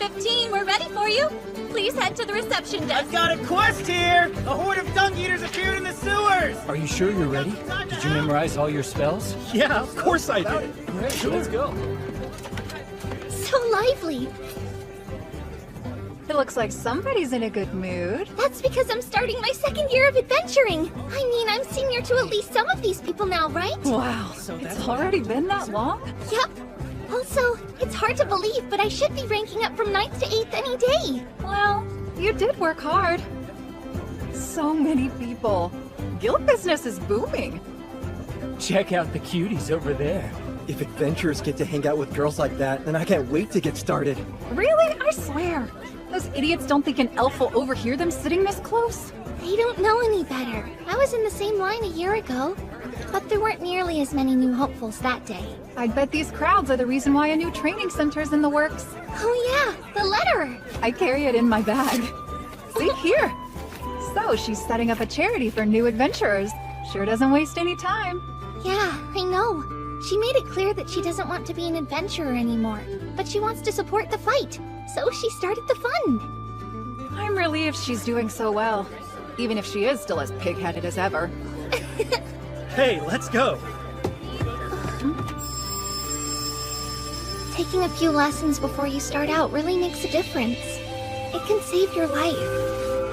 15, we're ready for you. Please head to the reception desk. I've got a quest here! A horde of dung eaters appeared in the sewers! Are you sure you're ready? Did you memorize all your spells? Yeah, of course I did. Great, let's go. So lively. It looks like somebody's in a good mood. That's because I'm starting my second year of adventuring. I mean, I'm senior to at least some of these people now, right? Wow, it's already been that long? Yep. Also, it's hard to believe, but I should be ranking up from 9th to 8th any day. Well, you did work hard. So many people. Guild business is booming. Check out the cuties over there. If adventurers get to hang out with girls like that, then I can't wait to get started. Really? I swear. Those idiots don't think an elf will overhear them sitting this close? They don't know any better. I was in the same line a year ago, but there weren't nearly as many new hopefuls that day. I'd bet these crowds are the reason why a new training center's in the works. Oh yeah, the letter! I carry it in my bag. See, here. So, she's setting up a charity for new adventurers. Sure doesn't waste any time. Yeah, I know. She made it clear that she doesn't want to be an adventurer anymore, but she wants to support the fight. So she started the fund. I'm relieved she's doing so well, even if she is still as pig-headed as ever. Hey, let's go! Taking a few lessons before you start out really makes a difference. It can save your life.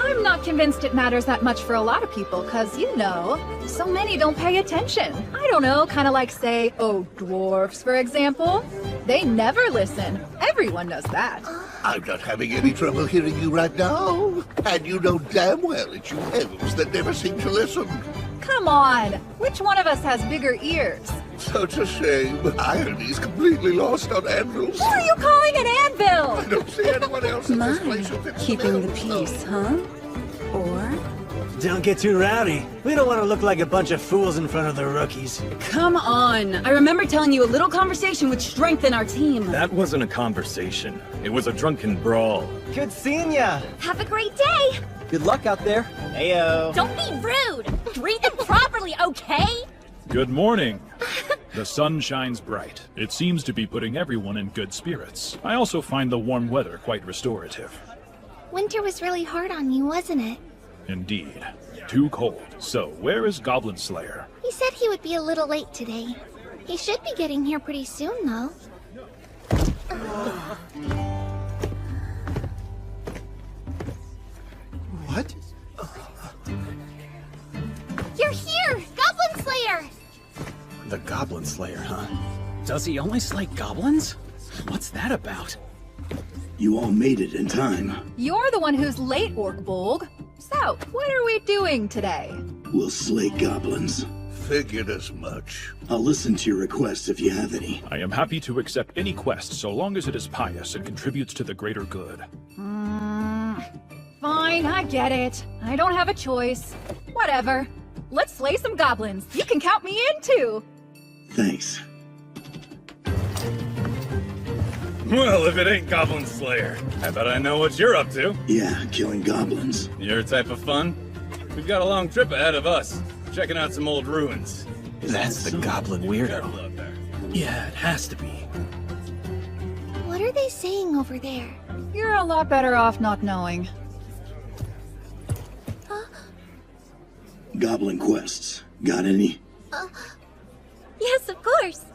I'm not convinced it matters that much for a lot of people, cause you know, so many don't pay attention. I don't know, kinda like say, oh, dwarfs, for example. They never listen. Everyone knows that. I'm not having any trouble hearing you right now. And you know damn well it's you elves that never seem to listen. Come on! Which one of us has bigger ears? Such a shame. Irony's completely lost on anvils. Who are you calling an anvil? I don't see anyone else in this place who fits Keeping the bill. peace, huh? Or? Don't get too rowdy. We don't want to look like a bunch of fools in front of the rookies. Come on! I remember telling you a little conversation would strengthen our team. That wasn't a conversation. It was a drunken brawl. Good seeing ya! Have a great day! Good luck out there. Heyo. Don't be rude! Read them properly, okay? Good morning. The sun shines bright. It seems to be putting everyone in good spirits. I also find the warm weather quite restorative. Winter was really hard on you, wasn't it? Indeed. Too cold. So, where is Goblin Slayer? He said he would be a little late today. He should be getting here pretty soon, though. What? You're here! Goblin Slayer! The Goblin Slayer, huh? Does he only slay goblins? What's that about? You all made it in time. You're the one who's late, Orkbolg. So, what are we doing today? We'll slay goblins. Figured as much. I'll listen to your requests if you have any. I am happy to accept any quest so long as it is pious and contributes to the greater good. Fine, I get it. I don't have a choice. Whatever. Let's slay some goblins. You can count me in, too. Thanks. Well, if it ain't Goblin Slayer, I bet I know what you're up to. Yeah, killing goblins. Your type of fun? We've got a long trip ahead of us, checking out some old ruins. That's the goblin weirdo. Up there. Yeah, it has to be. What are they saying over there? You're a lot better off not knowing. Goblin quests. Got any? Yes, of course.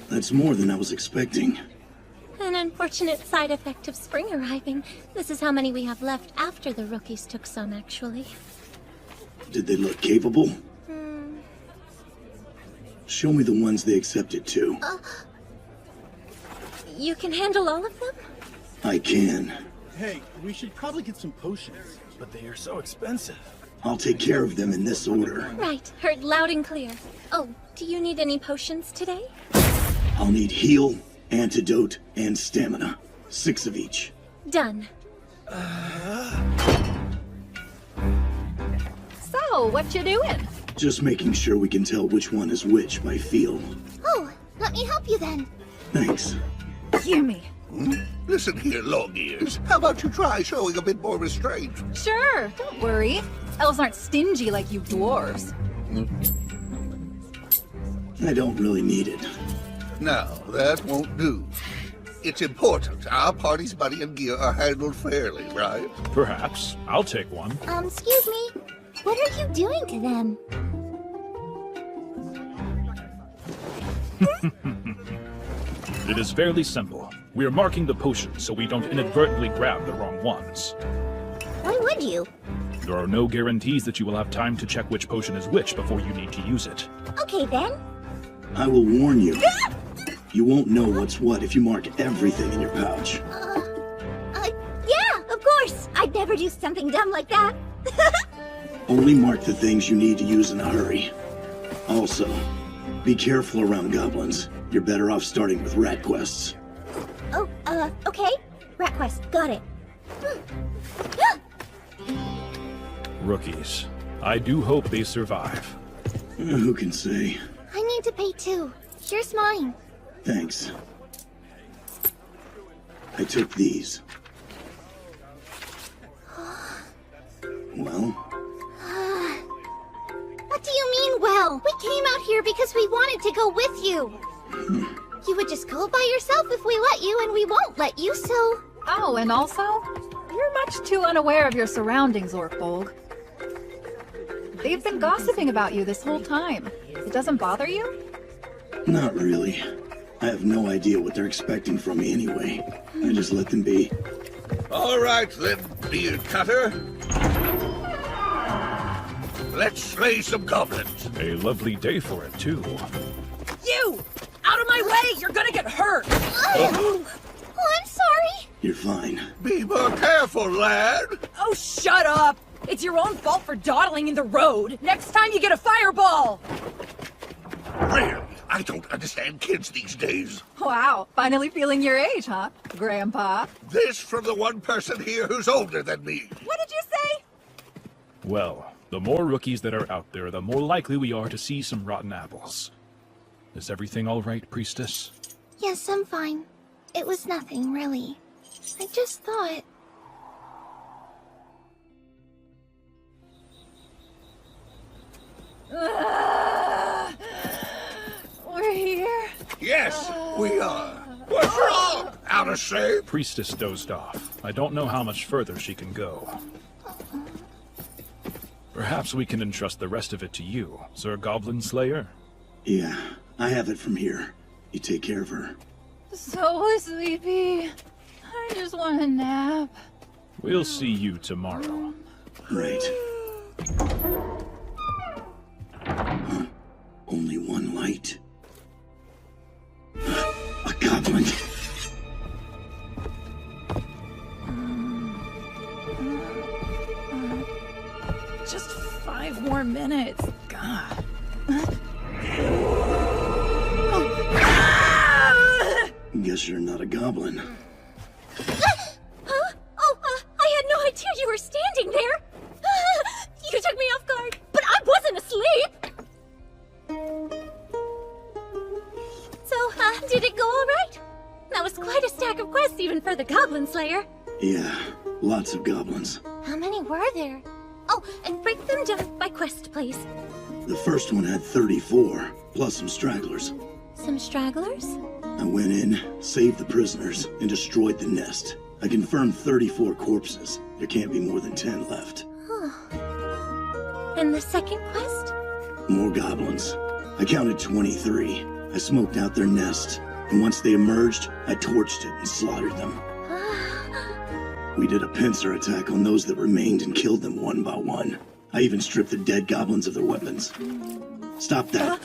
That's more than I was expecting. An unfortunate side effect of spring arriving. This is how many we have left after the rookies took some, actually. Did they look capable? Show me the ones they accepted too. You can handle all of them? I can. Hey, we should probably get some potions, but they are so expensive. I'll take care of them in this order. Right, heard loud and clear. Oh, do you need any potions today? I'll need heal, antidote, and stamina. 6 of each. Done. So, what you doing? Just making sure we can tell which one is which by feel. Oh, let me help you then. Thanks. Gimme. Listen here, long ears. How about you try showing a bit more restraint? Sure, don't worry. Elves aren't stingy like you dwarves. I don't really need it. Now, that won't do. It's important our party's money and gear are handled fairly, right? Perhaps. I'll take one. Excuse me. What are you doing to them? It is fairly simple. We are marking the potions so we don't inadvertently grab the wrong ones. Why would you? There are no guarantees that you will have time to check which potion is which before you need to use it. Okay then. I will warn you. You won't know what's what if you mark everything in your pouch. Yeah, of course. I'd never do something dumb like that. Only mark the things you need to use in a hurry. Also, be careful around goblins. You're better off starting with rat quests. Oh, okay. Rat quest, got it. Rookies. I do hope they survive. Who can say? I need to pay too. Here's mine. Thanks. I took these. Well? What do you mean, well? We came out here because we wanted to go with you. You would just go by yourself if we let you, and we won't let you, so... Oh, and also, you're much too unaware of your surroundings, Orkbolg. They've been gossiping about you this whole time. It doesn't bother you? Not really. I have no idea what they're expecting from me anyway. I just let them be. All right, then, beard cutter. Let's slay some goblins. A lovely day for it, too. You! Out of my way! You're gonna get hurt! Oh, I'm sorry. You're fine. Be more careful, lad. Oh, shut up! It's your own fault for dawdling in the road. Next time you get a fireball! Really? I don't understand kids these days. Wow, finally feeling your age, huh, Grandpa? This from the one person here who's older than me. What did you say? Well, the more rookies that are out there, the more likely we are to see some rotten apples. Is everything all right, Priestess? Yes, I'm fine. It was nothing, really. I just thought... We're here. Yes, we are. What's wrong? Out of shape? Priestess dozed off. I don't know how much further she can go. Perhaps we can entrust the rest of it to you, Sir Goblin Slayer? Yeah, I have it from here. You take care of her. So sleepy. I just want a nap. We'll see you tomorrow. Right. Huh? Only one light? A goblin! Just 5 more minutes. God. Guess you're not a goblin. Huh? Oh, I had no idea you were standing there. You took me off guard, but I wasn't asleep. So, did it go all right? That was quite a stack of quests even for the Goblin Slayer. Yeah, lots of goblins. How many were there? Oh, and break them down by quest, please. The first one had 34, plus some stragglers. Some stragglers? I went in, saved the prisoners, and destroyed the nest. I confirmed 34 corpses. There can't be more than 10 left. And the second quest? More goblins. I counted 23. I smoked out their nest, and once they emerged, I torched it and slaughtered them. We did a pincer attack on those that remained and killed them one by one. I even stripped the dead goblins of their weapons. Stop that.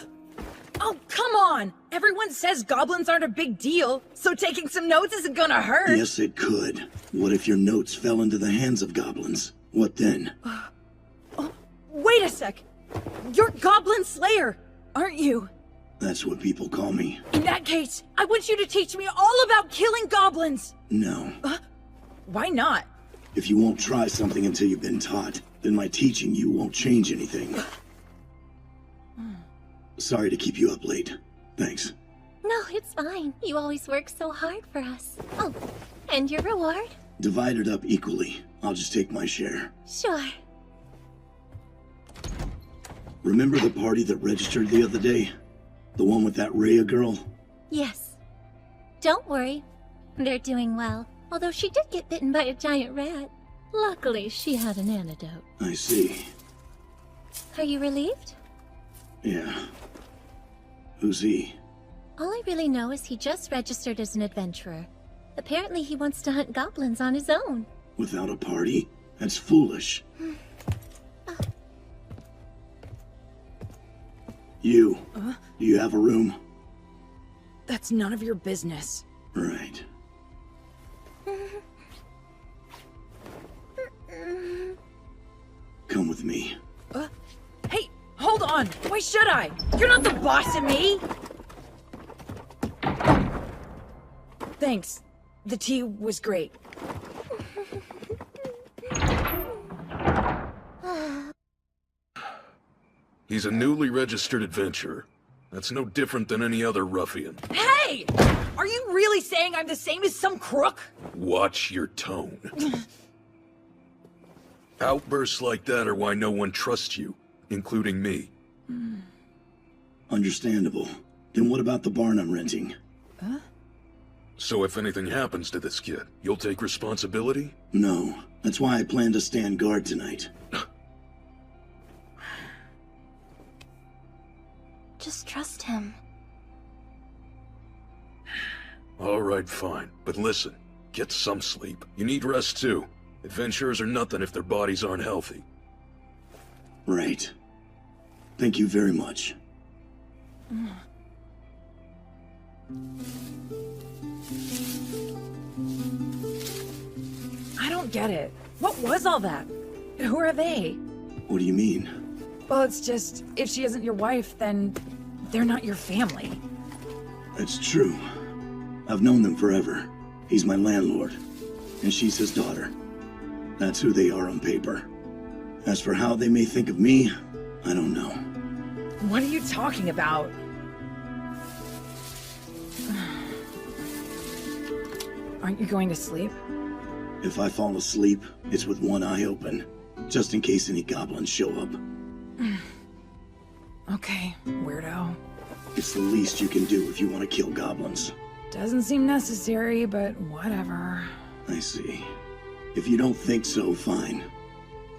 Oh, come on! Everyone says goblins aren't a big deal, so taking some notes isn't gonna hurt. Yes, it could. What if your notes fell into the hands of goblins? What then? Wait a sec! You're Goblin Slayer, aren't you? That's what people call me. In that case, I want you to teach me all about killing goblins! No. Why not? If you won't try something until you've been taught, then my teaching you won't change anything. Sorry to keep you up late. Thanks. No, it's fine. You always work so hard for us. Oh, and your reward? Divide it up equally. I'll just take my share. Sure. Remember the party that registered the other day? The one with that Rhea girl? Yes. Don't worry. They're doing well, although she did get bitten by a giant rat. Luckily, she had an antidote. I see. Are you relieved? Yeah. Who's he? All I really know is he just registered as an adventurer. Apparently he wants to hunt goblins on his own. Without a party? That's foolish. You. Do you have a room? That's none of your business. Right. Come with me. Hey, hold on! Why should I? You're not the boss of me! Thanks. The tea was great. He's a newly registered adventurer. That's no different than any other ruffian. Hey! Are you really saying I'm the same as some crook? Watch your tone. Outbursts like that are why no one trusts you, including me. Understandable. Then what about the barn I'm renting? So if anything happens to this kid, you'll take responsibility? No. That's why I plan to stand guard tonight. Just trust him. All right, fine. But listen, get some sleep. You need rest too. Adventurers are nothing if their bodies aren't healthy. Right. Thank you very much. I don't get it. What was all that? Who are they? What do you mean? Well, it's just, if she isn't your wife, then they're not your family. That's true. I've known them forever. He's my landlord, and she's his daughter. That's who they are on paper. As for how they may think of me, I don't know. What are you talking about? Aren't you going to sleep? If I fall asleep, it's with one eye open, just in case any goblins show up. Okay, weirdo. It's the least you can do if you want to kill goblins. Doesn't seem necessary, but whatever. I see. If you don't think so, fine.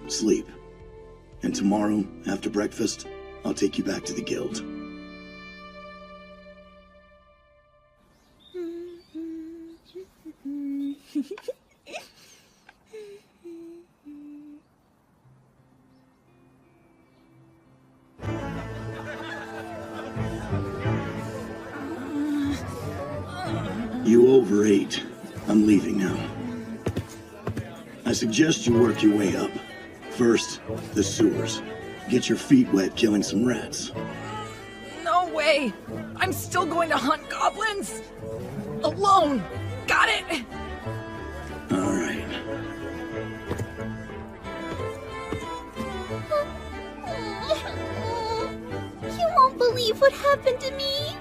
Sleep. And tomorrow, after breakfast, I'll take you back to the guild. You overate. I'm leaving now. I suggest you work your way up. First, the sewers. Get your feet wet killing some rats. No way! I'm still going to hunt goblins! Alone! Got it! All right. You won't believe what happened to me.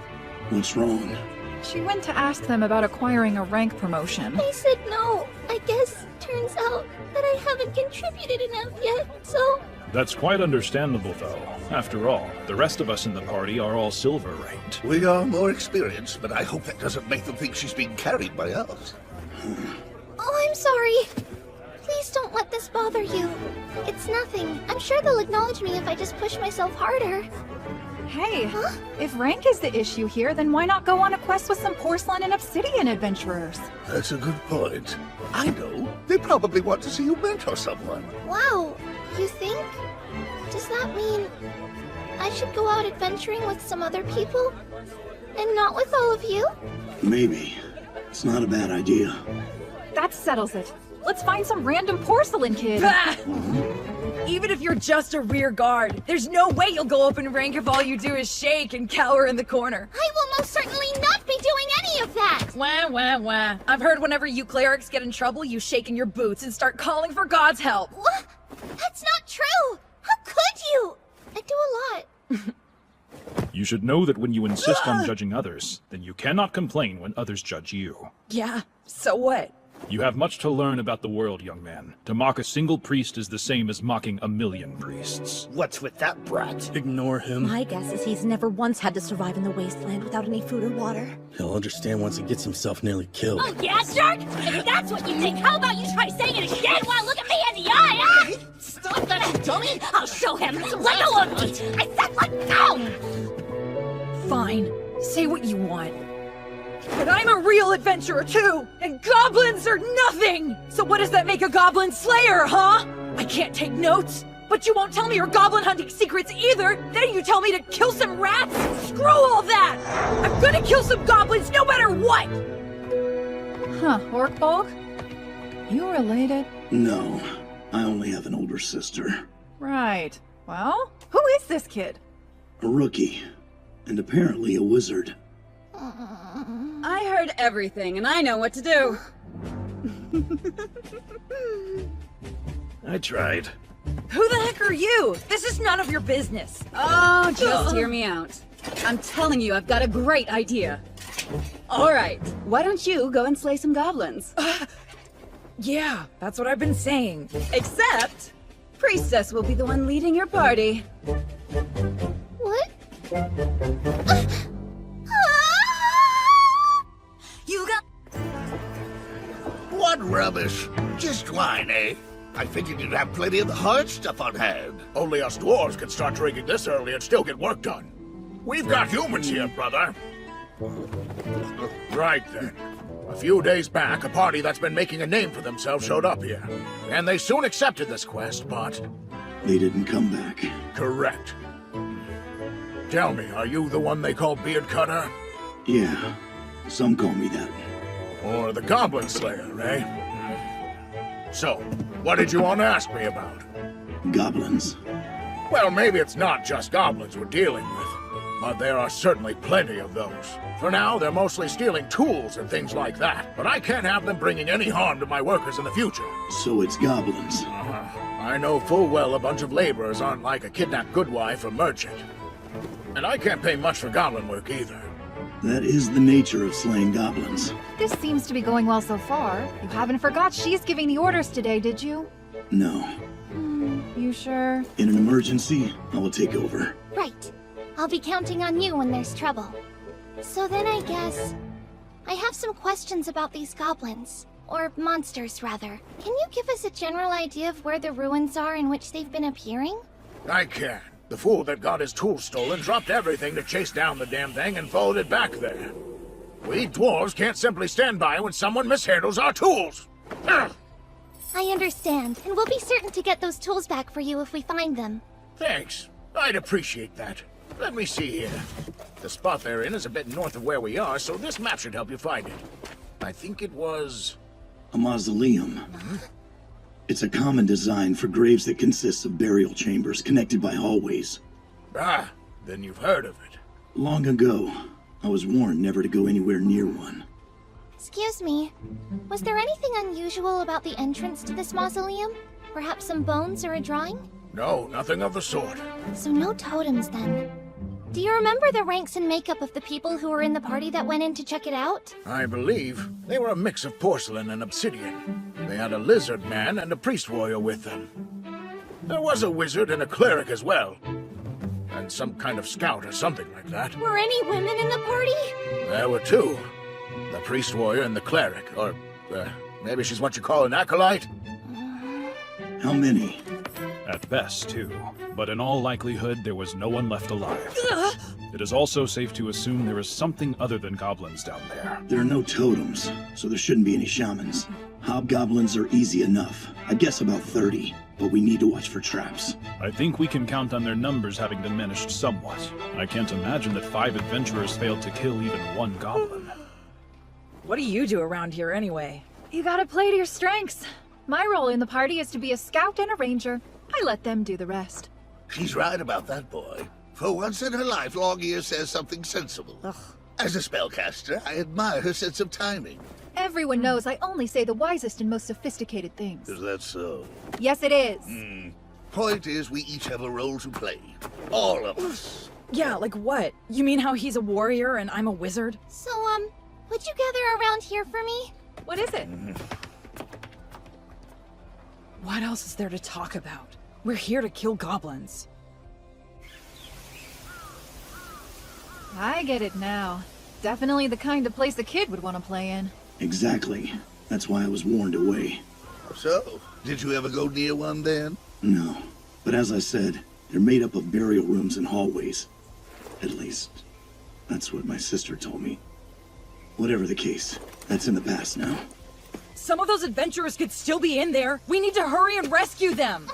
What's wrong? She went to ask them about acquiring a rank promotion. I said no. I guess turns out that I haven't contributed enough yet, so... That's quite understandable, though. After all, the rest of us in the party are all silver ranked. We are more experienced, but I hope that doesn't make them think she's being carried by us. Oh, I'm sorry. Please don't let this bother you. It's nothing. I'm sure they'll acknowledge me if I just push myself harder. Hey, if rank is the issue here, then why not go on a quest with some porcelain and obsidian adventurers? That's a good point. I know. They probably want to see you mentor someone. Wow, you think? Does that mean I should go out adventuring with some other people? And not with all of you? Maybe. It's not a bad idea. That settles it. Let's find some random porcelain kid. Bah! Even if you're just a rear guard, there's no way you'll go up in rank if all you do is shake and cower in the corner. I will most certainly not be doing any of that! Wah, wah, wah. I've heard whenever you clerics get in trouble, you shake in your boots and start calling for God's help. What? That's not true! How could you? I do a lot. You should know that when you insist on judging others, then you cannot complain when others judge you. Yeah, so what? You have much to learn about the world, young man. To mock a single priest is the same as mocking a million priests. What's with that brat? Ignore him. My guess is he's never once had to survive in the wasteland without any food or water. He'll understand once he gets himself nearly killed. Oh yeah, jerk? And if that's what you think, how about you try saying it again while look at me in the eye, huh? Stop that, dummy! I'll show him! Let go of me! I said let go! Fine. Say what you want. But I'm a real adventurer too! And goblins are nothing! So what does that make a goblin slayer, huh? I can't take notes, but you won't tell me your goblin hunting secrets either! Then you tell me to kill some rats? Screw all that! I'm gonna kill some goblins no matter what! Huh, Orkbolg? You related? No, I only have an older sister. Right. Well, who is this kid? A rookie, and apparently a wizard. I heard everything, and I know what to do. I tried. Who the heck are you? This is none of your business. Oh, just hear me out. I'm telling you, I've got a great idea. All right, why don't you go and slay some goblins? Yeah, that's what I've been saying. Except, Priestess will be the one leading your party. What? You got... What rubbish. Just wine, eh? I figured you'd have plenty of the hard stuff on hand. Only us dwarves can start drinking this early and still get work done. We've got humans here, brother. Right then. A few days back, a party that's been making a name for themselves showed up here. And they soon accepted this quest, but... They didn't come back. Correct. Tell me, are you the one they call Beard Cutter? Yeah, some call me that. Or the Goblin Slayer, eh? So, what did you want to ask me about? Goblins. Well, maybe it's not just goblins we're dealing with, but there are certainly plenty of those. For now, they're mostly stealing tools and things like that, but I can't have them bringing any harm to my workers in the future. So it's goblins. I know full well a bunch of laborers aren't like a kidnapped goodwife or merchant. And I can't pay much for goblin work either. That is the nature of slaying goblins. This seems to be going well so far. You haven't forgot she's giving the orders today, did you? No. You sure? In an emergency, I will take over. Right. I'll be counting on you when there's trouble. So then I guess... I have some questions about these goblins. Or monsters, rather. Can you give us a general idea of where the ruins are in which they've been appearing? I can. The fool that got his tools stolen dropped everything to chase down the damn thing and followed it back there. We dwarves can't simply stand by when someone mishandles our tools. Ugh. I understand, and we'll be certain to get those tools back for you if we find them. Thanks. I'd appreciate that. Let me see here. The spot they're in is a bit north of where we are, so this map should help you find it. I think it was... A mausoleum. It's a common design for graves that consists of burial chambers connected by hallways. Ah, then you've heard of it. Long ago, I was warned never to go anywhere near one. Excuse me. Was there anything unusual about the entrance to this mausoleum? Perhaps some bones or a drawing? No, nothing of the sort. So no totems then. Do you remember the ranks and makeup of the people who were in the party that went in to check it out? I believe they were a mix of porcelain and obsidian. They had a lizard man and a priest warrior with them. There was a wizard and a cleric as well. And some kind of scout or something like that. Were any women in the party? There were two. The priest warrior and the cleric. Or, maybe she's what you call an acolyte? How many? At best, two. But in all likelihood, there was no one left alive. It is also safe to assume there is something other than goblins down there. There are no totems, so there shouldn't be any shamans. Hobgoblins are easy enough. I guess about 30, but we need to watch for traps. I think we can count on their numbers having diminished somewhat. I can't imagine that 5 adventurers failed to kill even one goblin. What do you do around here anyway? You gotta play to your strengths. My role in the party is to be a scout and a ranger. I let them do the rest. She's right about that, boy. For once in her life, Longear says something sensible. Ugh. As a spellcaster, I admire her sense of timing. Everyone knows I only say the wisest and most sophisticated things. Is that so? Yes, it is. Point is, we each have a role to play. All of us. Yeah, like what? You mean how he's a warrior and I'm a wizard? So, would you gather around here for me? What is it? What else is there to talk about? We're here to kill goblins. I get it now. Definitely the kind of place a kid would want to play in. Exactly. That's why I was warned away. So, did you ever go near one then? No. But as I said, they're made up of burial rooms and hallways. At least, that's what my sister told me. Whatever the case, that's in the past now. Some of those adventurers could still be in there. We need to hurry and rescue them.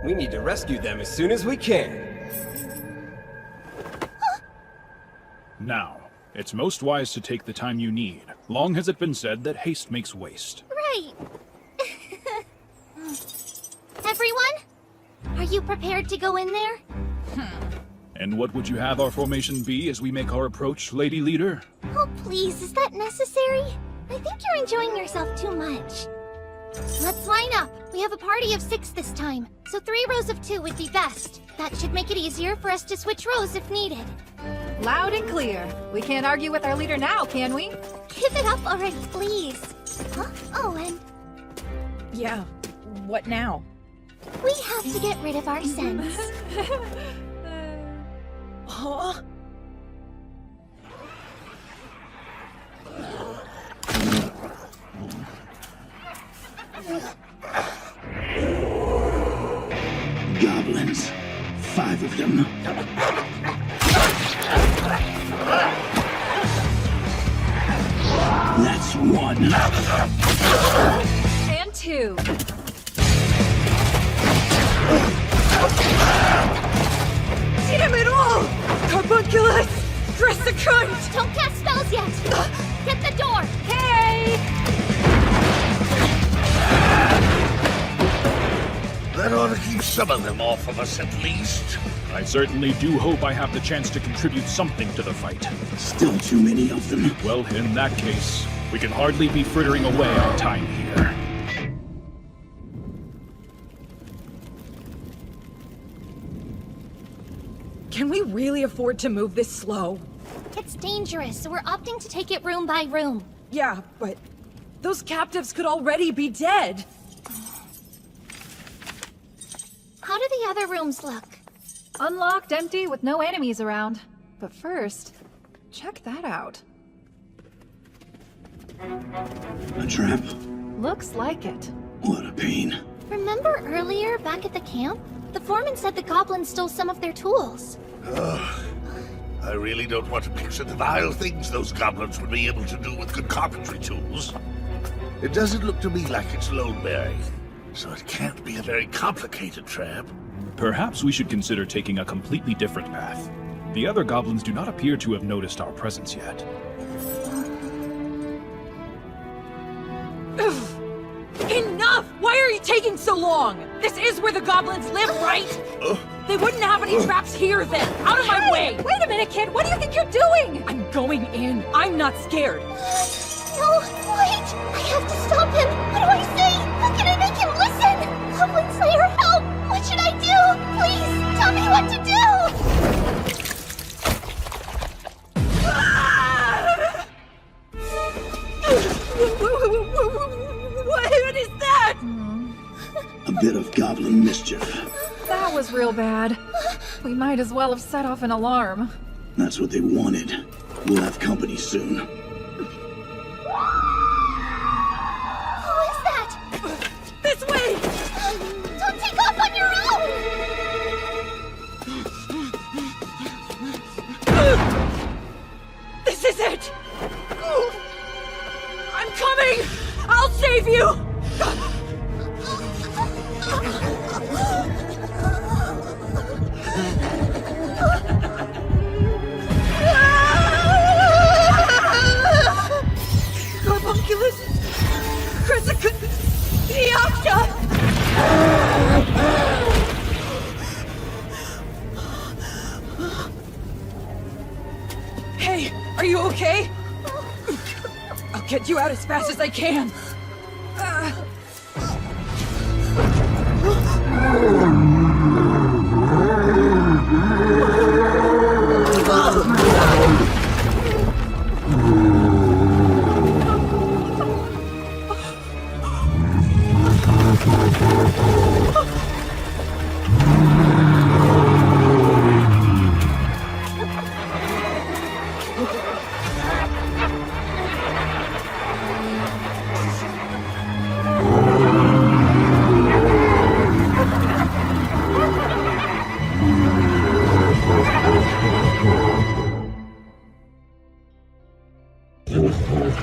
We need to rescue them as soon as we can. Now, it's most wise to take the time you need. Long has it been said that haste makes waste. Right. Everyone? Are you prepared to go in there? And what would you have our formation be as we make our approach, Lady Leader? Oh, please, is that necessary? I think you're enjoying yourself too much. Let's line up. We have a party of 6 this time, so 3 rows of 2 would be best. That should make it easier for us to switch rows if needed. Loud and clear. We can't argue with our leader now, can we? Give it up already, please. Huh? Oh, and... Yeah, what now? We have to get rid of our scents. Huh? Goblins. 5 of them. That's 1. And 2. Damn it all! Carbunculus! Crescicant! Don't cast spells yet! Get the door! Hey! That ought to keep some of them off of us at least. I certainly do hope I have the chance to contribute something to the fight. Still too many of them. Well, in that case, we can hardly be frittering away our time here. Can we really afford to move this slow? It's dangerous, so we're opting to take it room by room. Yeah, but those captives could already be dead. How do the other rooms look? Unlocked, empty, with no enemies around. But first, check that out. A trap? Looks like it. What a pain. Remember earlier, back at the camp? The foreman said the goblins stole some of their tools. I really don't want to picture the vile things those goblins would be able to do with good carpentry tools. It doesn't look to me like it's load-bearing, so it can't be a very complicated trap. Perhaps we should consider taking a completely different path. The other goblins do not appear to have noticed our presence yet. Enough! Why are you taking so long? This is where the goblins live, right? They wouldn't have any traps here then. Out of my way! Wait a minute, kid. What do you think you're doing? I'm going in. I'm not scared. No, wait! I have to stop him! What do I say? How can I make him listen? Goblin Slayer, help! What should I do? Please, tell me what to do! What is that? A bit of goblin mischief. That was real bad. We might as well have set off an alarm. That's what they wanted. We'll have company soon. Who is that? This way! Don't take off on your own! This is it! I'm coming! I'll save you! Carbunculus! Crescicant! Diopta! Hey, are you okay? I'll get you out as fast as I can.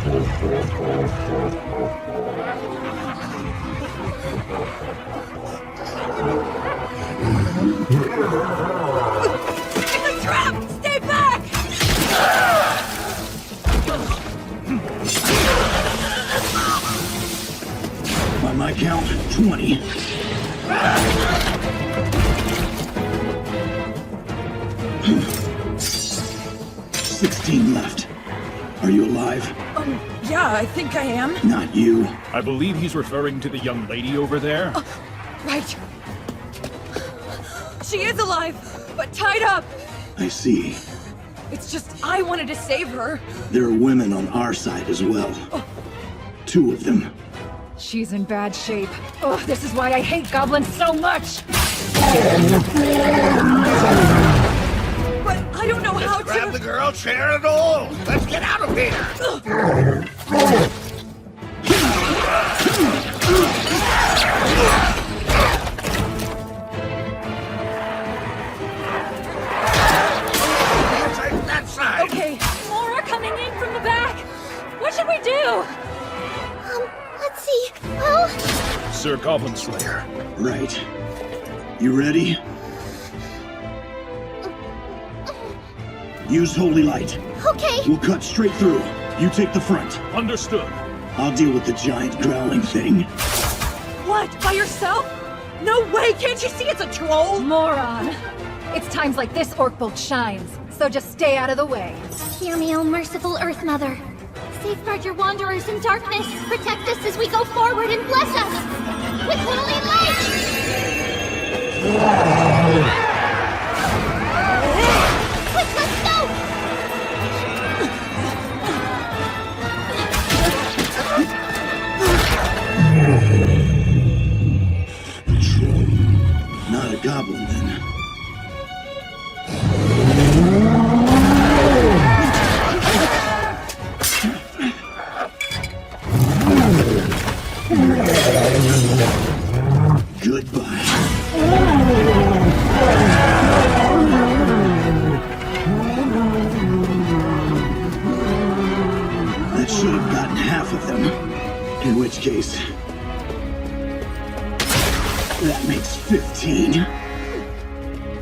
It's a trap! Stay back! By my count, 20. $16 left. Are you alive? Yeah, I think I am. Not you. I believe he's referring to the young lady over there. Right. She is alive, but tied up. I see. It's just I wanted to save her. There are women on our side as well. 2 of them. She's in bad shape. Oh, this is why I hate goblins so much! But I don't know how to... Grab the girl, share it all! Let's get out of here! That side! Okay, more are coming in from the back. What should we do? Let's see. Well... Sir Goblin Slayer. Right. You ready? Use holy light. Okay. We'll cut straight through. You take the front. Understood. I'll deal with the giant growling thing. What? By yourself? No way! Can't you see it's a troll? Moron! It's times like this Orkbolt shines, so just stay out of the way. Hear me, O merciful Earth Mother. Safeguard your wanderers in darkness. Protect us as we go forward and bless us with holy light! Quick, let's go! Not a goblin, then. Goodbye. That should have gotten half of them. In which case... that makes 15.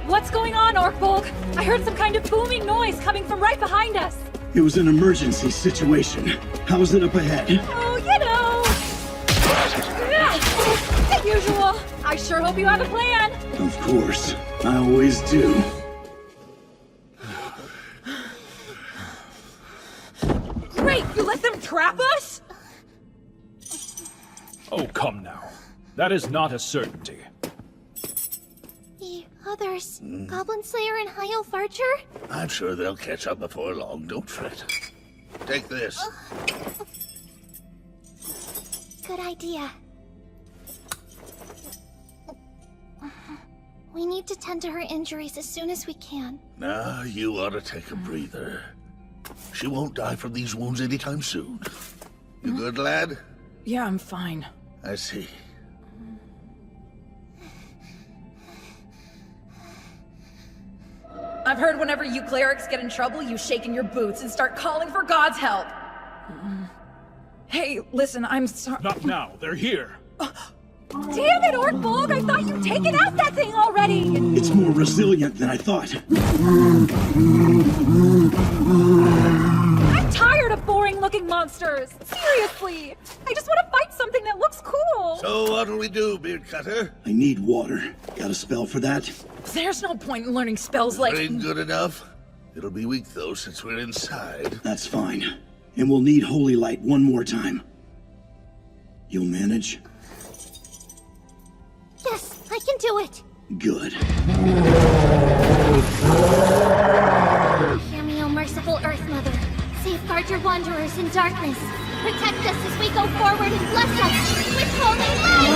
What's going on, Orkbolt? I heard some kind of booming noise coming from right behind us. It was an emergency situation. How's it up ahead? Oh, you know. The usual. I sure hope you have a plan. Of course. I always do. Great! You let them trap us? Oh, come now. That is not a certainty. The others, Goblin Slayer and High Elf Archer? I'm sure they'll catch up before long, don't fret. Take this. Good idea. We need to tend to her injuries as soon as we can. Now, you ought to take a breather. She won't die from these wounds anytime soon. You good, lad? Yeah, I'm fine. I see. I've heard whenever you clerics get in trouble, you shake in your boots and start calling for God's help. Hey, listen, I'm sorry. Not now. They're here. Damn it, Orkbolt! I thought you'd taken out that thing already! It's more resilient than I thought. I'm tired of boring-looking monsters! Seriously! I just want to fight something that looks cool! So what'll we do, Beard Cutter? I need water. Got a spell for that? There's no point in learning spells like... Ain't good enough. It'll be weak, though, since we're inside. That's fine. And we'll need holy light one more time. You'll manage? Yes, I can do it. Good. Hear me, O merciful Earth Mother. Safeguard your wanderers in darkness. Protect us as we go forward and bless us with holy light!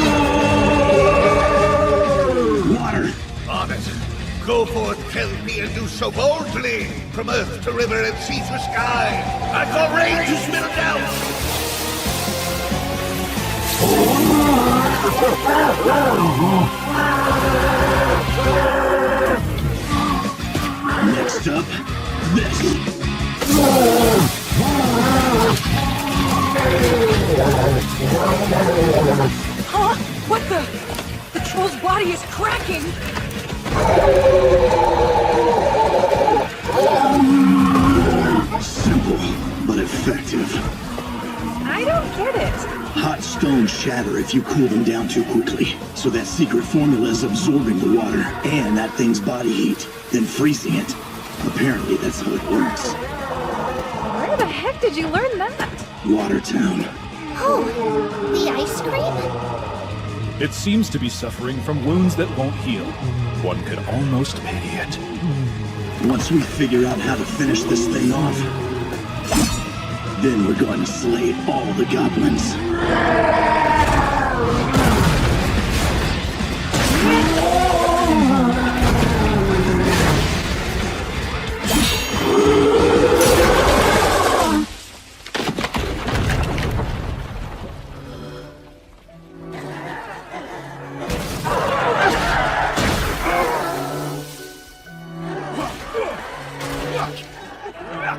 Water! On it. Go forth, Kelpie, and do so boldly. From earth to river and sea to sky. I've got rain to spill down. Next up, this. Huh? What the? The troll's body is cracking! Simple, but effective. I don't get it. Hot stones shatter if you cool them down too quickly. So that secret formula is absorbing the water and that thing's body heat, then freezing it. Apparently that's how it works. Where the heck did you learn that? Watertown. Oh, the ice cream? It seems to be suffering from wounds that won't heal. One could almost pity it. Once we figure out how to finish this thing off, then we're going to slay all the goblins.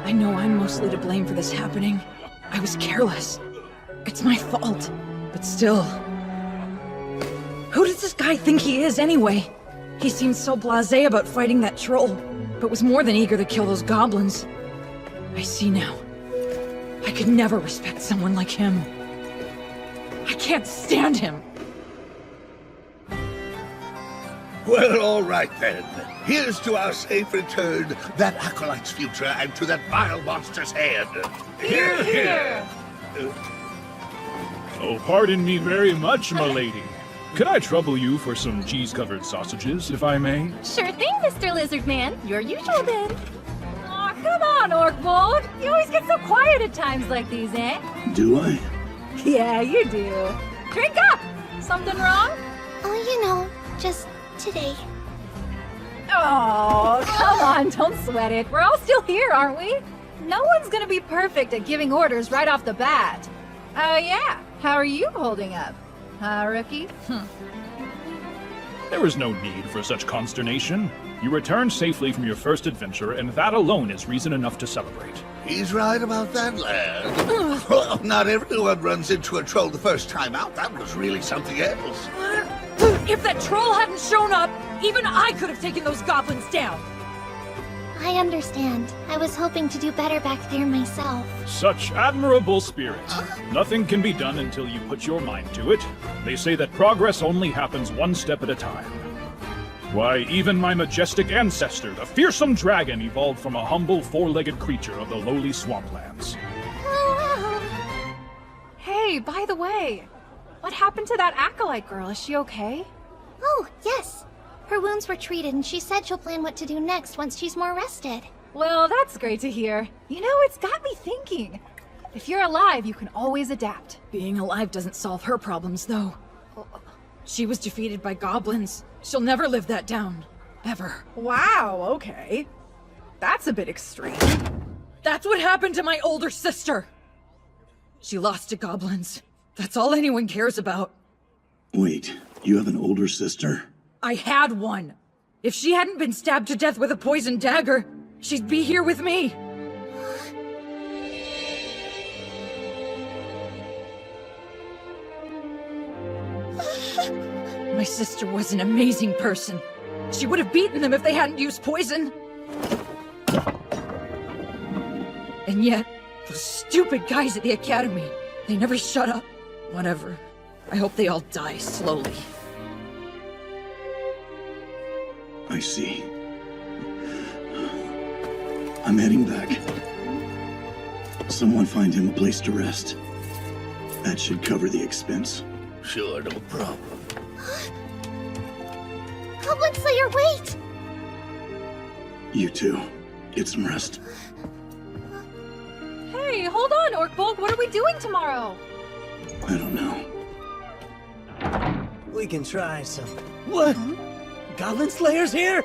I know I'm mostly to blame for this happening. I was careless. It's my fault. But still... Who does this guy think he is, anyway? He seemed so blasé about fighting that troll, but was more than eager to kill those goblins. I see now. I could never respect someone like him. I can't stand him. Well, all right then. Here's to our safe return, that acolyte's future, and to that vile monster's head. Hear, hear! Oh, pardon me very much, m'lady. Could I trouble you for some cheese-covered sausages, if I may? Sure thing, Mr. Lizard Man. Your usual then. Aw, come on, Orkbold. You always get so quiet at times like these, eh? Do I? Yeah, you do. Drink up! Something wrong? Oh, you know, just today. Oh, come on, don't sweat it. We're all still here, aren't we? No one's gonna be perfect at giving orders right off the bat. Oh, yeah. How are you holding up? Rookie? There is no need for such consternation. You returned safely from your first adventure, and that alone is reason enough to celebrate. He's right about that, lad. Well, not everyone runs into a troll the first time out. That was really something else. If that troll hadn't shown up, even I could have taken those goblins down. I understand. I was hoping to do better back there myself. Such admirable spirit. Nothing can be done until you put your mind to it. They say that progress only happens one step at a time. Why, even my majestic ancestor, the fearsome dragon, evolved from a humble four-legged creature of the lowly swamplands. Hey, by the way, what happened to that acolyte girl? Is she okay? Oh, yes. Her wounds were treated, and she said she'll plan what to do next once she's more rested. Well, that's great to hear. You know, it's got me thinking. If you're alive, you can always adapt. Being alive doesn't solve her problems, though. She was defeated by goblins. She'll never live that down. Ever. Wow, okay. That's a bit extreme. That's what happened to my older sister! She lost to goblins. That's all anyone cares about. Wait, you have an older sister? I had one. If she hadn't been stabbed to death with a poison dagger, she'd be here with me. My sister was an amazing person. She would have beaten them if they hadn't used poison. And yet, those stupid guys at the academy, they never shut up. Whatever. I hope they all die slowly. I see. I'm heading back. Someone find him a place to rest. That should cover the expense. Sure, no problem. Goblin Slayer, wait! You too. Get some rest. Hey, hold on, Orkbold. What are we doing tomorrow? I don't know. We can try some... What? Goblin Slayer's here?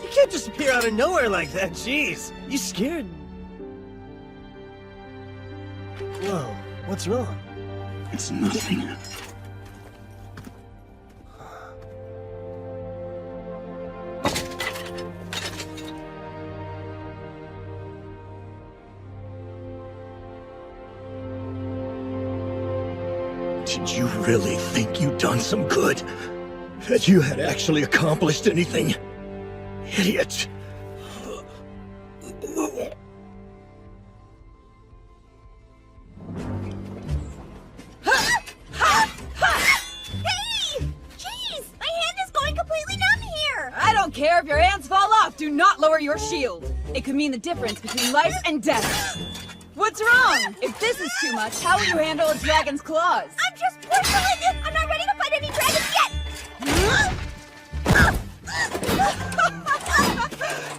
You can't just appear out of nowhere like that, jeez. You scared? Whoa, what's wrong? It's nothing. Did you really think you'd done some good? That you had actually accomplished anything? Idiot! I don't care if your hands fall off. Do not lower your shield. It could mean the difference between life and death. What's wrong? If this is too much, how will you handle a dragon's claws? I'm just porcelain! I'm not ready to fight any dragons yet!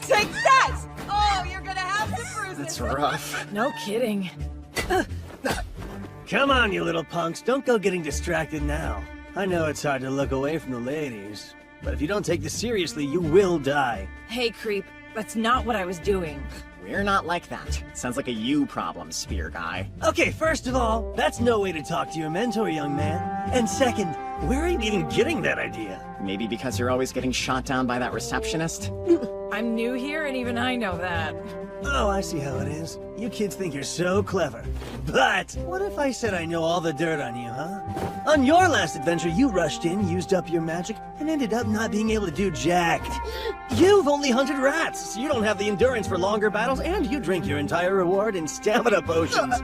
Take that! Oh, you're gonna have some bruises. That's rough. No kidding. Come on, you little punks. Don't go getting distracted now. I know it's hard to look away from the ladies, but if you don't take this seriously, you will die. Hey, creep. That's not what I was doing. We're not like that. Sounds like a you problem, spear guy. Okay, first of all, that's no way to talk to your mentor, young man. And second, where are you even getting that idea? Maybe because you're always getting shot down by that receptionist? I'm new here, and even I know that. Oh, I see how it is. You kids think you're so clever. But what if I said I know all the dirt on you, huh? On your last adventure, you rushed in, used up your magic, and ended up not being able to do jack. You've only hunted rats, so you don't have the endurance for longer battles, and you drink your entire reward in stamina potions.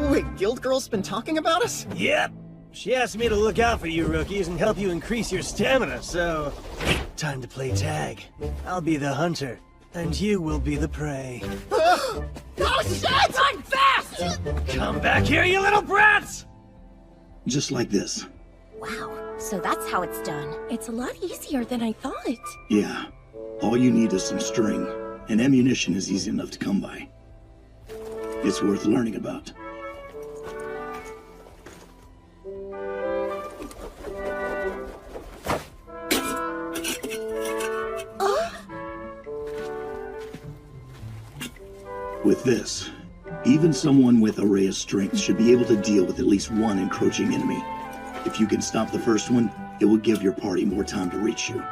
Wait, Guild Girl's been talking about us? Yep. She asked me to look out for you rookies and help you increase your stamina, so... time to play tag. I'll be the hunter, and you will be the prey. Oh shit! Run fast! Come back here, you little brats! Just like this. Wow, so that's how it's done. It's a lot easier than I thought. Yeah. All you need is some string, and ammunition is easy enough to come by. It's worth learning about. With this, even someone with a ray of strength should be able to deal with at least one encroaching enemy. If you can stop the first one, it will give your party more time to reach you.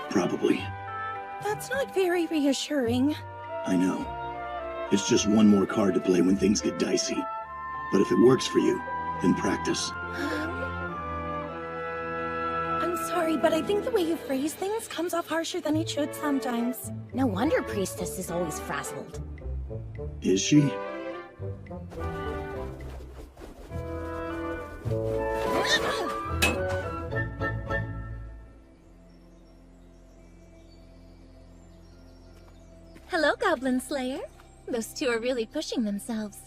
Probably. That's not very reassuring. I know. It's just one more card to play when things get dicey. But if it works for you, then practice. I'm sorry, but I think the way you phrase things comes off harsher than it should sometimes. No wonder Priestess is always frazzled. Is she? Hello, Goblin Slayer. Those two are really pushing themselves.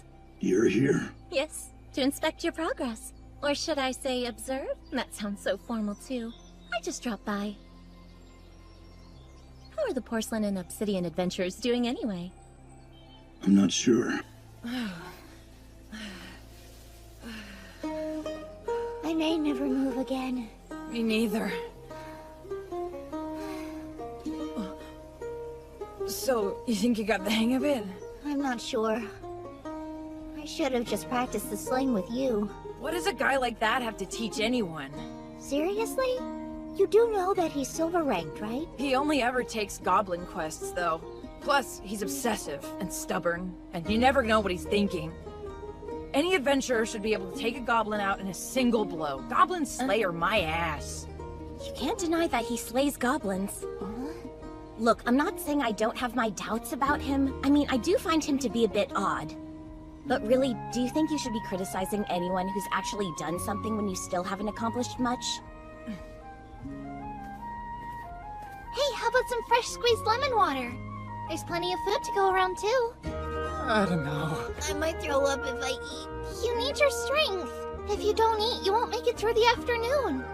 You're here? Yes, to inspect your progress. Or should I say observe? That sounds so formal too. I just dropped by. How are the porcelain and obsidian adventurers doing anyway? I'm not sure. I may never move again. Me neither. So, you think you got the hang of it? I'm not sure. I should have just practiced the sling with you. What does a guy like that have to teach anyone? Seriously? You do know that he's silver ranked, right? He only ever takes goblin quests, though. Plus, he's obsessive and stubborn, and you never know what he's thinking. Any adventurer should be able to take a goblin out in a single blow. Goblin Slayer my ass. You can't deny that he slays goblins. Look, I'm not saying I don't have my doubts about him. I mean, I do find him to be a bit odd. But really, do you think you should be criticizing anyone who's actually done something when you still haven't accomplished much? Hey, how about some fresh squeezed lemon water? There's plenty of food to go around too. I don't know. I might throw up if I eat. You need your strength. If you don't eat, you won't make it through the afternoon.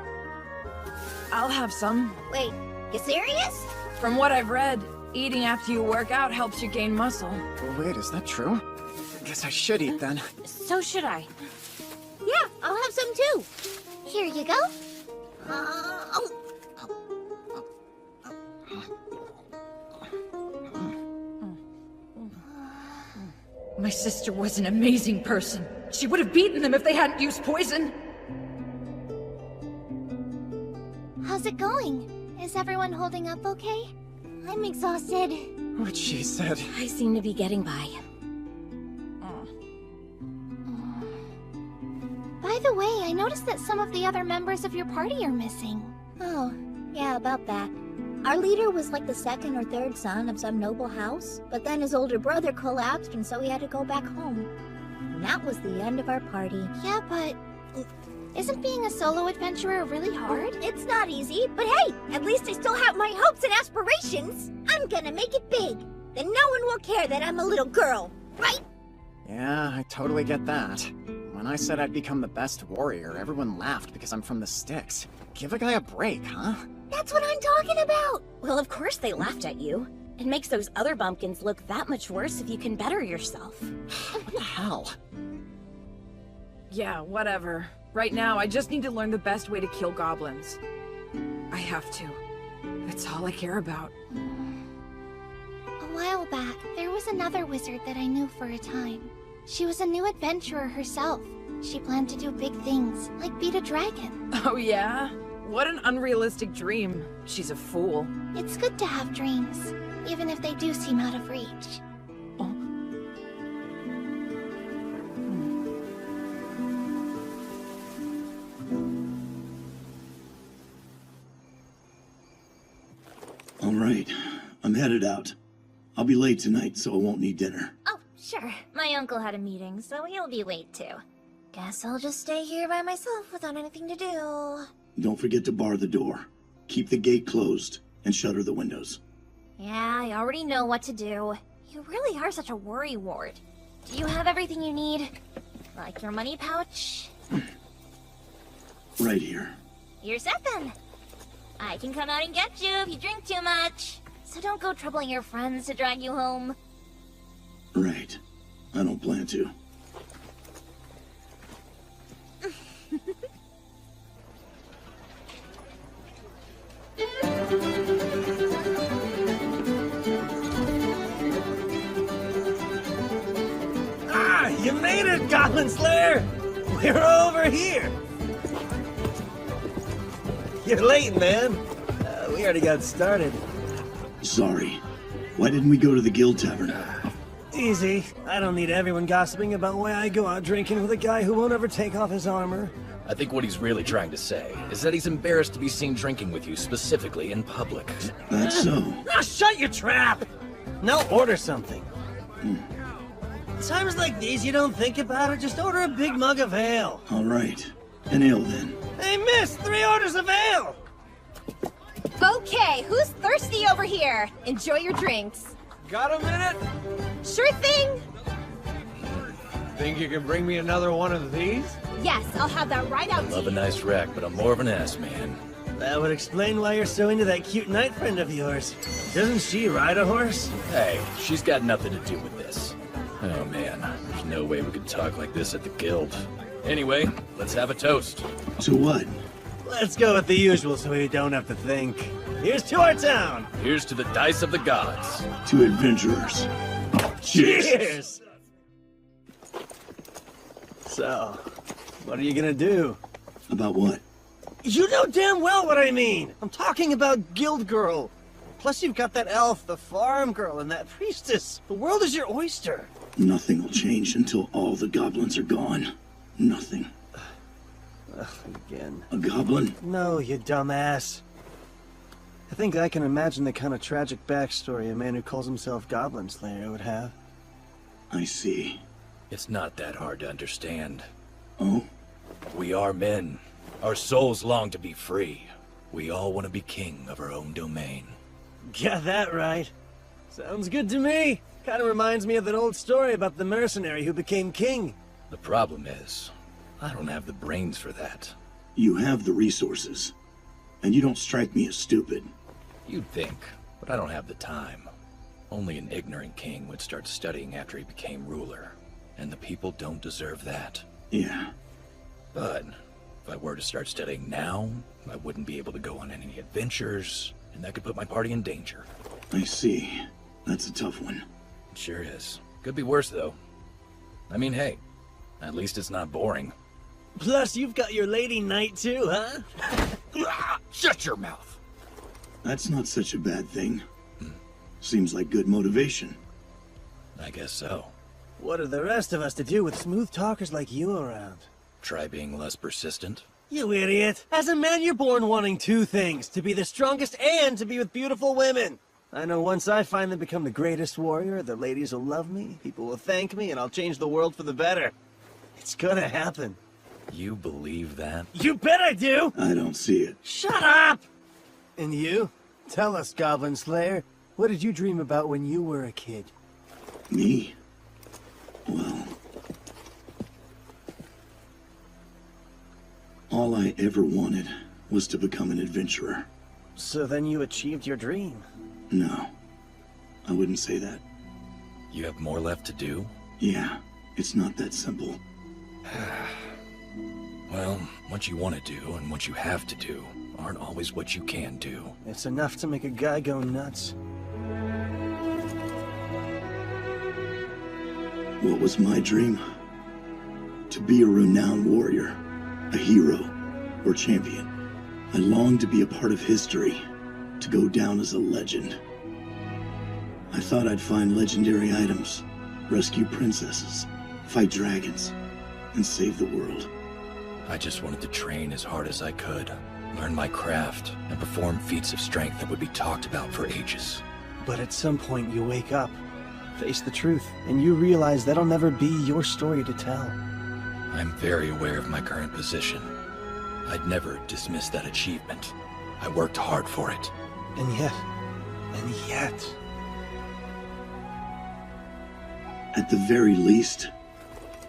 I'll have some. Wait, you serious? From what I've read, eating after you work out helps you gain muscle. Wait, is that true? Guess I should eat then. So should I. Yeah, I'll have some too. Here you go. My sister was an amazing person. She would have beaten them if they hadn't used poison. How's it going? Is everyone holding up okay? I'm exhausted. What she said. I seem to be getting by. By the way, I noticed that some of the other members of your party are missing. Oh, yeah, about that. Our leader was like the second or third son of some noble house, but then his older brother collapsed and so he had to go back home. And that was the end of our party. Yeah, but isn't being a solo adventurer really hard? It's not easy, but hey, at least I still have my hopes and aspirations. I'm gonna make it big. Then no one will care that I'm a little girl, right? Yeah, I totally get that. When I said I'd become the best warrior, everyone laughed because I'm from the sticks. Give a guy a break, huh? That's what I'm talking about! Well, of course they laughed at you. It makes those other bumpkins look that much worse if you can better yourself. What the hell? Yeah, whatever. Right now, I just need to learn the best way to kill goblins. I have to. That's all I care about. A while back, there was another wizard that I knew for a time. She was a new adventurer herself. She planned to do big things, like beat a dragon. Oh yeah? What an unrealistic dream. She's a fool. It's good to have dreams, even if they do seem out of reach. All right, I'm headed out. I'll be late tonight, so I won't need dinner. Oh, sure. My uncle had a meeting, so he'll be late too. Guess I'll just stay here by myself without anything to do. Don't forget to bar the door. Keep the gate closed, and shutter the windows. Yeah, I already know what to do. You really are such a worrywart. Do you have everything you need? Like your money pouch? Right here. You're set then. I can come out and get you if you drink too much. So don't go troubling your friends to drag you home. Right. I don't plan to. Ah, you made it, Goblin Slayer! We're over here! You're late, man. We already got started. Sorry. Why didn't we go to the Guild Tavern? Easy. I don't need everyone gossiping about why I go out drinking with a guy who won't ever take off his armor. I think what he's really trying to say is that he's embarrassed to be seen drinking with you, specifically in public. That's so. Now shut your trap! Now order something. Times like these, you don't think about it, just order a big mug of ale. All right. An ale, then. Hey, miss! 3 orders of ale! Okay, who's thirsty over here? Enjoy your drinks. Got a minute? Sure thing! Think you can bring me another one of these? Yes, I'll have that right out to Love a you. nice rack, but I'm more of an ass man. That would explain why you're so into that cute knight friend of yours. Doesn't she ride a horse? Hey, she's got nothing to do with this. Oh man, there's no way we could talk like this at the guild. Anyway, let's have a toast. To what? Let's go with the usual so we don't have to think. Here's to our town! Here's to the dice of the gods. To adventurers. Cheers! So, what are you gonna do? About what? You know damn well what I mean! I'm talking about Guild Girl. Plus you've got that elf, the farm girl, and that priestess. The world is your oyster. Nothing will change until all the goblins are gone. Nothing. Again. A goblin? No, you dumbass. I think I can imagine the kind of tragic backstory a man who calls himself Goblin Slayer would have. I see. It's not that hard to understand. Oh? We are men. Our souls long to be free. We all want to be king of our own domain. Got that right. Sounds good to me. Kind of reminds me of that old story about the mercenary who became king. The problem is, I don't have the brains for that. You have the resources. And you don't strike me as stupid. You'd think, but I don't have the time. Only an ignorant king would start studying after he became ruler. And the people don't deserve that. Yeah. But if I were to start studying now, I wouldn't be able to go on any adventures, and that could put my party in danger. I see. That's a tough one. It sure is. Could be worse, though. I mean, hey, at least it's not boring. Plus, you've got your lady knight too, huh? Shut your mouth! That's not such a bad thing. Seems like good motivation. I guess so. What are the rest of us to do with smooth talkers like you around? Try being less persistent? You idiot. As a man, you're born wanting two things. To be the strongest and to be with beautiful women. I know once I finally become the greatest warrior, the ladies will love me, people will thank me, and I'll change the world for the better. It's gonna happen. You believe that? You bet I do! I don't see it. Shut up! And you? Tell us, Goblin Slayer. What did you dream about when you were a kid? Me? Well... all I ever wanted was to become an adventurer. So then you achieved your dream? No. I wouldn't say that. You have more left to do? Yeah, it's not that simple. Well, what you want to do and what you have to do aren't always what you can do. It's enough to make a guy go nuts. What was my dream? To be a renowned warrior, a hero, or champion. I longed to be a part of history, to go down as a legend. I thought I'd find legendary items, rescue princesses, fight dragons, and save the world. I just wanted to train as hard as I could, learn my craft, and perform feats of strength that would be talked about for ages. But at some point you wake up, face the truth, and you realize that'll never be your story to tell. I'm very aware of my current position. I'd never dismiss that achievement. I worked hard for it. And yet... At the very least,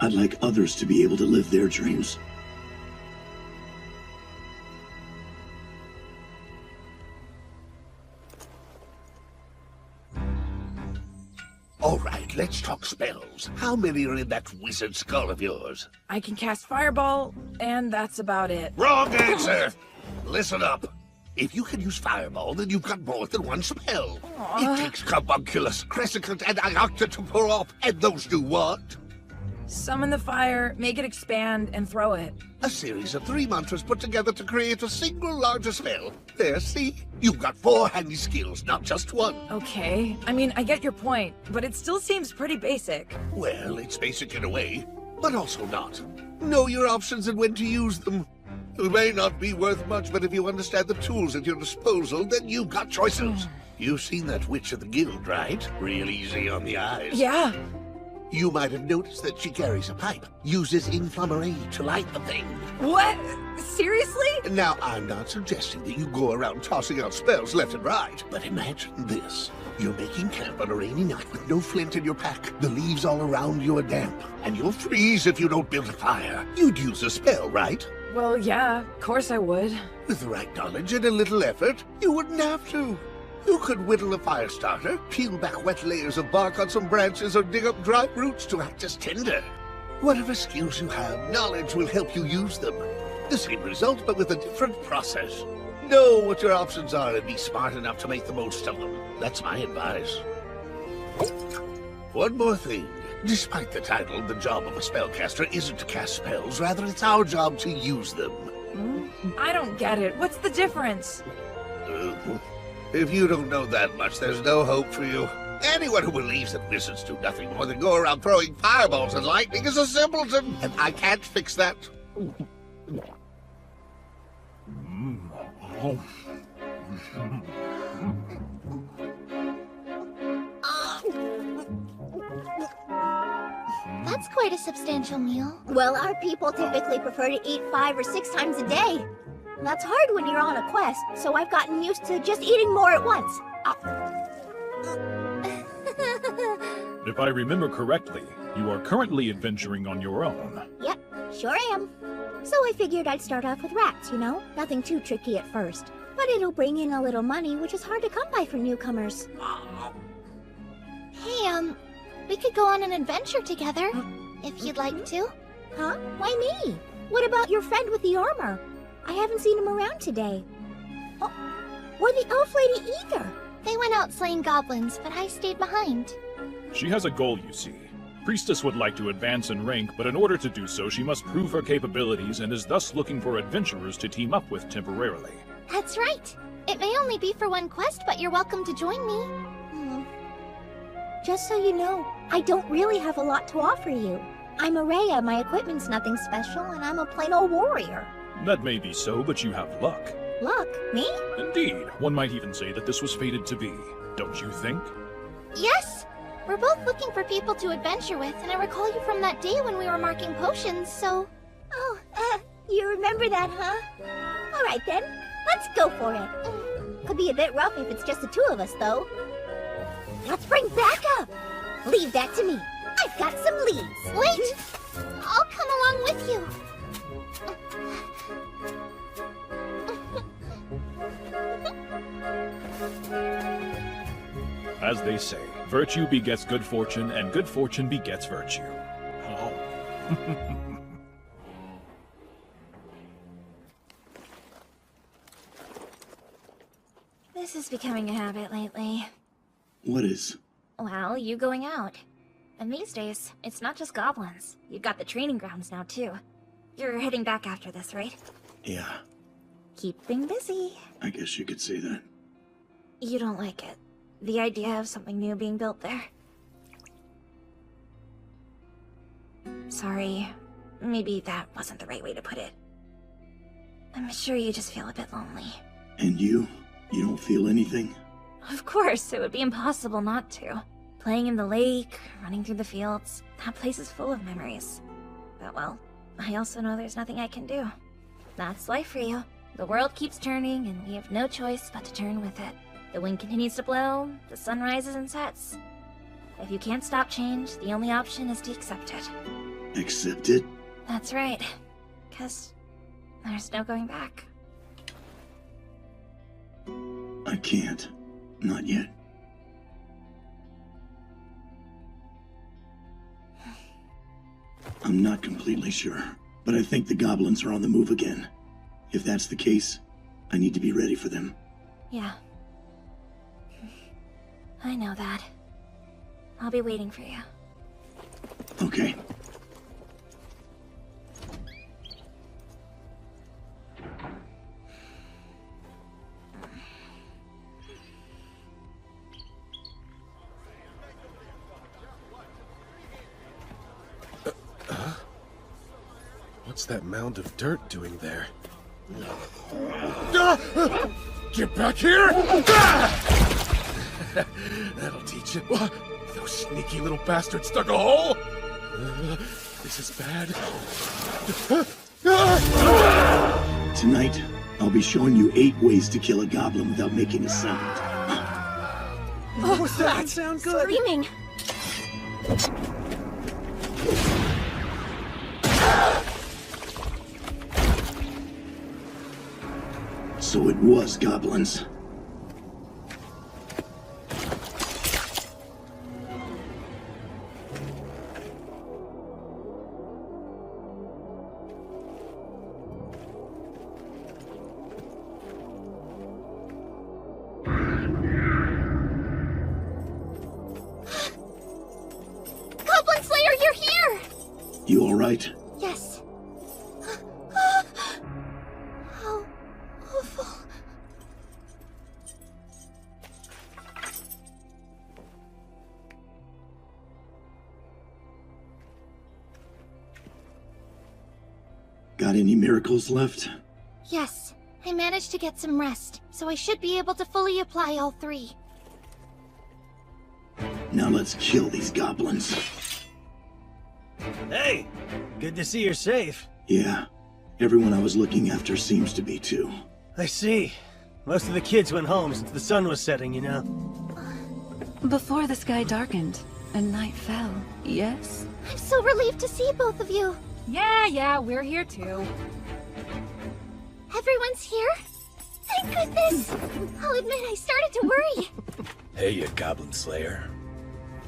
I'd like others to be able to live their dreams. All right, let's talk spells. How many are in that wizard skull of yours? I can cast Fireball, and that's about it. Wrong answer! Listen up. If you can use Fireball, then you've got more than one spell. It takes Carbunculus, Crescicant, and Iocta to pull off, and those do what? Summon the fire, make it expand, and throw it. A series of 3 mantras put together to create a single larger spell. There, see? You've got 4 handy skills, not just one. Okay, I mean, I get your point, but it still seems pretty basic. Well, it's basic in a way, but also not. Know your options and when to use them. It may not be worth much, but if you understand the tools at your disposal, then you've got choices. You've seen that witch of the guild, right? Real easy on the eyes. Yeah. You might have noticed that she carries a pipe, uses inflammary to light the thing. What? Seriously? Now, I'm not suggesting that you go around tossing out spells left and right, but imagine this. You're making camp on a rainy night with no flint in your pack. The leaves all around you are damp, and you'll freeze if you don't build a fire. You'd use a spell, right? Well, yeah, of course I would. With the right knowledge and a little effort, you wouldn't have to. You could whittle a fire starter, peel back wet layers of bark on some branches, or dig up dry roots to act as tinder. Whatever skills you have, knowledge will help you use them. The same result, but with a different process. Know what your options are and be smart enough to make the most of them. That's my advice. One more thing. Despite the title, the job of a spellcaster isn't to cast spells, rather it's our job to use them. I don't get it. What's the difference? If you don't know that much, there's no hope for you. Anyone who believes that wizards do nothing more than go around throwing fireballs and lightning is a simpleton, and I can't fix that. That's quite a substantial meal. Well, our people typically prefer to eat 5 or 6 times a day. That's hard when you're on a quest, so I've gotten used to just eating more at once. If I remember correctly, you are currently adventuring on your own. Yep, sure am. So I figured I'd start off with rats, you know? Nothing too tricky at first. But it'll bring in a little money, which is hard to come by for newcomers. Hey, we could go on an adventure together, if you'd like to. Huh? Why me? What about your friend with the armor? I haven't seen him around today. Oh, or the elf lady either. They went out slaying goblins, but I stayed behind. She has a goal, you see. Priestess would like to advance in rank, but in order to do so, she must prove her capabilities and is thus looking for adventurers to team up with temporarily. That's right. It may only be for one quest, but you're welcome to join me. Just so you know, I don't really have a lot to offer you. I'm Araya, my equipment's nothing special, and I'm a plain old warrior. That may be so, but you have luck. Luck? Me? Indeed. One might even say that this was fated to be. Don't you think? Yes! We're both looking for people to adventure with, and I recall you from that day when we were marking potions, so... Oh, you remember that, huh? Alright then, let's go for it. Could be a bit rough if it's just the two of us, though. Let's bring backup! Leave that to me. I've got some leads. Wait! I'll come along with you. As they say, virtue begets good fortune, and good fortune begets virtue. Oh. This is becoming a habit lately. What is? Well, you going out. And these days, it's not just goblins. You've got the training grounds now, too. You're heading back after this, right? Yeah, Keeping busy. I guess you could say that. You don't like it. The idea of something new being built there. Sorry. Maybe that wasn't the right way to put it. I'm sure you just feel a bit lonely. And you? You don't feel anything? Of course, it would be impossible not to. Playing in the lake, running through the fields, that place is full of memories. But well, I also know there's nothing I can do. That's life for you. The world keeps turning, and we have no choice but to turn with it. The wind continues to blow, the sun rises and sets. If you can't stop change, the only option is to accept it. Accept it? That's right. 'Cause there's no going back. I can't. Not yet. I'm not completely sure, but I think the goblins are on the move again. If that's the case, I need to be ready for them. Yeah. I know that. I'll be waiting for you. Okay. What's that mound of dirt doing there? Get back here! That'll teach you. Those sneaky little bastards dug a hole! This is bad. Tonight, I'll be showing you 8 ways to kill a goblin without making a sound. Oh, that doesn't sound good. Screaming. So it was goblins. Goblin Slayer, you're here! You alright? Yes. How awful. Got any miracles left? Yes, I managed to get some rest, so I should be able to fully apply all 3. Now let's kill these goblins. Hey! Good to see you're safe. Yeah, everyone I was looking after seems to be too. I see. Most of the kids went home since the sun was setting, you know? Before the sky darkened and night fell, yes? I'm so relieved to see both of you. Yeah, we're here too. Everyone's here? Thank goodness! I'll admit I started to worry. Hey, you Goblin Slayer.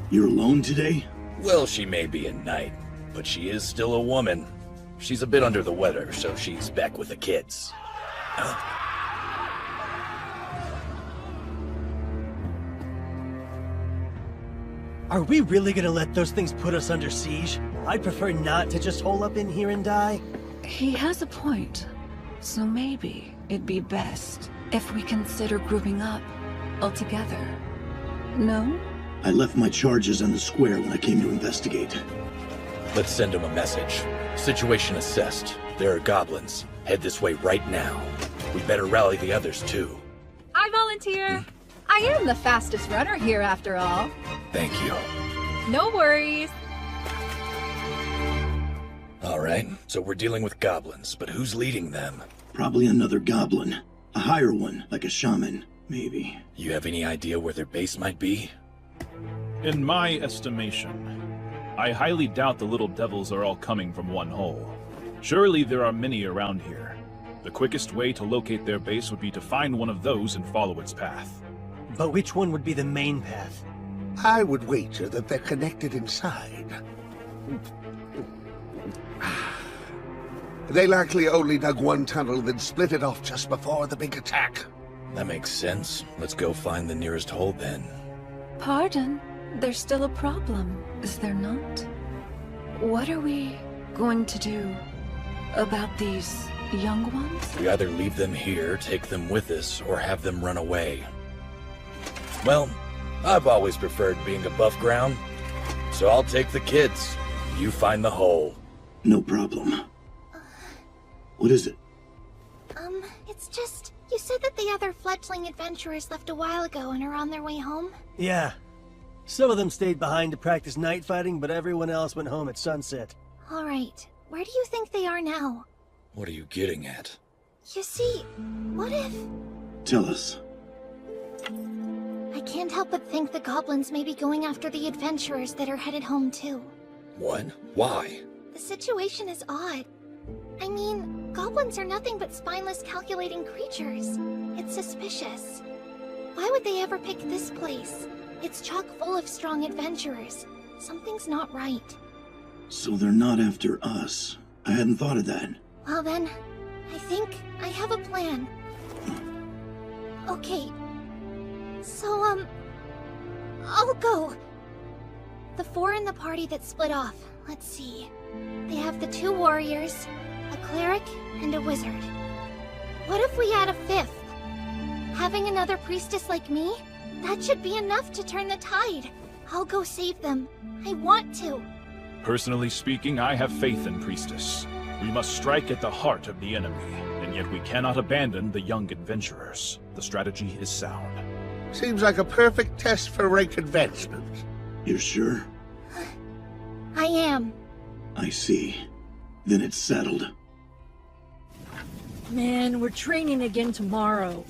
You're alone today? Well, she may be a knight, but she is still a woman. She's a bit under the weather, so she's back with the kids. Are we really gonna let those things put us under siege? I'd prefer not to just hole up in here and die. He has a point. So maybe it'd be best if we consider grouping up altogether. No? I left my charges in the square when I came to investigate. Let's send them a message. Situation assessed. There are goblins. Head this way right now. We better rally the others, too. I volunteer. I am the fastest runner here, after all. Thank you. No worries. All right, so we're dealing with goblins, but who's leading them? Probably another goblin. A higher one, like a shaman, maybe. You have any idea where their base might be? In my estimation, I highly doubt the little devils are all coming from one hole. Surely there are many around here. The quickest way to locate their base would be to find one of those and follow its path. But which one would be the main path? I would wager that they're connected inside. They likely only dug one tunnel, then split it off just before the big attack. That makes sense. Let's go find the nearest hole then. Pardon? There's still a problem, is there not? What are we going to do about these young ones? We either leave them here, take them with us, or have them run away. Well, I've always preferred being above ground, so I'll take the kids. You find the hole. No problem. What is it? It's just... You said that the other fledgling adventurers left a while ago and are on their way home? Yeah. Some of them stayed behind to practice night fighting, but everyone else went home at sunset. Alright, where do you think they are now? What are you getting at? You see, what if... Tell us. I can't help but think the goblins may be going after the adventurers that are headed home too. What? Why? The situation is odd. I mean, goblins are nothing but spineless, calculating creatures. It's suspicious. Why would they ever pick this place? It's chock full of strong adventurers. Something's not right. So they're not after us. I hadn't thought of that. Well then, I think I have a plan. Okay. So, I'll go. The four in the party that split off, let's see. They have the 2 warriors, a cleric, and a wizard. What if we add a 5th? Having another priestess like me? That should be enough to turn the tide. I'll go save them. I want to. Personally speaking, I have faith in Priestess. We must strike at the heart of the enemy, and yet we cannot abandon the young adventurers. The strategy is sound. Seems like a perfect test for rank advancement. You're sure? I am. I see. Then it's settled. Man, we're training again tomorrow.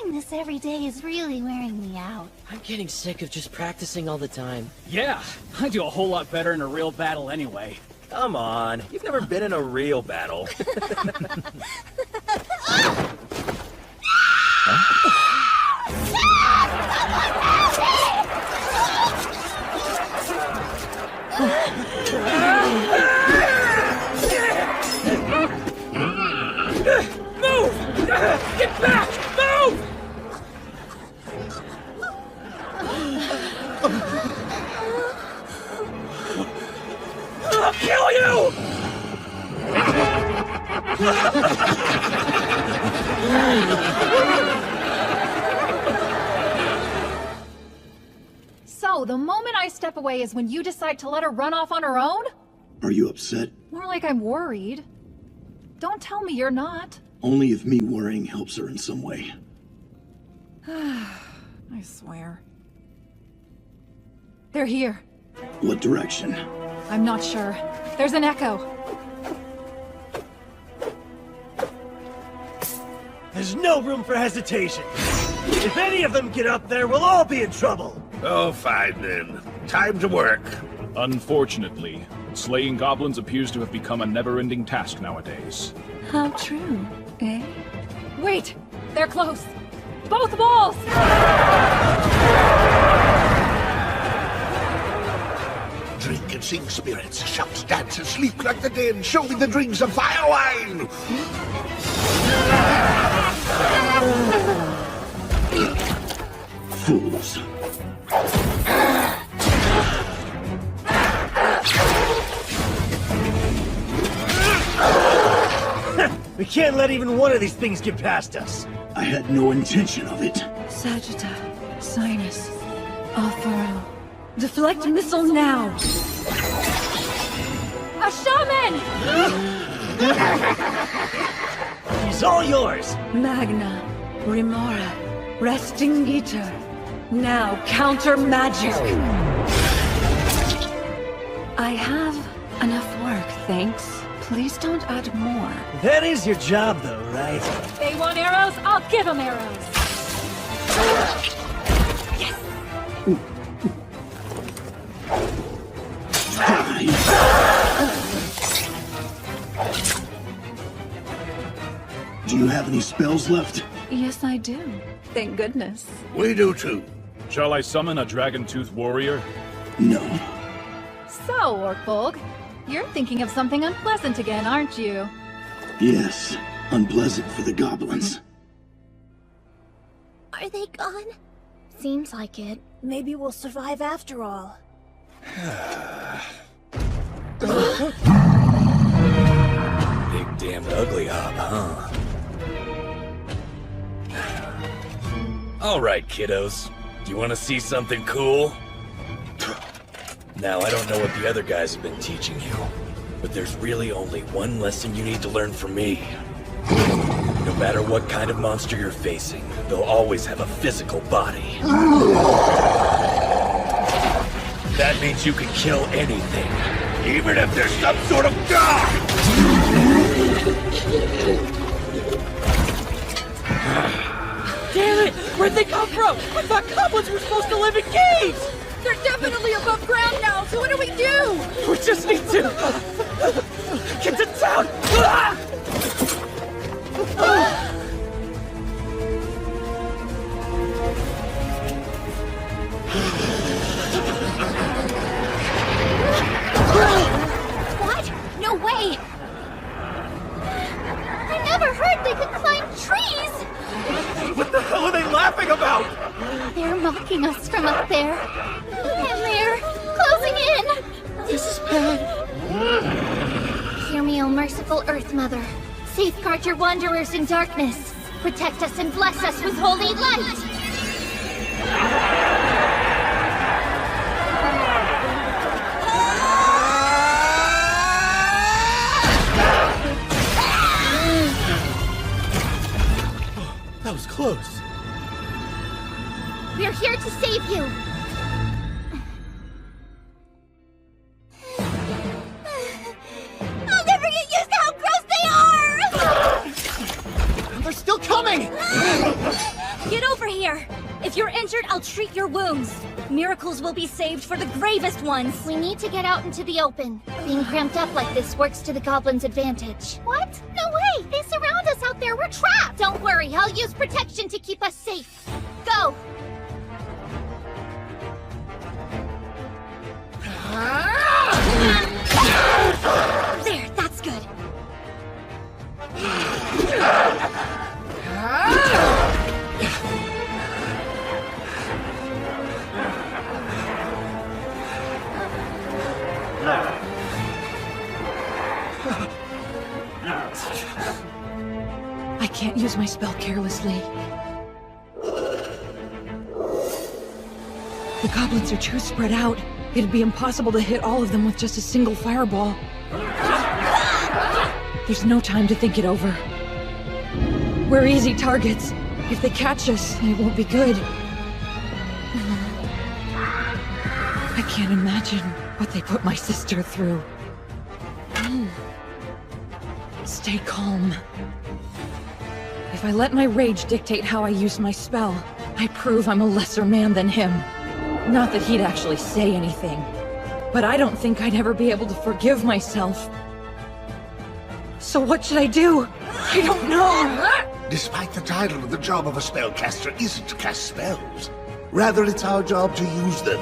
Doing this every day is really wearing me out. I'm getting sick of just practicing all the time. Yeah, I do a whole lot better in a real battle anyway. Come on, you've never been in a real battle. Move! Get back! Move! I'll kill you! So, the moment I step away is when you decide to let her run off on her own? Are you upset? More like I'm worried. Don't tell me you're not. Only if me worrying helps her in some way. I swear. They're here. What direction? I'm not sure. There's an echo. There's no room for hesitation. If any of them get up there, we'll all be in trouble. Oh, fine then. Time to work. Unfortunately, slaying goblins appears to have become a never-ending task nowadays. How true, eh? Wait! They're close! Both walls! Drink and sing spirits, shout, dance, and sleep like the dead. Show me the drinks of fire wine! Fools. We can't let even one of these things get past us. I had no intention of it. Sagitta, Sinus, Alfaro. Deflect missile now! A shaman! He's all yours! Magna, Remora, Restingiter. Now counter magic! I have enough work, thanks. Please don't add more. That is your job, though, right? They want arrows, I'll give them arrows. Do you have any spells left? Yes, I do. Thank goodness. We do too. Shall I summon a dragon-tooth warrior? No. So, Orkbolg, you're thinking of something unpleasant again, aren't you? Yes. Unpleasant for the goblins. Are they gone? Seems like it. Maybe we'll survive after all. Big damned ugly hob, huh? Alright, kiddos. Do you want to see something cool? Now, I don't know what the other guys have been teaching you, but there's really only one lesson you need to learn from me. No matter what kind of monster you're facing, they'll always have a physical body. That means you can kill anything, even if there's some sort of god! Damn it! Where'd they come from? I thought goblins were supposed to live in caves! They're definitely above ground now, so what do we do? We just need to... get to town! What? No way! I never heard they could climb trees! What the hell are they laughing about? They're mocking us from up there. And they're closing in! This is bad. Hear me, O merciful Earth Mother. Safeguard your wanderers in darkness. Protect us and bless us with holy light! That was close. We're here to save you! I'll never get used to how gross they are! They're still coming! Get over here! If you're injured, I'll treat your wounds. Miracles will be saved for the gravest ones. We need to get out into the open. Being cramped up like this works to the goblins' advantage. What? No way! They surround us out there! We're trapped! Don't worry, I'll use protection to keep us safe. Go! There, that's good. I can't use my spell carelessly. The goblins are too spread out. It'd be impossible to hit all of them with just a single fireball. There's no time to think it over. We're easy targets. If they catch us, it won't be good. I can't imagine what they put my sister through. Stay calm. If I let my rage dictate how I use my spell, I prove I'm a lesser man than him. Not that he'd actually say anything, but I don't think I'd ever be able to forgive myself. So what should I do? I don't know! Despite the title, the job of a spellcaster isn't to cast spells. Rather, it's our job to use them.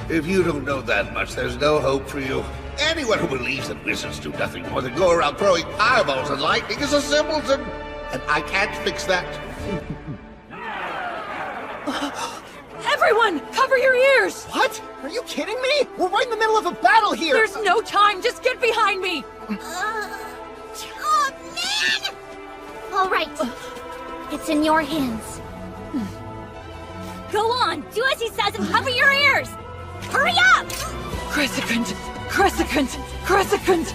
If you don't know that much, there's no hope for you. Anyone who believes that wizards do nothing more than go around throwing fireballs and lightning is a simpleton. And I can't fix that. Everyone, cover your ears! What? Are you kidding me? We're right in the middle of a battle here! There's no time, just get behind me! Oh, man! All right. It's in your hands. Go on, do as he says and cover your ears! Hurry up! Crescent, Crescent! Crescent!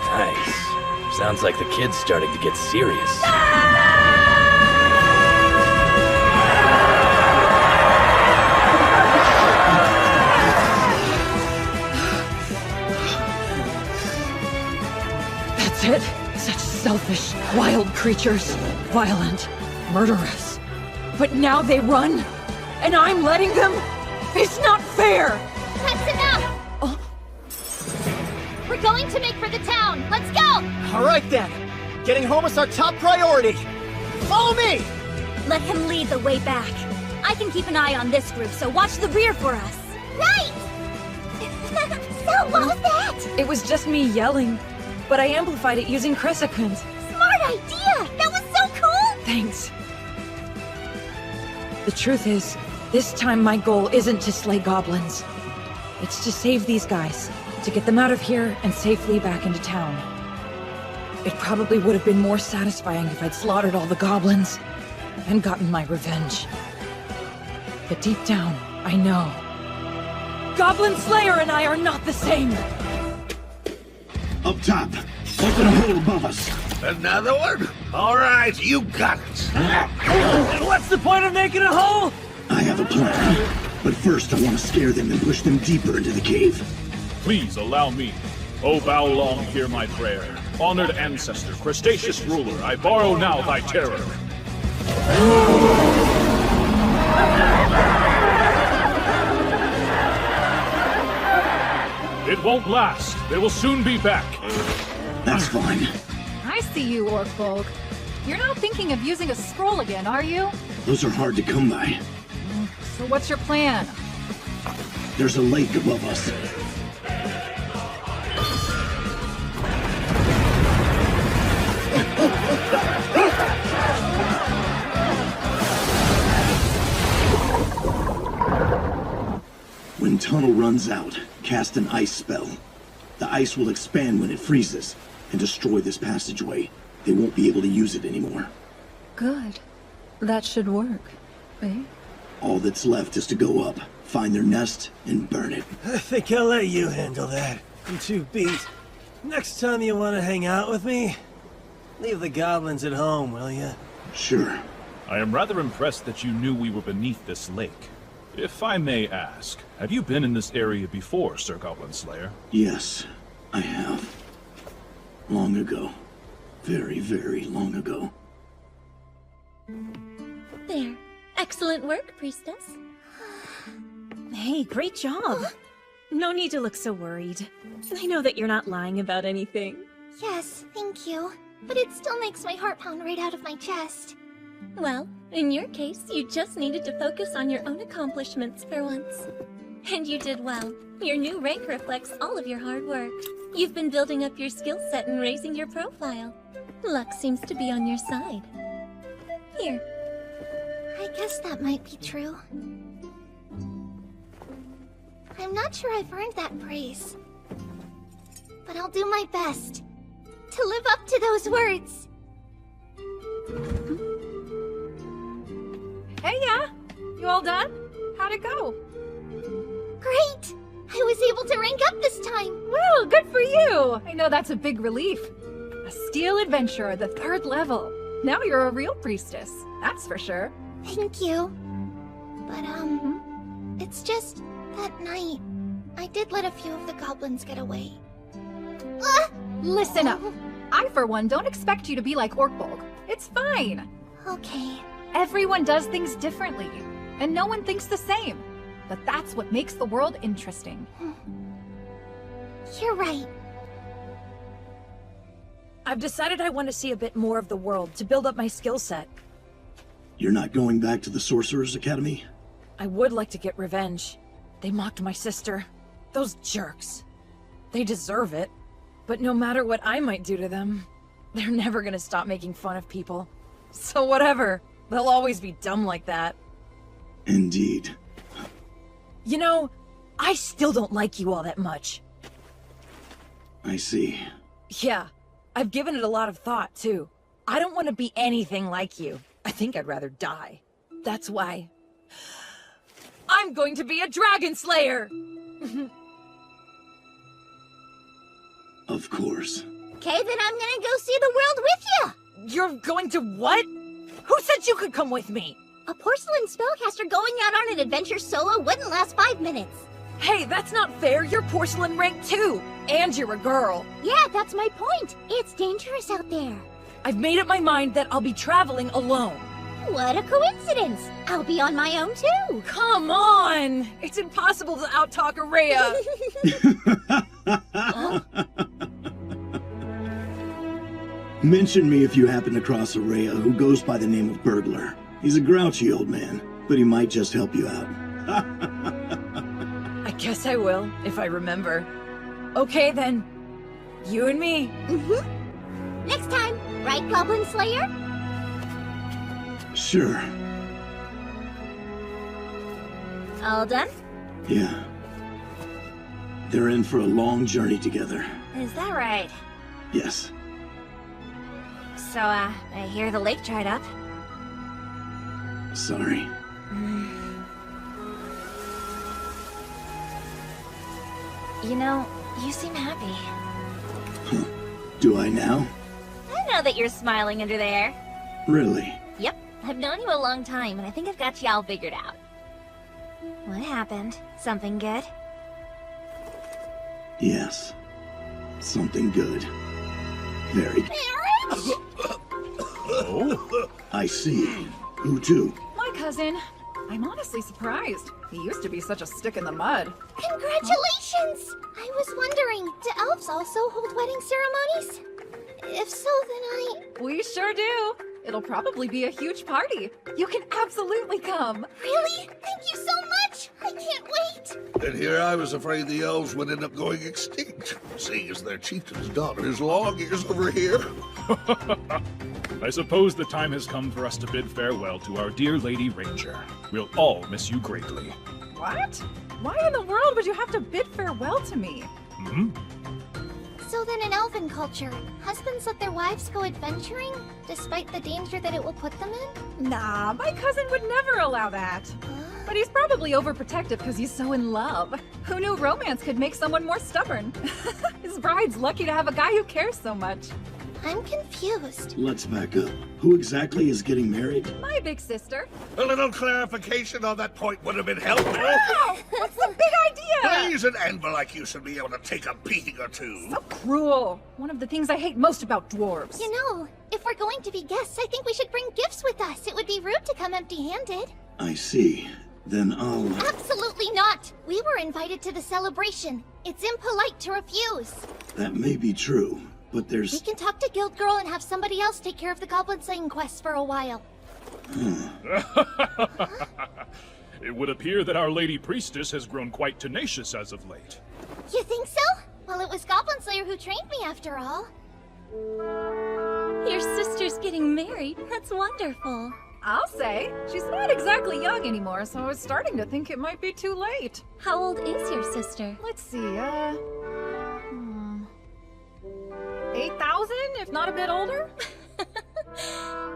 Nice. Sounds like the kid's starting to get serious. That's it. Such selfish, wild creatures. Violent, murderous. But now they run, and I'm letting them? It's not fair! That's enough! Oh. We're going to make for the town. Let's go! Alright then. Getting home is our top priority. Follow me! Let him lead the way back. I can keep an eye on this group, so watch the rear for us. Right! So what was that? It was just me yelling, but I amplified it using Crescent. Smart idea! That was so cool! Thanks. The truth is, this time my goal isn't to slay goblins. It's to save these guys, to get them out of here and safely back into town. It probably would have been more satisfying if I'd slaughtered all the goblins and gotten my revenge. But deep down, I know. Goblin Slayer and I are not the same! Up top. Open a hole above us. Another one? All right, you got it. What's the point of making a hole? I have a plan. But first, I want to scare them and push them deeper into the cave. Please allow me. O bow long, hear my prayer. Honored ancestor, crustaceous ruler, I borrow now thy terror. It won't last. They will soon be back. That's fine. I see you, Orkbolg. You're not thinking of using a scroll again, are you? Those are hard to come by. So what's your plan? There's a lake above us. When tunnel runs out, cast an ice spell. The ice will expand when it freezes and destroy this passageway. They won't be able to use it anymore. Good. That should work, eh? All that's left is to go up, find their nest, and burn it. I think I'll let you handle that. I'm too beat. Next time you want to hang out with me, leave the goblins at home, will ya? Sure. I am rather impressed that you knew we were beneath this lake. If I may ask, have you been in this area before, Sir Goblin Slayer? Yes, I have. Long ago. Very, very long ago. There. Excellent work, Priestess. Hey, great job. No need to look so worried. I know that you're not lying about anything. Yes, thank you. But it still makes my heart pound right out of my chest. Well, in your case, you just needed to focus on your own accomplishments for once. And you did well. Your new rank reflects all of your hard work. You've been building up your skill set and raising your profile. Luck seems to be on your side. Here. I guess that might be true. I'm not sure I've earned that praise. But I'll do my best to live up to those words. Hey, yeah. You all done? How'd it go? Great! I was able to rank up this time! Well, good for you! I know that's a big relief. A steel adventurer, the 3rd level. Now you're a real priestess, that's for sure. Thank you. But, it's just that night, I did let a few of the goblins get away. Listen up. I, for one, don't expect you to be like Orkbolg. It's fine. Okay. Everyone does things differently, and no one thinks the same. But that's what makes the world interesting. You're right. I've decided I want to see a bit more of the world to build up my skill set. You're not going back to the Sorcerer's Academy? I would like to get revenge. They mocked my sister. Those jerks. They deserve it. But no matter what I might do to them, they're never gonna stop making fun of people. So whatever. They'll always be dumb like that. Indeed. You know, I still don't like you all that much. I see. Yeah, I've given it a lot of thought, too. I don't want to be anything like you. I think I'd rather die. That's why I'm going to be a dragon slayer! Of course. Okay, then I'm gonna go see the world with you! You're going to what? Who said you could come with me? A porcelain spellcaster going out on an adventure solo wouldn't last 5 minutes. Hey, that's not fair. You're porcelain rank too. And you're a girl. Yeah, that's my point. It's dangerous out there. I've made up my mind that I'll be traveling alone. What a coincidence! I'll be on my own too! Come on! It's impossible to outtalk Araya! Mention me if you happen to cross Araya who goes by the name of Burglar. He's a grouchy old man, but he might just help you out. I guess I will, if I remember. Okay then. You and me. Mm-hmm. Next time, right, Goblin Slayer? Sure. All done? Yeah. They're in for a long journey together. Is that right? Yes. So, I hear the lake dried up. Sorry. You know, you seem happy. Huh. Do I now? I know that you're smiling under there. Really? Yep, I've known you a long time, and I think I've got you all figured out. What happened? Something good? Yes. Something good. Very good. Oh? I see. Who to? My cousin. I'm honestly surprised. He used to be such a stick in the mud. Congratulations! I was wondering, do elves also hold wedding ceremonies? If so, then We sure do. It'll probably be a huge party. You can absolutely come. Really? Thank you so much! I can't wait! And here I was afraid the elves would end up going extinct, seeing as their chieftain's daughter is long years over here. I suppose the time has come for us to bid farewell to our dear Lady Ranger. We'll all miss you greatly. What? Why in the world would you have to bid farewell to me? Hmm? So then in elven culture, husbands let their wives go adventuring, despite the danger that it will put them in? Nah, my cousin would never allow that. But he's probably overprotective because he's so in love. Who knew romance could make someone more stubborn? His bride's lucky to have a guy who cares so much. I'm confused. Let's back up. Who exactly is getting married? My big sister. A little clarification on that point would have been helpful. Wow! What's the big idea? Please, an anvil like you should be able to take a beating or two. So cruel. One of the things I hate most about dwarves. You know, if we're going to be guests, I think we should bring gifts with us. It would be rude to come empty-handed. I see. Then I'll... Absolutely not! We were invited to the celebration. It's impolite to refuse. That may be true, but We there's... can talk to Guild Girl and have somebody else take care of the goblin slaying quest for a while. It would appear that our Lady Priestess has grown quite tenacious as of late. You think so? Well, it was Goblin Slayer who trained me after all. Your sister's getting married. That's wonderful. I'll say. She's not exactly young anymore, so I was starting to think it might be too late. How old is your sister? Let's see, 8,000, if not a bit older?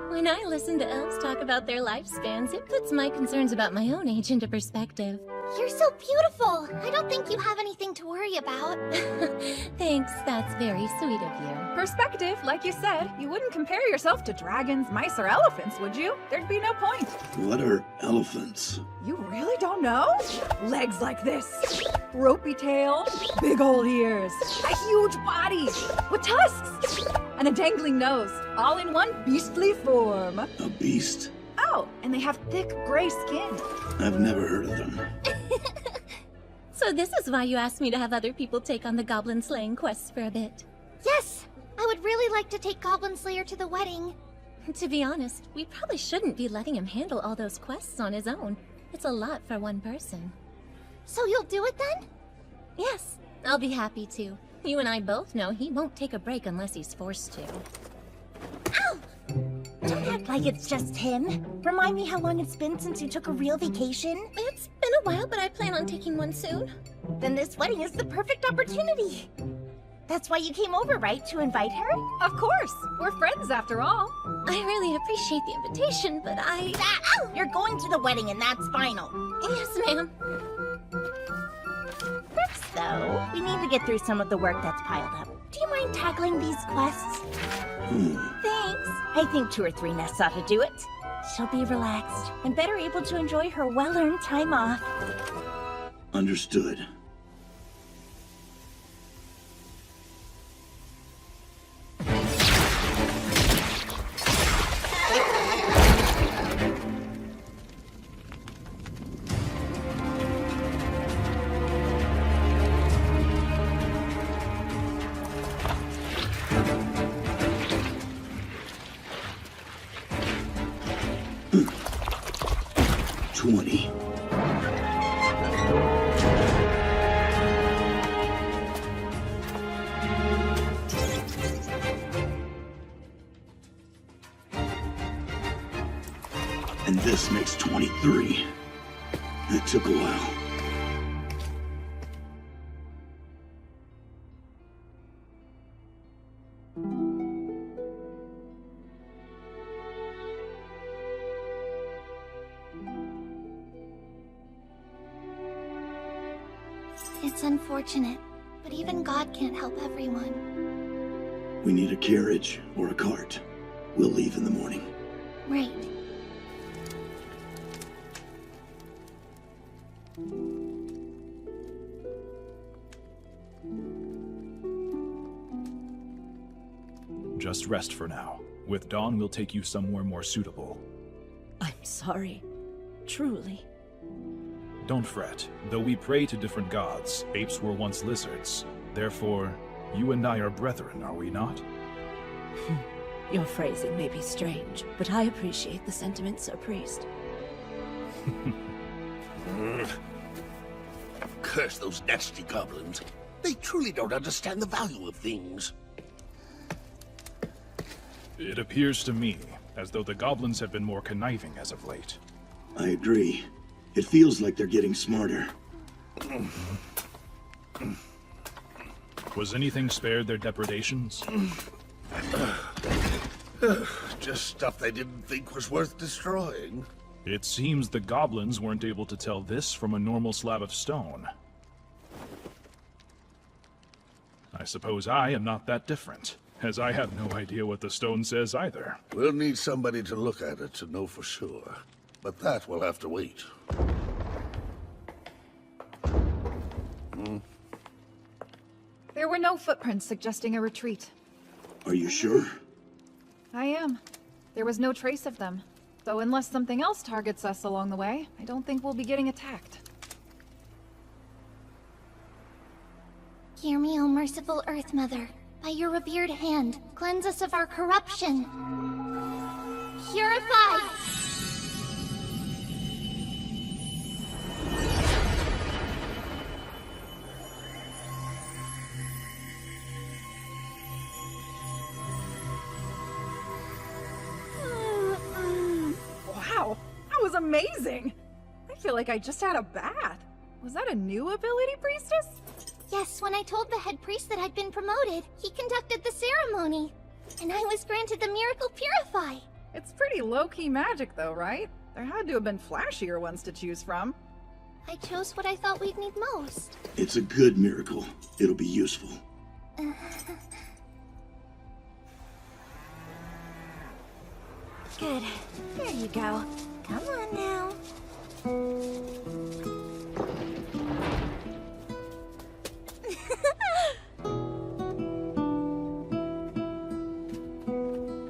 When I listen to elves talk about their lifespans, it puts my concerns about my own age into perspective. You're so beautiful. I don't think you have anything to worry about. Thanks, that's very sweet of you. Perspective, like you said, you wouldn't compare yourself to dragons, mice, or elephants, would you? There'd be no point. What are elephants? You really don't know? Legs like this, ropey tail, big old ears, a huge body with tusks, and a dangling nose, all in one beastly form. A beast? Oh, and they have thick gray skin. I've never heard of them. So this is why you asked me to have other people take on the goblin slaying quests for a bit. Yes! I would really like to take Goblin Slayer to the wedding. To be honest, we probably shouldn't be letting him handle all those quests on his own. It's a lot for one person. So you'll do it then? Yes, I'll be happy to. You and I both know he won't take a break unless he's forced to. Ow! Don't act like it's just him. Remind me how long it's been since you took a real vacation. It's been a while, but I plan on taking one soon. Then this wedding is the perfect opportunity. That's why you came over, right? To invite her? Of course! We're friends after all. I really appreciate the invitation, but You're going to the wedding and that's final. Yes, ma'am. First, though, we need to get through some of the work that's piled up. Do you mind tackling these quests? Thanks. I think 2 or 3 nests ought to do it. She'll be relaxed and better able to enjoy her well-earned time off. Understood. And this makes 23. That took a while. It's unfortunate, but even God can't help everyone. We need a carriage or a cart. We'll leave in the morning. Right. Just rest for now. With dawn, we'll take you somewhere more suitable. I'm sorry. Truly. Don't fret. Though we pray to different gods, apes were once lizards. Therefore, you and I are brethren, are we not? Your phrasing may be strange, but I appreciate the sentiment, Sir Priest. Curse those nasty goblins. They truly don't understand the value of things. It appears to me as though the goblins have been more conniving as of late. I agree. It feels like they're getting smarter. Was anything spared their depredations? Just stuff they didn't think was worth destroying. It seems the goblins weren't able to tell this from a normal slab of stone. I suppose I am not that different, as I have no idea what the stone says either. We'll need somebody to look at it to know for sure. But that will have to wait. There were no footprints suggesting a retreat. Are you sure? I am. There was no trace of them. So unless something else targets us along the way, I don't think we'll be getting attacked. Hear me, O merciful Earth Mother. By your revered hand, cleanse us of our corruption. Purify! Wow, that was amazing! I feel like I just had a bath. Was that a new ability, Priestess? Yes, when I told the head priest that I'd been promoted, he conducted the ceremony. And I was granted the miracle Purify. It's pretty low-key magic though, right? There had to have been flashier ones to choose from. I chose what I thought we'd need most. It's a good miracle. It'll be useful. Good. There you go. Come on now.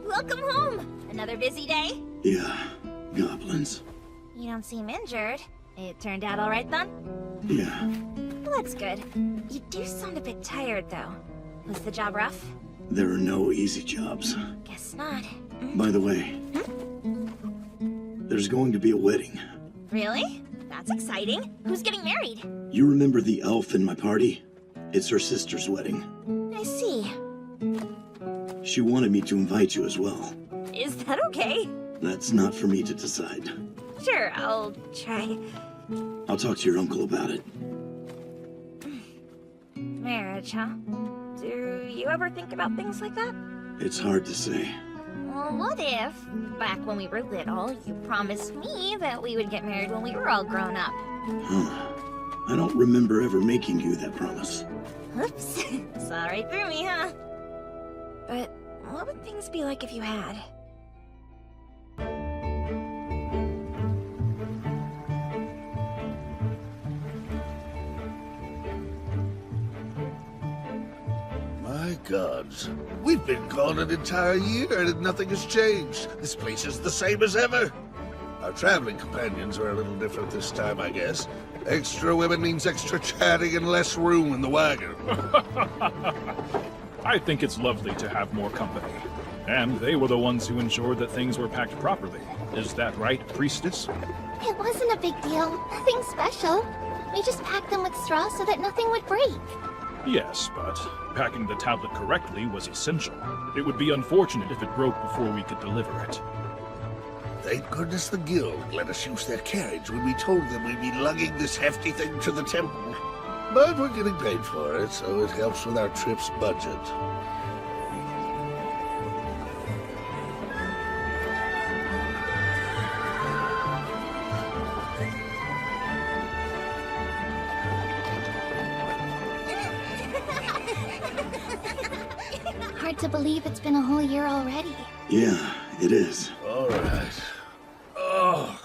Welcome home. Another busy day? Yeah, goblins. You don't seem injured. It turned out all right then? Yeah. Well, that's good. You do sound a bit tired though. Was the job rough? There are no easy jobs. Guess not. By the way, there's going to be a wedding. Really? That's exciting. Who's getting married? You remember the elf in my party? It's her sister's wedding. I see. She wanted me to invite you as well. Is that okay? That's not for me to decide. Sure, I'll try. I'll talk to your uncle about it. Marriage, huh? Do you ever think about things like that? It's hard to say. Well, what if, back when we were little, you promised me that we would get married when we were all grown up? Huh. I don't remember ever making you that promise. Oops. Saw right through me, huh? But what would things be like if you had? My gods. We've been gone an entire year and nothing has changed. This place is the same as ever. Our traveling companions are a little different this time, I guess. Extra women means extra chatting and less room in the wagon. I think it's lovely to have more company. And they were the ones who ensured that things were packed properly. Is that right, Priestess? It wasn't a big deal. Nothing special. We just packed them with straw so that nothing would break. Yes, but packing the tablet correctly was essential. It would be unfortunate if it broke before we could deliver it. Thank goodness the guild let us use their carriage when we told them we'd be lugging this hefty thing to the temple. But we're getting paid for it, so it helps with our trip's budget. Hard to believe it's been a whole year already. Yeah, it is. All right. Oh.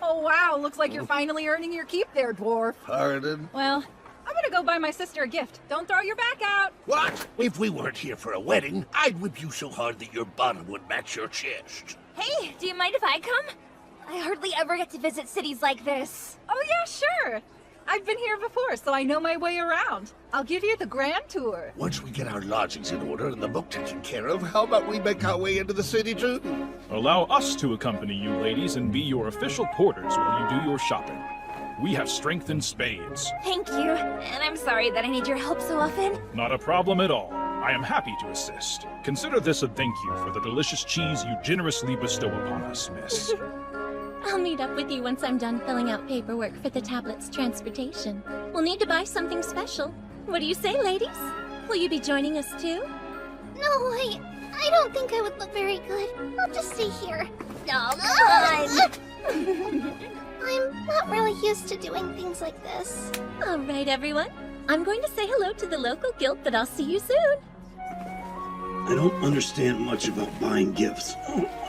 Oh wow, looks like you're finally earning your keep there, dwarf. Pardon? Well, I'm gonna go buy my sister a gift. Don't throw your back out. What? If we weren't here for a wedding, I'd whip you so hard that your bottom would match your chest. Hey, do you mind if I come? I hardly ever get to visit cities like this. Oh yeah, sure. I've been here before, so I know my way around. I'll give you the grand tour. Once we get our lodgings in order and the book taken care of, how about we make our way into the city too? Allow us to accompany you, ladies, and be your official porters while you do your shopping. We have strength in spades. Thank you, and I'm sorry that I need your help so often. Not a problem at all. I am happy to assist. Consider this a thank you for the delicious cheese you generously bestow upon us, miss. I'll meet up with you once I'm done filling out paperwork for the tablet's transportation. We'll need to buy something special. What do you say, ladies? Will you be joining us too? No, I don't think I would look very good. I'll just stay here. Oh, come on! I'm not really used to doing things like this. All right, everyone. I'm going to say hello to the local guild, but I'll see you soon. I don't understand much about buying gifts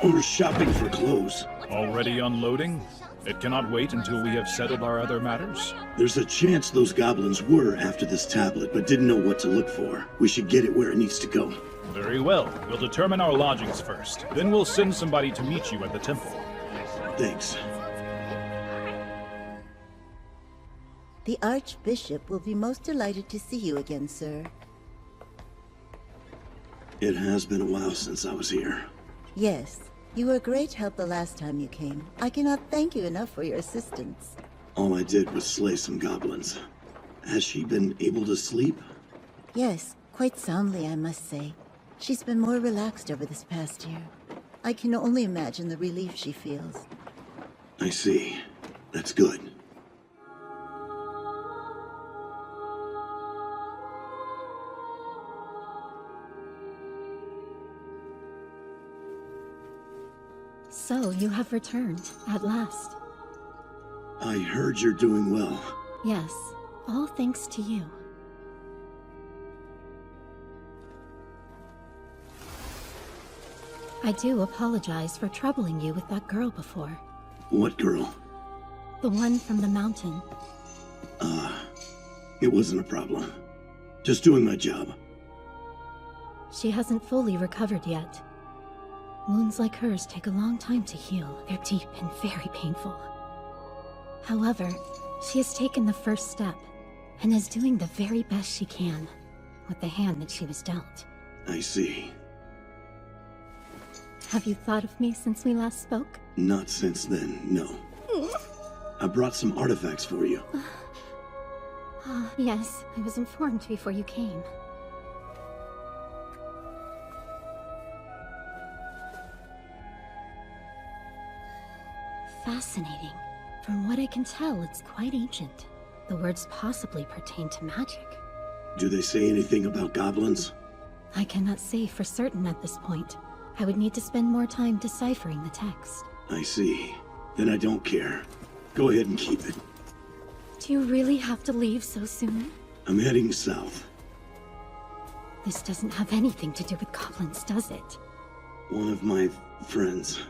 or shopping for clothes. Already unloading? It cannot wait until we have settled our other matters? There's a chance those goblins were after this tablet, but didn't know what to look for. We should get it where it needs to go. Very well. We'll determine our lodgings first. Then we'll send somebody to meet you at the temple. Thanks. The Archbishop will be most delighted to see you again, sir. It has been a while since I was here. Yes, you were a great help the last time you came. I cannot thank you enough for your assistance. All I did was slay some goblins. Has she been able to sleep? Yes, quite soundly, I must say. She's been more relaxed over this past year. I can only imagine the relief she feels. I see. That's good. So, you have returned, at last. I heard you're doing well. Yes, all thanks to you. I do apologize for troubling you with that girl before. What girl? The one from the mountain. It wasn't a problem. Just doing my job. She hasn't fully recovered yet. Wounds like hers take a long time to heal. They're deep and very painful. However, she has taken the first step, and is doing the very best she can, with the hand that she was dealt. I see. Have you thought of me since we last spoke? Not since then, no. I brought some artifacts for you. Yes, I was informed before you came. Fascinating. From what I can tell, it's quite ancient. The words possibly pertain to magic. Do they say anything about goblins? I cannot say for certain at this point. I would need to spend more time deciphering the text. I see. Then I don't care. Go ahead and keep it. Do you really have to leave so soon? I'm heading south. This doesn't have anything to do with goblins, does it? One of my friends.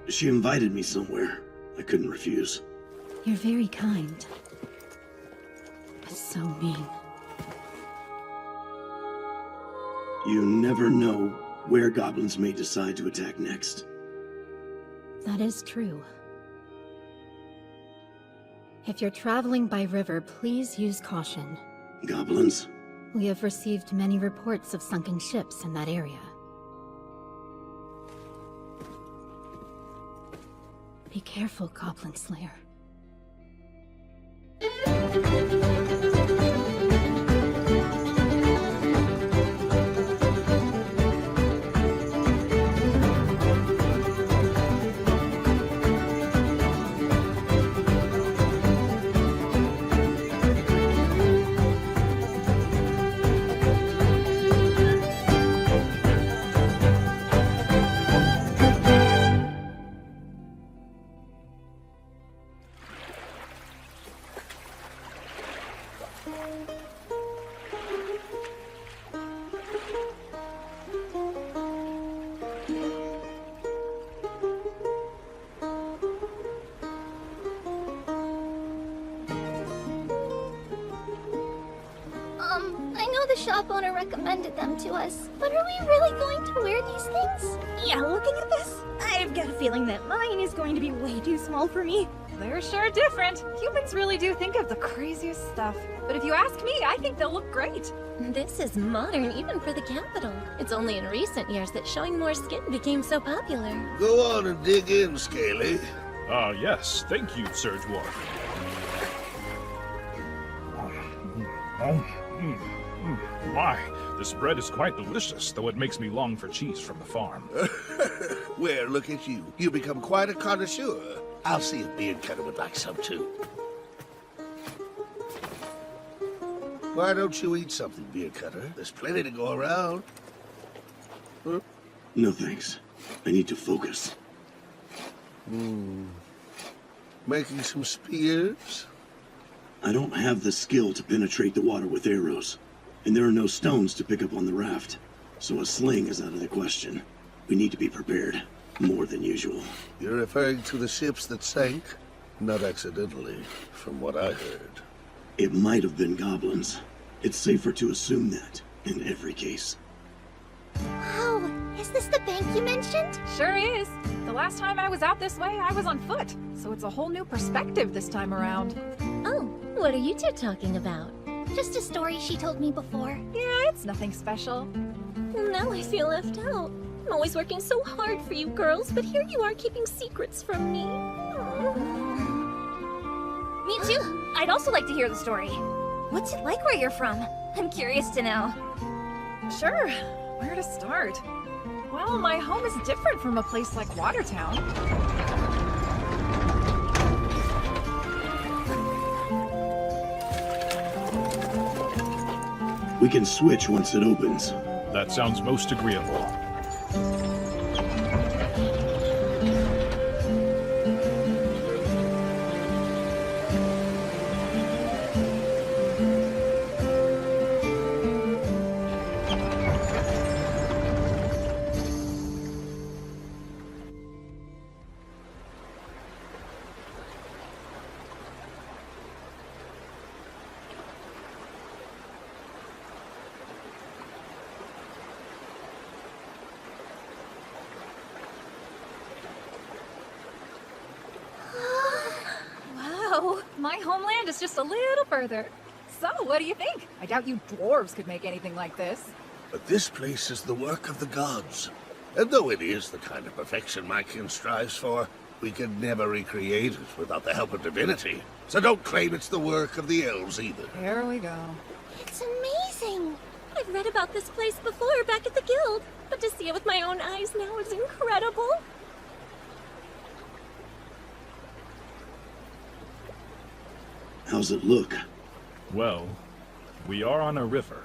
She invited me somewhere. I couldn't refuse. You're very kind. But so mean. You never know where goblins may decide to attack next. That is true. If you're traveling by river, please use caution. Goblins? We have received many reports of sunken ships in that area. Be careful, Goblin Slayer. I know the shop owner recommended them to us, but are we really going to wear these things? Yeah, looking at this, I've got a feeling that mine is going to be way too small for me. They're sure different. Humans really do think of the craziest stuff. But if you ask me, I think they'll look great. This is modern even for the capital. It's only in recent years that showing more skin became so popular. Go on and dig in, Scaly. Yes. Thank you, Sir Dwarf. My, this bread is quite delicious, though it makes me long for cheese from the farm. Well, look at you. You become quite a connoisseur. I'll see if Beardcutter would like some too. Why don't you eat something, Beardcutter? There's plenty to go around. Huh? No thanks. I need to focus. Making some spears? I don't have the skill to penetrate the water with arrows, and there are no stones to pick up on the raft, so a sling is out of the question. We need to be prepared, more than usual. You're referring to the ships that sank? Not accidentally, from what I heard. It might have been goblins. It's safer to assume that, in every case. Wow, is this the bank you mentioned? Sure is. The last time I was out this way, I was on foot. So it's a whole new perspective this time around. Oh, what are you two talking about? Just a story she told me before. Yeah, it's nothing special. Now I feel left out. I'm always working so hard for you girls, but here you are keeping secrets from me. Me too. I'd also like to hear the story. What's it like where you're from? I'm curious to know. Sure. Where to start? Well, my home is different from a place like Watertown. We can switch once it opens. That sounds most agreeable. My homeland is just a little further. So, what do you think? I doubt you dwarves could make anything like this. But this place is the work of the gods. And though it is the kind of perfection my kin strives for, we could never recreate it without the help of divinity. So don't claim it's the work of the elves either. Here we go. It's amazing. I've read about this place before back at the guild, but to see it with my own eyes now is incredible. How's it look? Well, we are on a river,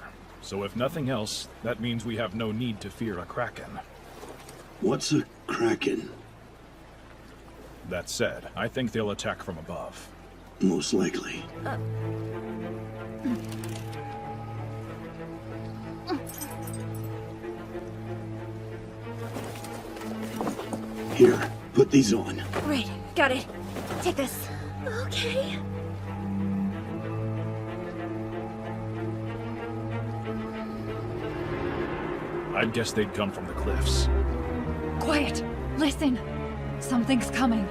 So if nothing else, that means we have no need to fear a kraken. What's a kraken? That said, I think they'll attack from above. Most likely. Here, put these on. Right, got it. Take this. Okay. I'd guess they'd come from the cliffs. Quiet. Listen. Something's coming.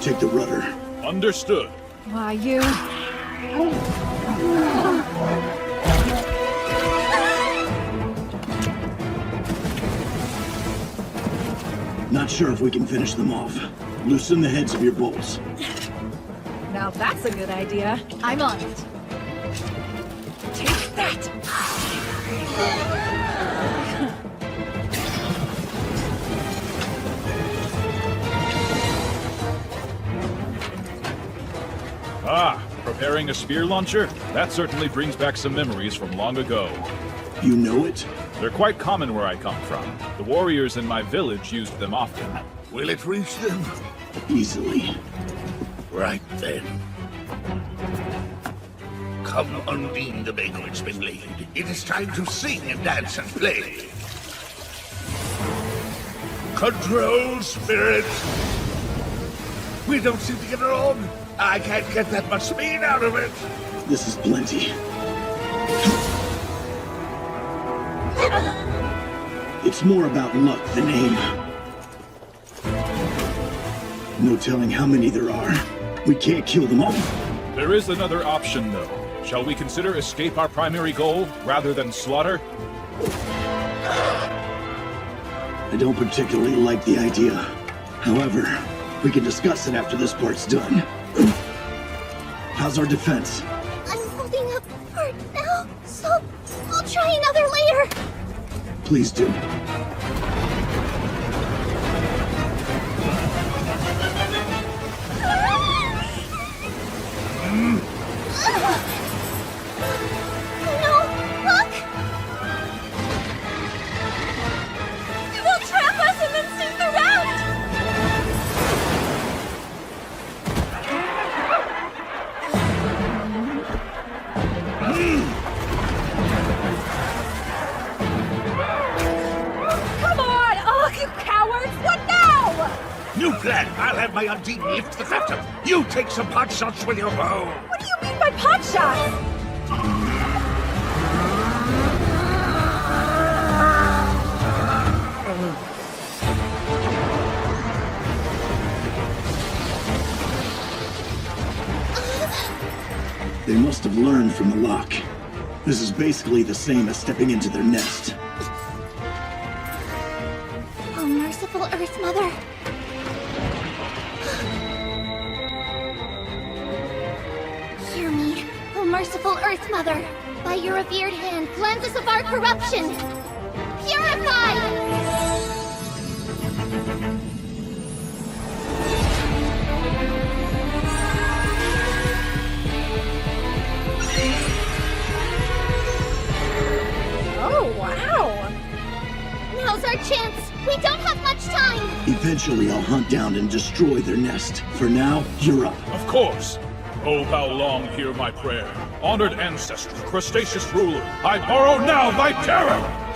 Take the rudder. Understood. Why, you... Not sure if we can finish them off. Loosen the heads of your bolts. Now that's a good idea. I'm on it. Take that! Ah, preparing a spear launcher? That certainly brings back some memories from long ago. You know it? They're quite common where I come from. The warriors in my village used them often. Will it reach them? Easily. Right then. Come unbeam the vagrant's been laid. It is time to sing and dance and play. Control, spirit! We don't seem to get along. I can't get that much speed out of it. This is plenty. It's more about luck than aim. No telling how many there are. We can't kill them all. There is another option, though. Shall we consider escape our primary goal, rather than slaughter? I don't particularly like the idea. However, we can discuss it after this part's done. How's our defense? I'm holding up for now, so I'll try another later. Please do. No, look! You will trap us and then sink the raft! Come on! Oh, you cowards! What now? New plan. I'll have my undine lift the raft up. You take some pot shots with your bow. What do you mean by pot shots? They must have learned from the lock. This is basically the same as stepping into their nest. Oh, merciful Earth Mother. Hear me, oh merciful Earth Mother. By your revered hand, cleanse us of our corruption. Purify! Oh, wow! Now's our chance. We don't have much time. Eventually, I'll hunt down and destroy their nest. For now, you're up. Of course. Oh, how long hear my prayer. Honored ancestor, crustaceous ruler, I borrow now thy terror!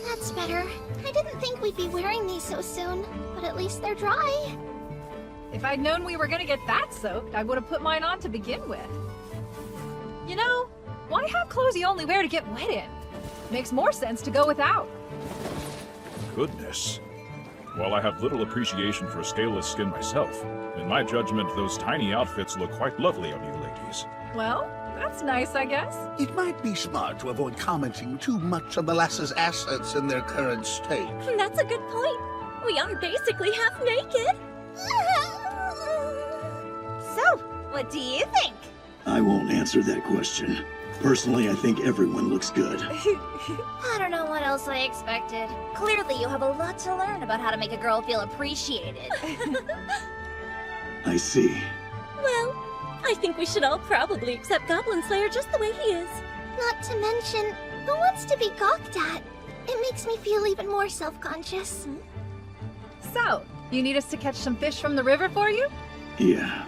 That's better. I didn't think we'd be wearing these so soon, but at least they're dry. If I'd known we were gonna get that soaked, I would have put mine on to begin with. You know, why have clothes you only wear to get wet in? Makes more sense to go without. goodness. While I have little appreciation for scaleless skin myself, in my judgment, those tiny outfits look quite lovely on you ladies. Well, that's nice, I guess. It might be smart to avoid commenting too much on the lass's assets in their current state. That's a good point. We are basically half naked. So, what do you think? I won't answer that question. Personally, I think everyone looks good. I don't know what else I expected. Clearly, you have a lot to learn about how to make a girl feel appreciated. I see. Well, I think we should all probably accept Goblin Slayer just the way he is. Not to mention, who wants to be gawked at? It makes me feel even more self-conscious. So, you need us to catch some fish from the river for you? Yeah.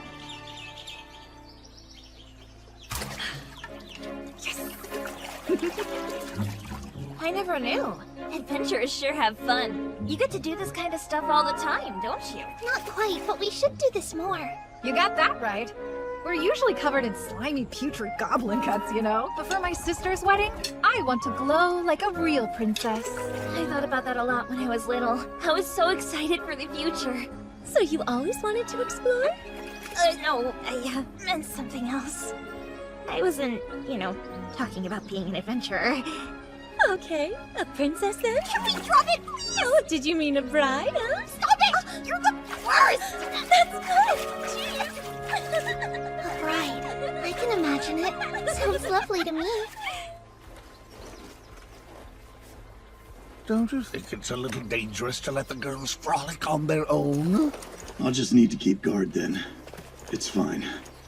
I never knew. Adventurers sure have fun. You get to do this kind of stuff all the time, don't you? Not quite, but we should do this more. You got that right. We're usually covered in slimy, putrid goblin cuts, you know? But for my sister's wedding, I want to glow like a real princess. I thought about that a lot when I was little. I was so excited for the future. So you always wanted to explore? No, I meant something else. I wasn't, talking about being an adventurer. Okay, a princess then? Can we drop it, please? Oh, did you mean a bride, huh? Stop it! You're the worst! That's good! Jeez! A bride. I can imagine it. Sounds lovely to me. Don't you think it's a little dangerous to let the girls frolic on their own? I'll just need to keep guard then. It's fine.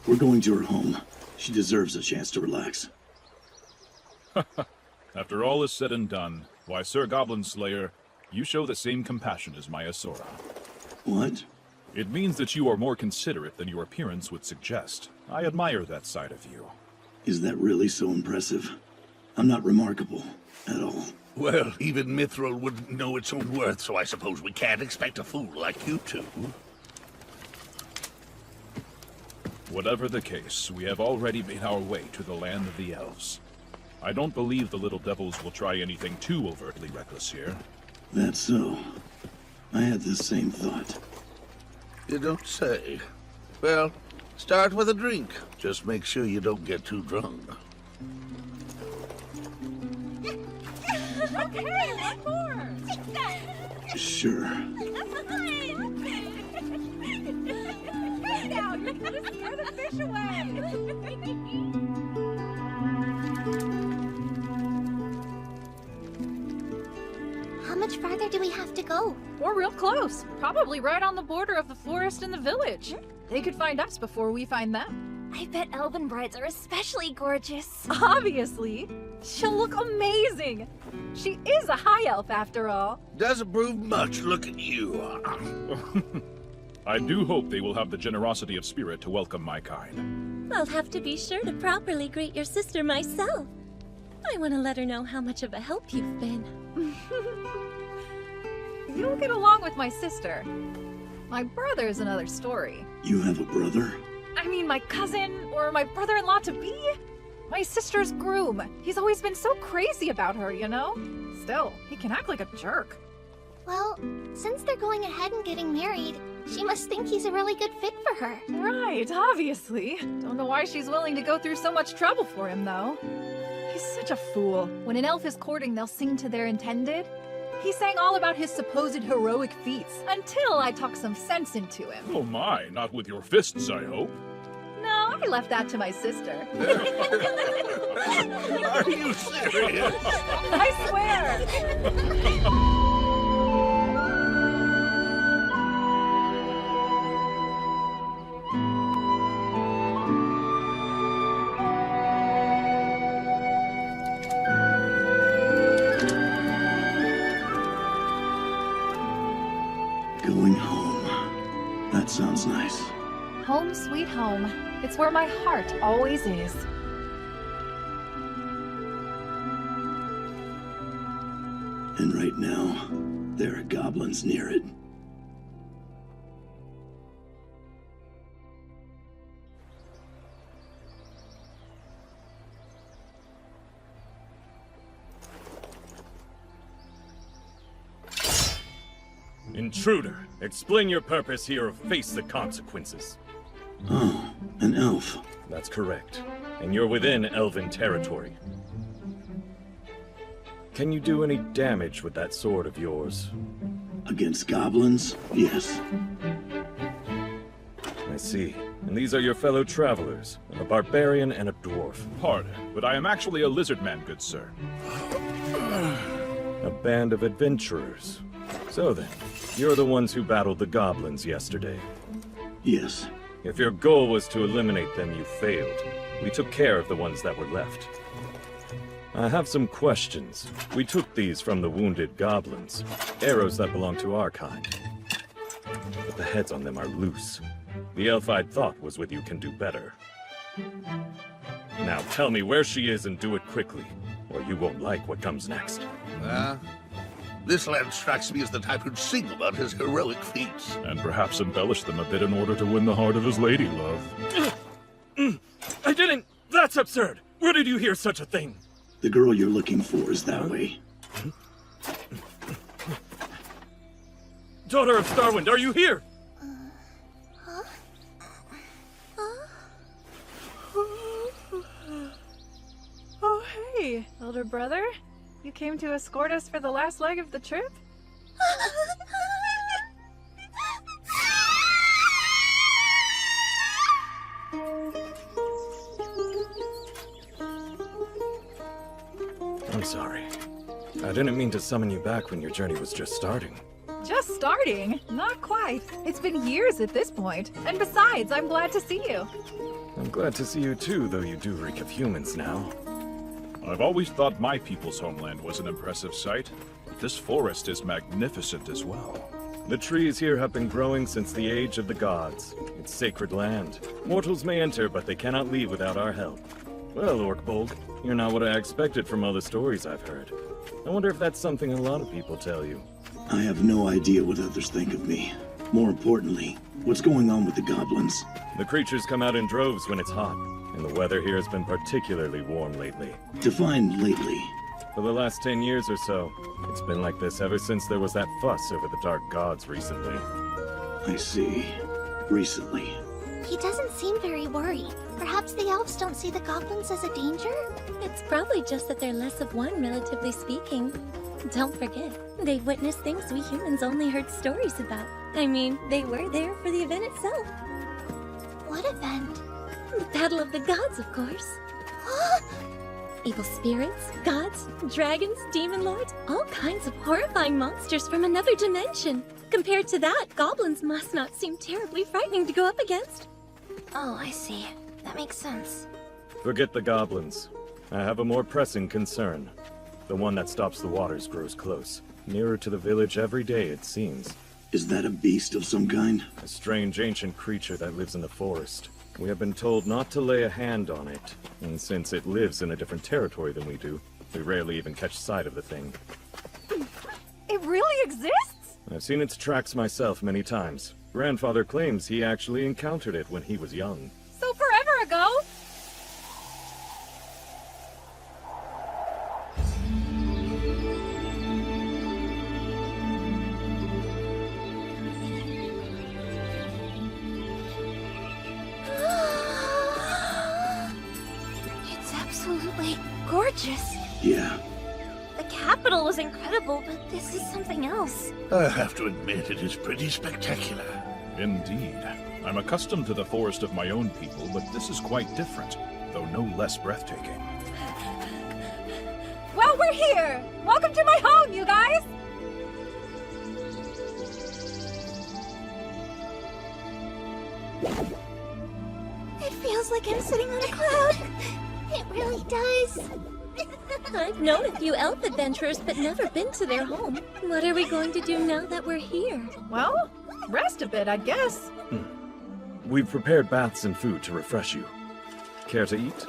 We're going to her home. She deserves a chance to relax. After all is said and done, why, Sir Goblin Slayer, you show the same compassion as Maya Sora. What? It means that you are more considerate than your appearance would suggest. I admire that side of you. Is that really so impressive? I'm not remarkable at all. Well, even Mithril wouldn't know its own worth, so I suppose we can't expect a fool like you two. Whatever the case, we have already made our way to the land of the elves. I don't believe the little devils will try anything too overtly reckless here. That's so. I had the same thought. You don't say. Well, start with a drink. Just make sure you don't get too drunk. Okay, one more! Sure. Now, you gotta scare the fish away! How much farther do we have to go? We're real close. Probably right on the border of the forest and the village. They could find us before we find them. I bet elven brides are especially gorgeous. Obviously. She'll look amazing. She is a high elf after all. Doesn't prove much, look at you. I do hope they will have the generosity of spirit to welcome my kind. I'll have to be sure to properly greet your sister myself. I want to let her know how much of a help you've been. You'll get along with my sister. My brother is another story. You have a brother? I mean, my cousin, or my brother-in-law to be? My sister's groom. He's always been so crazy about her, you know? Still, he can act like a jerk. Well, since they're going ahead and getting married, she must think he's a really good fit for her. Right, obviously. Don't know why she's willing to go through so much trouble for him, though. He's such a fool. When an elf is courting, they'll sing to their intended. He sang all about his supposed heroic feats, until I talked some sense into him. Oh my, not with your fists, I hope. No, I left that to my sister. Are you serious? I swear! Going home. That sounds nice. Home sweet home. It's where my heart always is. And right now, there are goblins near it. Intruder, explain your purpose here or face the consequences. Oh, an elf. That's correct. And you're within elven territory. Can you do any damage with that sword of yours? Against goblins? Yes. I see. And these are your fellow travelers, a barbarian and a dwarf. Pardon, but I am actually a lizard man, good sir. A band of adventurers. So then, you're the ones who battled the goblins yesterday. Yes. If your goal was to eliminate them, you failed. We took care of the ones that were left. I have some questions. We took these from the wounded goblins, arrows that belong to our kind. But the heads on them are loose. The elf I'd thought was with you can do better. Now tell me where she is and do it quickly, or you won't like what comes next. This lad strikes me as the type who'd sing about his heroic feats. And perhaps embellish them a bit in order to win the heart of his lady love. I didn't! That's absurd! Where did you hear such a thing? The girl you're looking for is that way. Daughter of Starwind, are you here? Oh, hey, elder brother. You came to escort us for the last leg of the trip? I'm sorry. I didn't mean to summon you back when your journey was just starting. Just starting? Not quite. It's been years at this point. And besides, I'm glad to see you. I'm glad to see you too, though you do reek of humans now. I've always thought my people's homeland was an impressive sight. This forest is magnificent as well. The trees here have been growing since the age of the gods. It's sacred land. Mortals may enter, but they cannot leave without our help. Well, Orkbold, you're not what I expected from all the stories I've heard. I wonder if that's something a lot of people tell you. I have no idea what others think of me. More importantly, what's going on with the goblins? The creatures come out in droves when it's hot, and the weather here has been particularly warm lately. Define lately. For the last 10 years or so, it's been like this ever since there was that fuss over the Dark Gods recently. I see. Recently. He doesn't seem very worried. Perhaps the elves don't see the goblins as a danger? It's probably just that they're less of one, relatively speaking. Don't forget, they've witnessed things we humans only heard stories about. I mean, they were there for the event itself. What event? The Battle of the Gods, of course. Evil spirits, gods, dragons, demon lords, all kinds of horrifying monsters from another dimension. Compared to that, goblins must not seem terribly frightening to go up against. Oh, I see. That makes sense. Forget the goblins. I have a more pressing concern. The one that stops the waters grows close. Nearer to the village every day, it seems. Is that a beast of some kind? A strange ancient creature that lives in the forest. We have been told not to lay a hand on it, and since it lives in a different territory than we do, we rarely even catch sight of the thing. It really exists? I've seen its tracks myself many times. Grandfather claims he actually encountered it when he was young. So forever ago? It's absolutely gorgeous. Yeah. The capital was incredible, but this is something else. I have to admit, it is pretty spectacular. Indeed. I'm accustomed to the forest of my own people, but this is quite different, though no less breathtaking. Well, we're here! Welcome to my home, you guys! It feels like I'm sitting on a cloud. It really does. I've known a few elf adventurers, but never been to their home. What are we going to do now that we're here? Well, rest a bit, I guess. We've prepared baths and food to refresh you. Care to eat?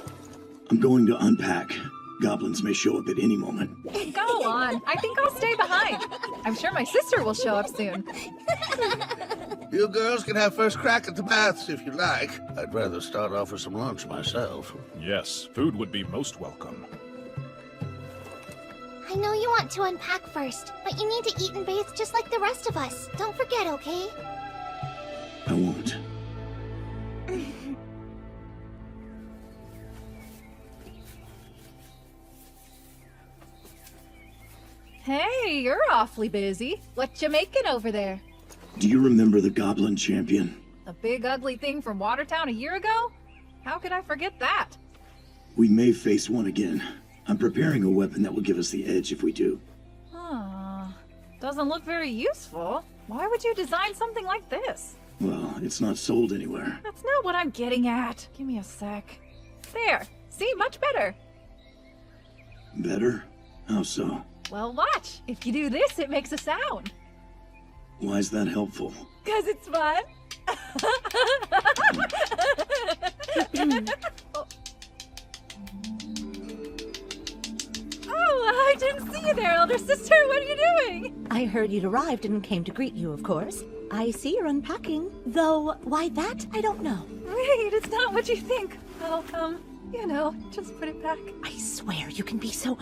I'm going to unpack. Goblins may show up at any moment. Go on. I think I'll stay behind. I'm sure my sister will show up soon. You girls can have first crack at the baths if you like. I'd rather start off with some lunch myself. Yes, food would be most welcome. I know you want to unpack first, but you need to eat and bathe just like the rest of us. Don't forget, okay? I won't. Hey, you're awfully busy. What you making over there? Do you remember the Goblin Champion? The big ugly thing from Watertown a year ago? How could I forget that? We may face one again. I'm preparing a weapon that will give us the edge if we do. Doesn't look very useful. Why would you design something like this? Well, it's not sold anywhere. That's not what I'm getting at. Give me a sec. There. See, much better. Better? How so? Well, watch. If you do this, it makes a sound. Why is that helpful? 'Cause it's fun. Oh, I didn't see you there, elder sister. What are you doing? I heard you'd arrived and came to greet you, of course. I see you're unpacking, though why that, I don't know. Wait, it's not what you think. I'll, you know, just put it back. I swear you can be so...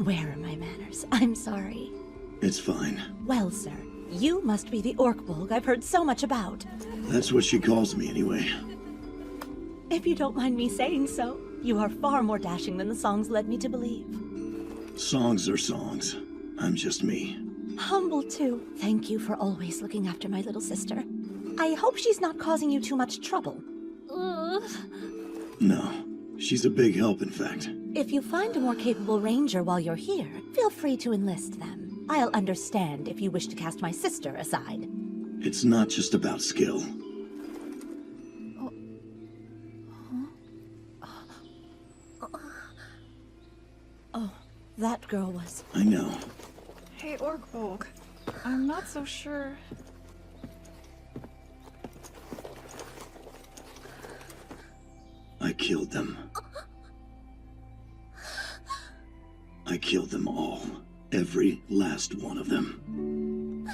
Where are my manners? I'm sorry. It's fine. Well, sir, you must be the Orkbolg I've heard so much about. That's what she calls me anyway. If you don't mind me saying so, you are far more dashing than the songs led me to believe. Songs are songs. I'm just me. Humble, too. Thank you for always looking after my little sister. I hope she's not causing you too much trouble. No. She's a big help, in fact. If you find a more capable ranger while you're here, feel free to enlist them. I'll understand if you wish to cast my sister aside. It's not just about skill. Oh, that girl was... I know. Hey, Orkbolg. I'm not so sure. I killed them. I killed them all. Every last one of them.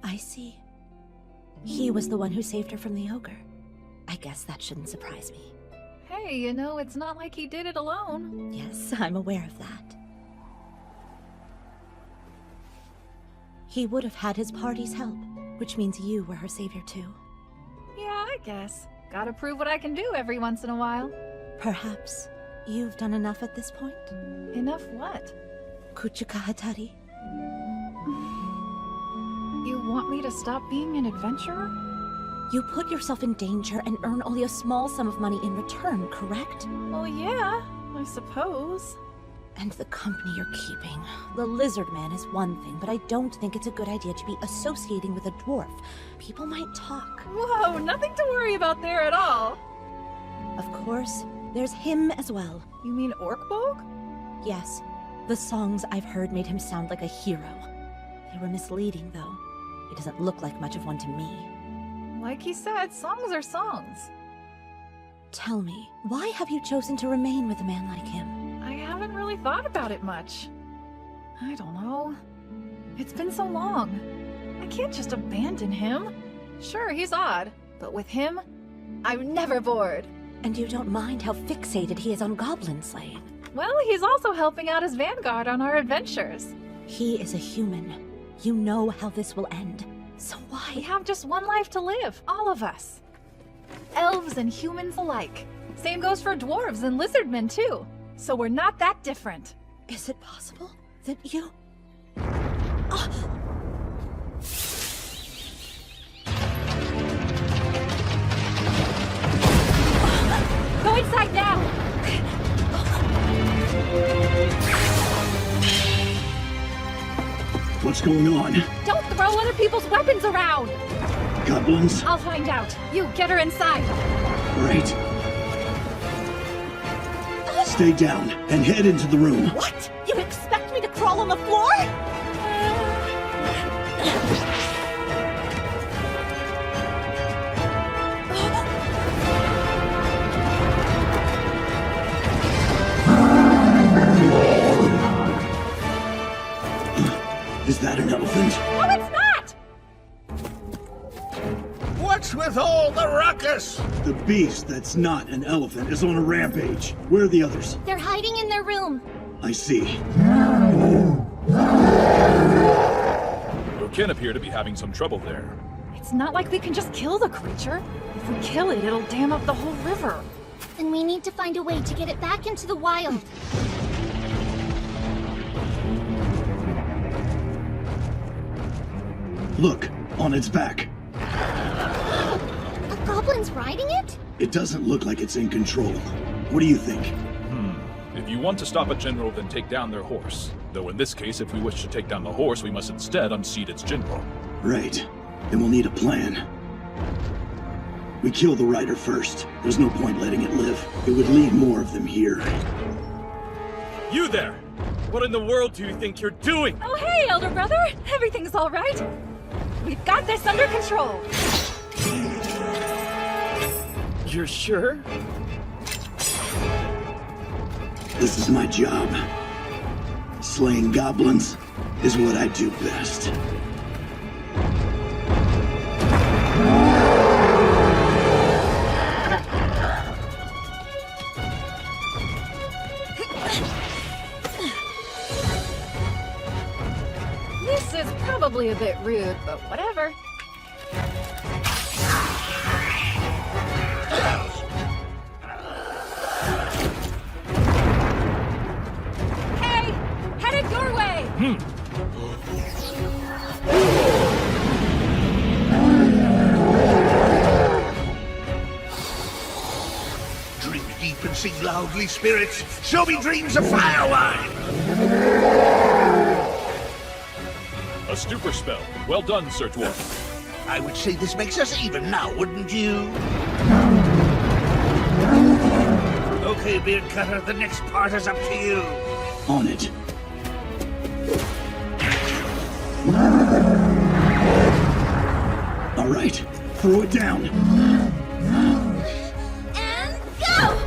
I see. He was the one who saved her from the ogre. I guess that shouldn't surprise me. Hey, you know, it's not like he did it alone. Yes, I'm aware of that. He would have had his party's help, which means you were her savior too. Yeah, I guess. Gotta prove what I can do every once in a while. Perhaps you've done enough at this point? Enough what? Kuchukahatari. You want me to stop being an adventurer? You put yourself in danger and earn only a small sum of money in return, correct? Well, yeah, I suppose. And the company you're keeping. The lizard man is one thing, but I don't think it's a good idea to be associating with a dwarf. People might talk. Whoa, nothing to worry about there at all. Of course, there's him as well. You mean Orkbolg? Yes. The songs I've heard made him sound like a hero. They were misleading, though. He doesn't look like much of one to me. Like he said, songs are songs. Tell me, why have you chosen to remain with a man like him? I haven't really thought about it much. I don't know. It's been so long. I can't just abandon him. Sure, he's odd, but with him, I'm never bored. And you don't mind how fixated he is on goblin slaying? Well, he's also helping out his vanguard on our adventures. He is a human. You know how this will end. So why? We have just one life to live, all of us. Elves and humans alike. Same goes for dwarves and lizardmen, too. So we're not that different. Is it possible that you... Go inside now! What's going on? Don't throw other people's weapons around! Goblins? I'll find out. You get her inside. Right. Stay down and head into the room. What? You expect me to crawl on the floor? Is that an elephant? No, it's not! us! The beast that's not an elephant is on a rampage. Where are the others? They're hiding in their room. I see. You can appear to be having some trouble there. It's not like we can just kill the creature. If we kill it, it'll dam up the whole river. Then we need to find a way to get it back into the wild. Look, on its back. A goblin's riding it? It doesn't look like it's in control. What do you think? If you want to stop a general, then take down their horse. Though in this case, if we wish to take down the horse, we must instead unseat its general. Right. Then we'll need a plan. We kill the rider first. There's no point letting it live. It would lead more of them here. You there! What in the world do you think you're doing? Oh, hey, elder brother! Everything's all right. We've got this under control. You're sure? This is my job. Slaying goblins is what I do best. This is probably a bit rude, but whatever. Hey! Headed your way! Drink deep and sing loudly, spirits. Show me dreams of fire wine. A stupor spell. Well done, Sir Dwarf. I would say this makes us even now, wouldn't you? Okay, Beard Cutter, the next part is up to you. On it. All right, throw it down. And go!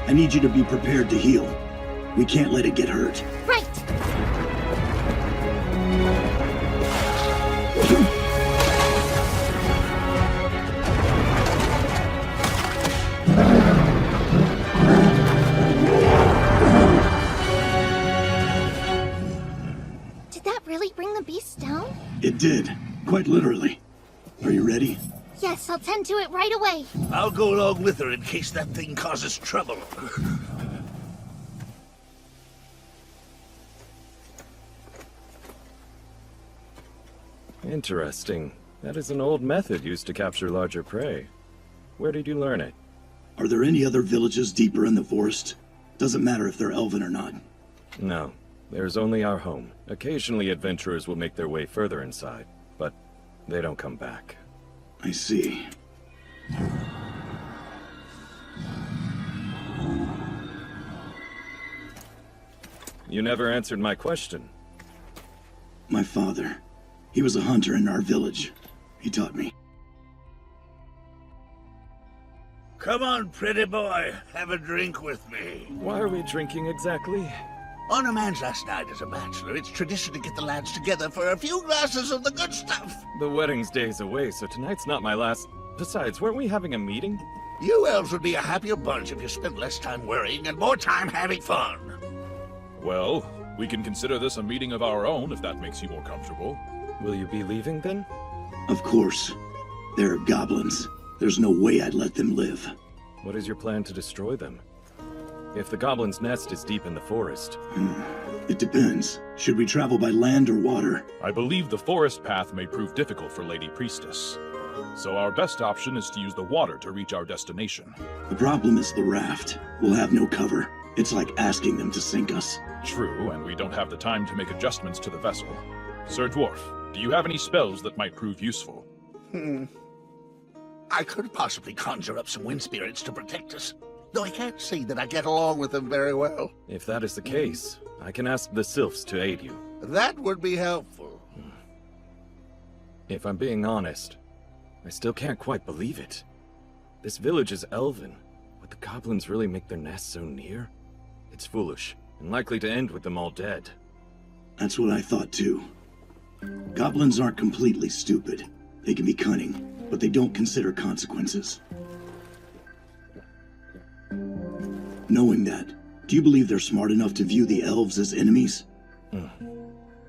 I need you to be prepared to heal. We can't let it get hurt. Right. Did that really bring the beast down? It did, quite literally. Are you ready? Yes, I'll tend to it right away. I'll go along with her in case that thing causes trouble. Interesting. That is an old method used to capture larger prey. Where did you learn it? Are there any other villages deeper in the forest? Doesn't matter if they're elven or not. No. There's only our home. Occasionally adventurers will make their way further inside, but they don't come back. I see. You never answered my question. My father. He was a hunter in our village. He taught me. Come on, pretty boy. Have a drink with me. Why are we drinking exactly? On a man's last night as a bachelor, it's tradition to get the lads together for a few glasses of the good stuff. The wedding's days away, so tonight's not my last... Besides, weren't we having a meeting? You elves would be a happier bunch if you spent less time worrying and more time having fun. Well, we can consider this a meeting of our own if that makes you more comfortable. Will you be leaving then? Of course. They're goblins. There's no way I'd let them live. What is your plan to destroy them? If the goblin's nest is deep in the forest... It depends. Should we travel by land or water? I believe the forest path may prove difficult for Lady Priestess. So our best option is to use the water to reach our destination. The problem is the raft. We'll have no cover. It's like asking them to sink us. True, and we don't have the time to make adjustments to the vessel. Sir Dwarf, do you have any spells that might prove useful? I could possibly conjure up some wind spirits to protect us, though I can't say that I get along with them very well. If that is the case, I can ask the sylphs to aid you. That would be helpful. If I'm being honest, I still can't quite believe it. This village is elven. Would the goblins really make their nest so near? It's foolish, and likely to end with them all dead. That's what I thought too. Goblins aren't completely stupid. They can be cunning, but they don't consider consequences. Knowing that, do you believe they're smart enough to view the elves as enemies?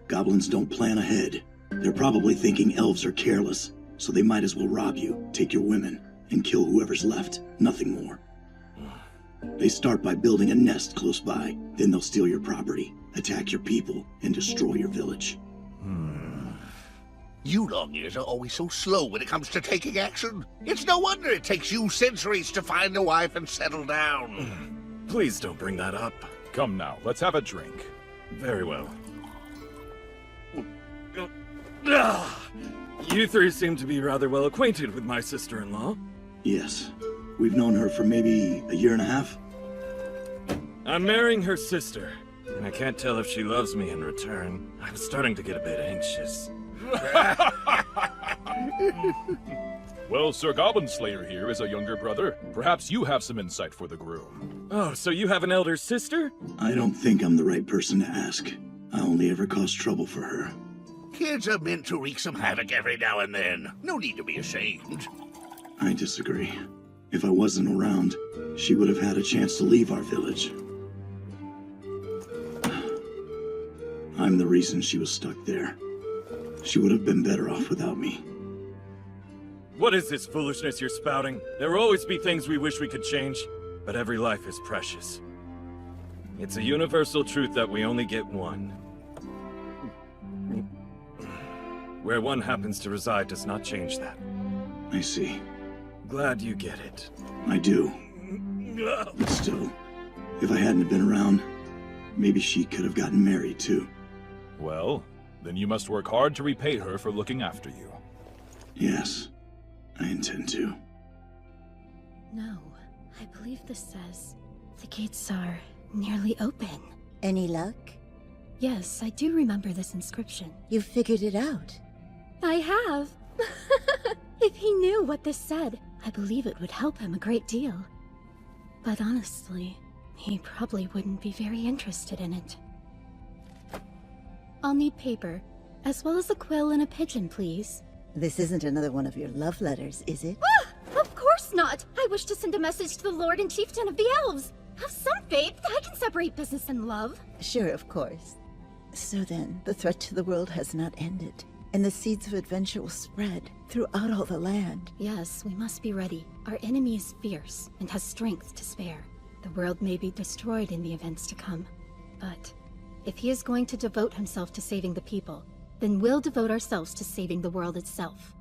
Goblins don't plan ahead. They're probably thinking elves are careless, so they might as well rob you, take your women, and kill whoever's left. Nothing more. They start by building a nest close by, then they'll steal your property, attack your people, and destroy your village. You long-ears are always so slow when it comes to taking action. It's no wonder it takes you centuries to find a wife and settle down. Please don't bring that up. Come now, let's have a drink. Very well. You three seem to be rather well acquainted with my sister-in-law. Yes. We've known her for maybe a year and a half. I'm marrying her sister, and I can't tell if she loves me in return. I'm starting to get a bit anxious. Well, Sir Goblin Slayer here is a younger brother. Perhaps you have some insight for the groom. Oh, so you have an elder sister? I don't think I'm the right person to ask. I only ever cause trouble for her. Kids are meant to wreak some havoc every now and then. No need to be ashamed. I disagree. If I wasn't around, she would have had a chance to leave our village. I'm the reason she was stuck there. She would have been better off without me. What is this foolishness you're spouting? There will always be things we wish we could change, but every life is precious. It's a universal truth that we only get one. Where one happens to reside does not change that. I see. Glad you get it. I do. But still, if I hadn't been around, maybe she could have gotten married too. Well, then you must work hard to repay her for looking after you. Yes, I intend to. No, I believe this says the gates are nearly open. Any luck? Yes, I do remember this inscription. You figured it out. I have. If he knew what this said, I believe it would help him a great deal. But honestly, he probably wouldn't be very interested in it. I'll need paper, as well as a quill and a pigeon, please. This isn't another one of your love letters, is it? Ah! Of course not! I wish to send a message to the Lord and Chieftain of the Elves. Have some faith. I can separate business and love. Sure, of course. So then, the threat to the world has not ended, and the seeds of adventure will spread throughout all the land. Yes, we must be ready. Our enemy is fierce and has strength to spare. The world may be destroyed in the events to come, but if he is going to devote himself to saving the people, then we'll devote ourselves to saving the world itself.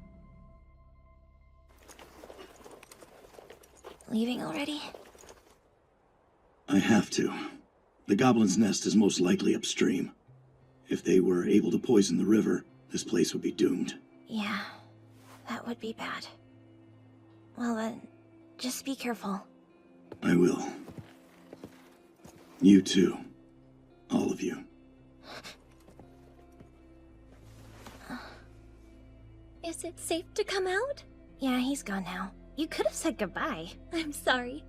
Leaving already? I have to. The goblin's nest is most likely upstream. If they were able to poison the river, this place would be doomed. Yeah, that would be bad. Well then, just be careful. I will. You too. All of you. Is it safe to come out? Yeah, he's gone now. You could have said goodbye. I'm sorry.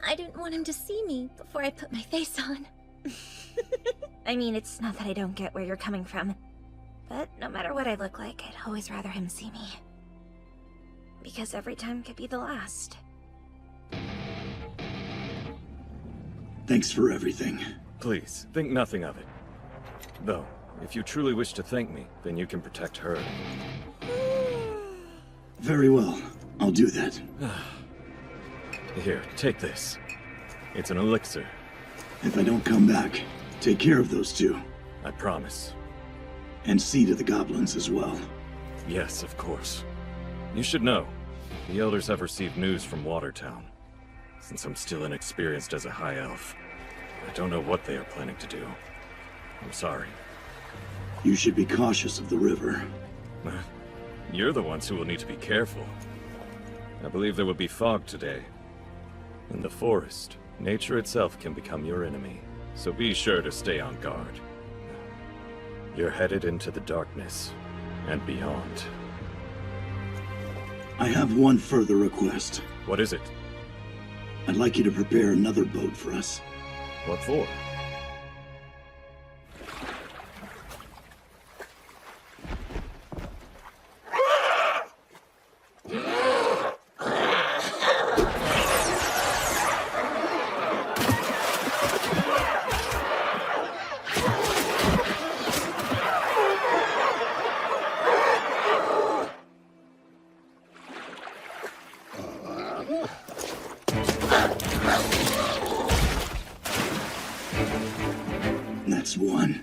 I didn't want him to see me before I put my face on. I mean, it's not that I don't get where you're coming from. But no matter what I look like, I'd always rather him see me. Because every time could be the last. Thanks for everything. Please, think nothing of it. Though, if you truly wish to thank me, then you can protect her. Very well. I'll do that. Here, take this. It's an elixir. If I don't come back, take care of those two. I promise. And see to the goblins as well. Yes, of course. You should know, the elders have received news from Watertown. Since I'm still inexperienced as a high elf, I don't know what they are planning to do. I'm sorry. You should be cautious of the river. You're the ones who will need to be careful. I believe there will be fog today. In the forest, nature itself can become your enemy, so be sure to stay on guard. You're headed into the darkness and beyond. I have one further request. What is it? I'd like you to prepare another boat for us. What for? That's one.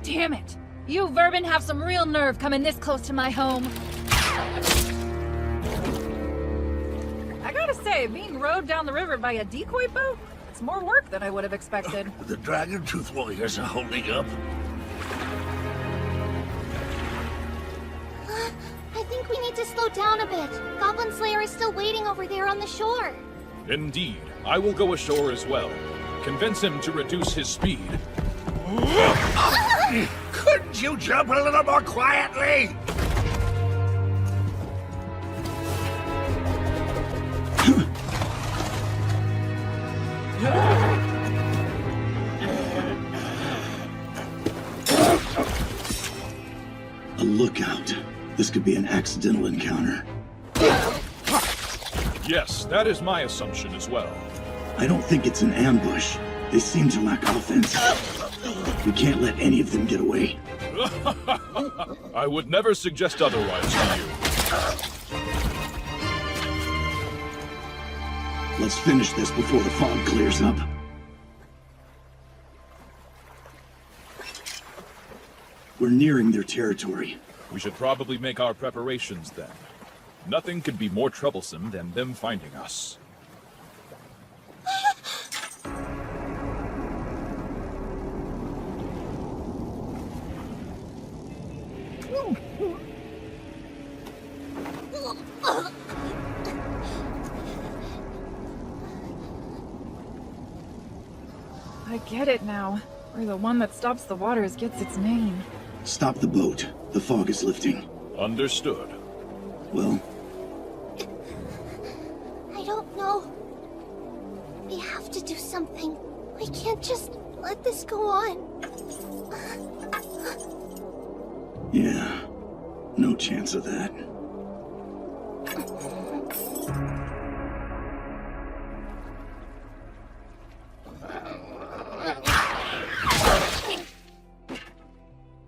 Damn it! You vermin have some real nerve coming this close to my home. I gotta say, being rowed down the river by a decoy boat, it's more work than I would have expected. The Dragon Tooth Warriors are holding up. I think we need to slow down a bit. Goblin Slayer is still waiting over there on the shore. Indeed. I will go ashore as well. Convince him to reduce his speed. Couldn't you jump a little more quietly? A lookout. This could be an accidental encounter. Yes, that is my assumption as well. I don't think it's an ambush. They seem to lack offense. We can't let any of them get away. I would never suggest otherwise to you. Let's finish this before the fog clears up. We're nearing their territory. We should probably make our preparations then. Nothing could be more troublesome than them finding us. I get it now. Where the one that stops the waters gets its name. Stop the boat. The fog is lifting. Understood. Well? I don't know. We have to do something. We can't just let this go on. Yeah. No chance of that.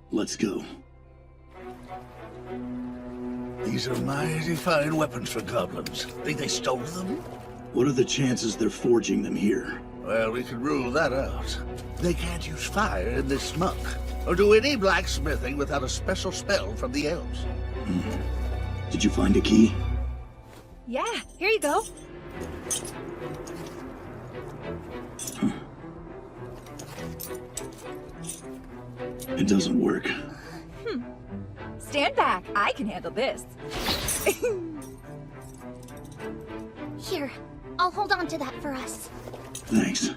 Let's go. These are mighty fine weapons for goblins. Think they stole them? What are the chances they're forging them here? Well, we can rule that out. They can't use fire in this muck, or do any blacksmithing without a special spell from the elves. Did you find a key? Yeah, here you go. It doesn't work. Stand back. I can handle this. Here, I'll hold on to that for us. Thanks.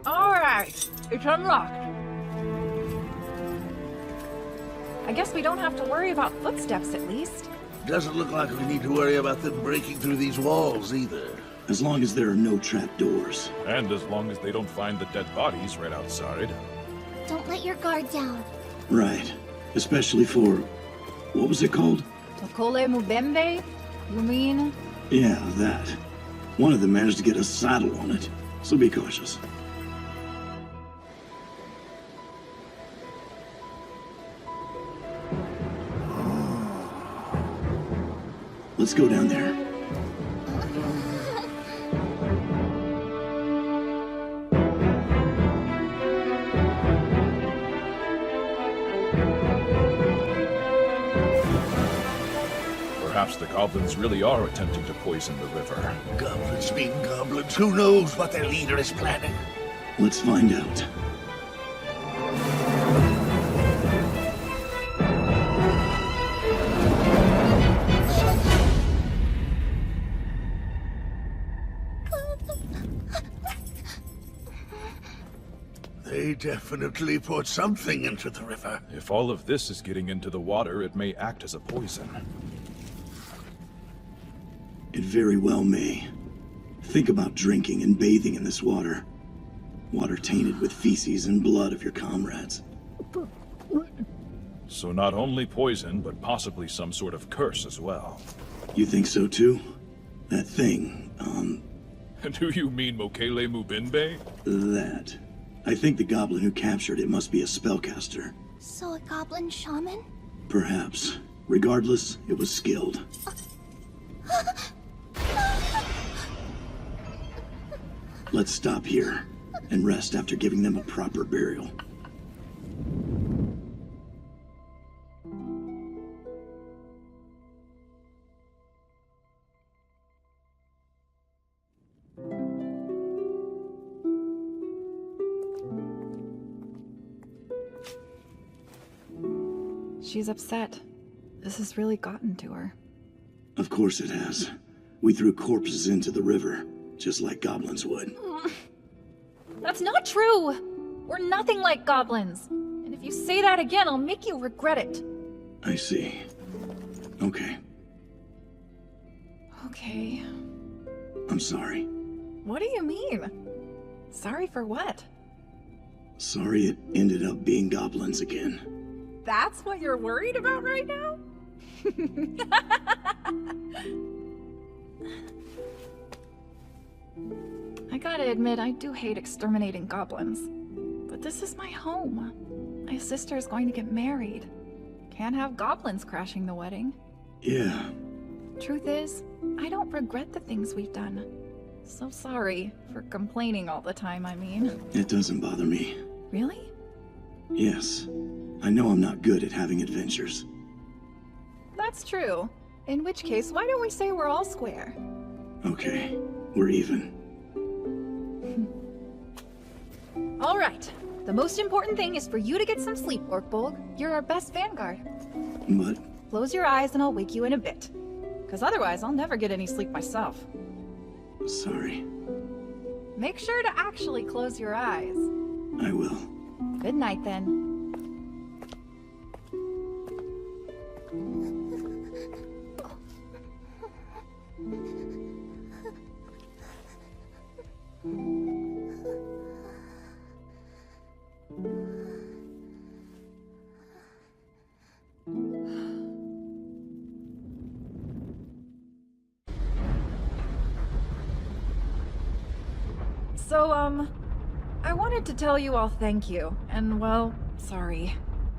All right, it's unlocked. I guess we don't have to worry about footsteps at least. Doesn't look like we need to worry about them breaking through these walls either. As long as there are no trapdoors. And as long as they don't find the dead bodies right outside. Don't let your guard down. Right. Especially for... what was it called? Tokole Mubembe? You mean? Yeah, that. One of them managed to get a saddle on it, so be cautious. Let's go down there. Perhaps the goblins really are attempting to poison the river. Goblins being goblins, who knows what their leader is planning? Let's find out. They definitely poured something into the river. If all of this is getting into the water, it may act as a poison. It very well may. Think about drinking and bathing in this water. Water tainted with feces and blood of your comrades. So not only poison, but possibly some sort of curse as well. You think so too? That thing, Do you mean Mokele Mubinbe? That. I think the goblin who captured it must be a spellcaster. So a goblin shaman? Perhaps. Regardless, it was skilled. Let's stop here and rest after giving them a proper burial. She's upset. This has really gotten to her. Of course it has. We threw corpses into the river, just like goblins would. That's not true! We're nothing like goblins. And if you say that again, I'll make you regret it. I see. Okay. Okay. I'm sorry. What do you mean? Sorry for what? Sorry it ended up being goblins again. That's what you're worried about right now? I gotta admit, I do hate exterminating goblins. But this is my home. My sister's going to get married. Can't have goblins crashing the wedding. Yeah. Truth is, I don't regret the things we've done. So sorry for complaining all the time, I mean. It doesn't bother me. Really? Yes. I know I'm not good at having adventures. That's true. In which case, why don't we say we're all square? Okay, we're even. All right. The most important thing is for you to get some sleep, Orkbolg. You're our best vanguard. But... Close your eyes and I'll wake you in a bit. Because otherwise, I'll never get any sleep myself. Sorry. Make sure to actually close your eyes. I will. Good night, then. So, I wanted to tell you all thank you, and well, sorry.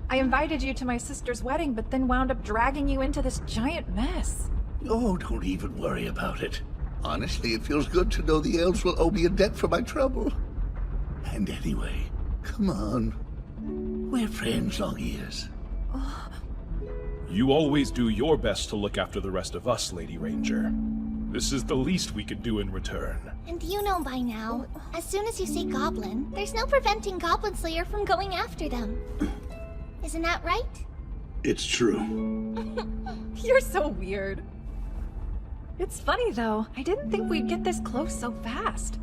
I invited you to my sister's wedding, but then wound up dragging you into this giant mess. Oh, don't even worry about it. Honestly, it feels good to know the elves will owe me a debt for my trouble. And anyway, come on. We're friends, long ears. You always do your best to look after the rest of us, Lady Ranger. This is the least we can do in return. And you know by now, as soon as you say goblin, there's no preventing Goblin Slayer from going after them. Isn't that right? It's true. You're so weird. It's funny though, I didn't think we'd get this close so fast.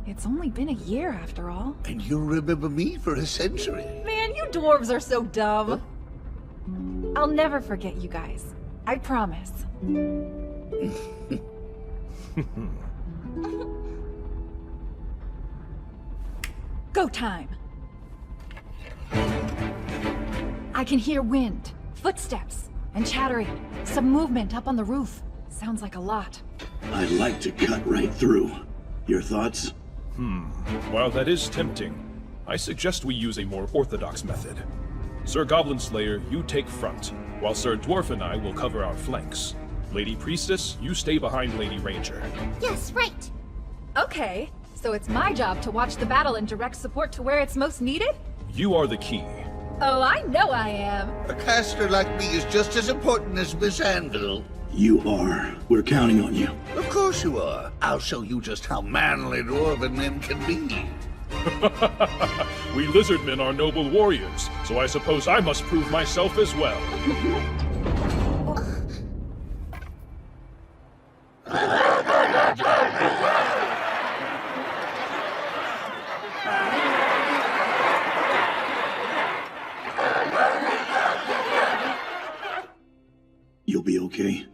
It's only been a year after all. And you'll remember me for a century. Man, you dwarves are so dumb. I'll never forget you guys. I promise. Go time. I can hear wind, footsteps, and chattering. Some movement up on the roof. Sounds like a lot. I'd like to cut right through. Your thoughts? While that is tempting, I suggest we use a more orthodox method. Sir Goblin Slayer, you take front, while Sir Dwarf and I will cover our flanks. Lady Priestess, you stay behind Lady Ranger. Yes, right. Okay, so it's my job to watch the battle and direct support to where it's most needed? You are the key. Oh, I know I am. A caster like me is just as important as Miss Anvil. You are. We're counting on you. Of course you are. I'll show you just how manly dwarven men can be. We lizardmen are noble warriors, so I suppose I must prove myself as well. You'll be okay?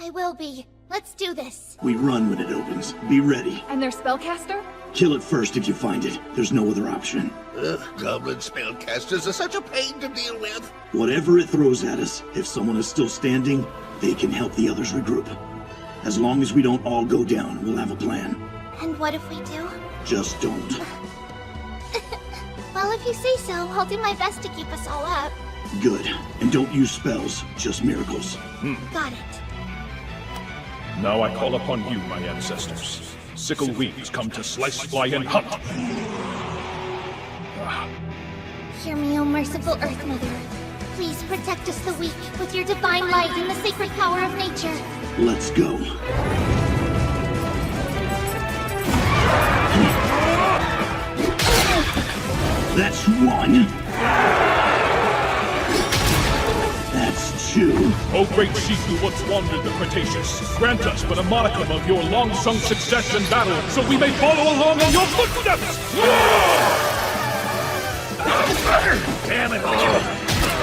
I will be. Let's do this. We run when it opens. Be ready. And their spellcaster? Kill it first if you find it. There's no other option. Goblin spellcasters are such a pain to deal with. Whatever it throws at us, if someone is still standing, they can help the others regroup. As long as we don't all go down, we'll have a plan. And what if we do? Just don't. Well, Well, if you say so, I'll do my best to keep us all up. Good. And don't use spells, just miracles. Got it. Now I call upon you, my ancestors. Sickle wings come to slice, fly, and hunt. Hear me, O merciful Earth Mother. Please protect us, the weak, with your divine light and the sacred power of nature. Let's go. That's one. That's two. O great sheep who once wandered the Cretaceous, grant us but a modicum of your long-sung success in battle, so we may follow along in your footsteps! Damn it all!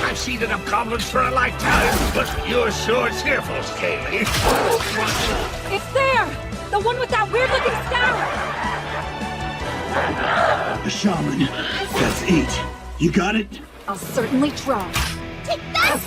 I've seen enough goblins for a lifetime, but you're sure cheerful, Scaly. It's there! The one with that weird-looking staff! A shaman. That's 8. You got it? I'll certainly try. Take that!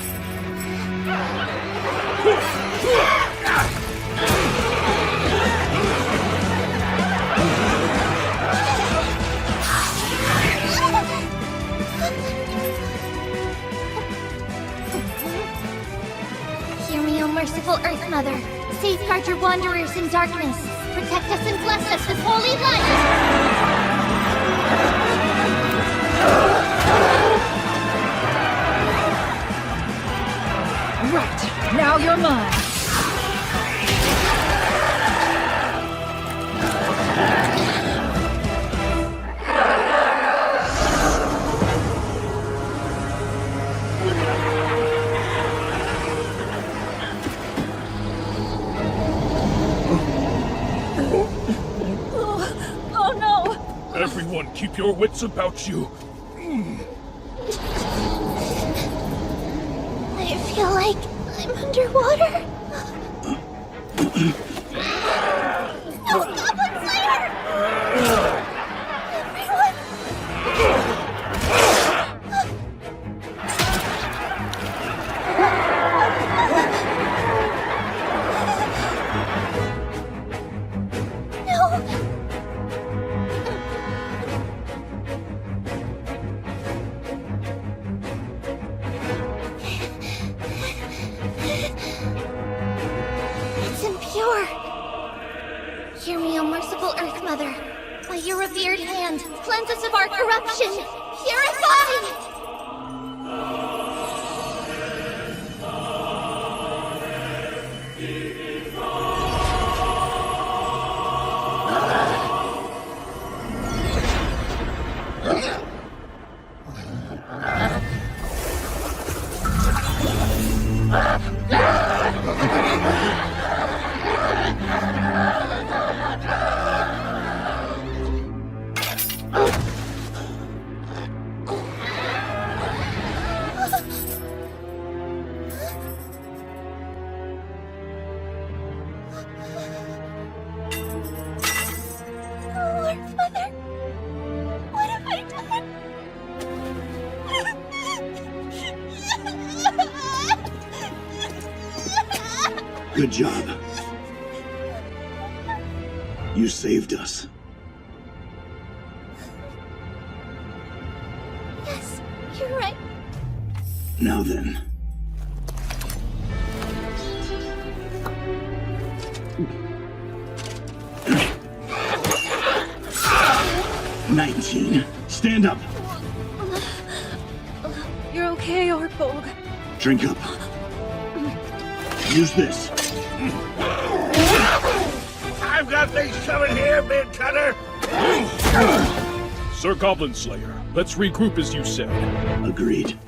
Hear me, O merciful Earth Mother. Safeguard your wanderers in darkness. Protect us and bless us with holy light! Right, now you're mine. Oh no! Everyone, keep your wits about you. I feel like I'm underwater. No, Goblin Slayer! Everyone! It's impure. Hear me, O merciful Earth Mother. By your revered hand, cleanse us of our corruption. Purify! Lord Mother, what have I done? Good job. You saved us. Yes, you're right. Now then. "19. Stand up. You're okay, Orpog. Drink up. Use this. I've got things coming here, Big Cutter. Sir Goblin Slayer, let's regroup as you said. Agreed.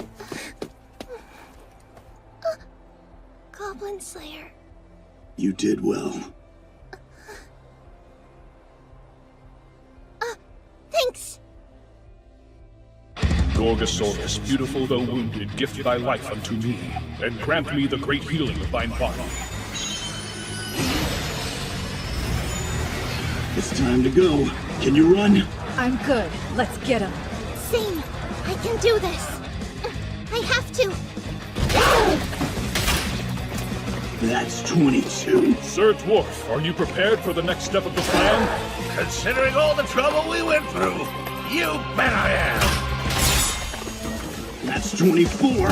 Goblin Slayer. You did well. Thanks. Gorgosaurus, beautiful though wounded, gift thy life unto me, and grant me the great healing of thine body. It's time to go. Can you run? I'm good. Let's get him. Same. I can do this. I have to. That's 22. Sir Dwarf, are you prepared for the next step of the plan? Considering all the trouble we went through, you bet I am. That's 24.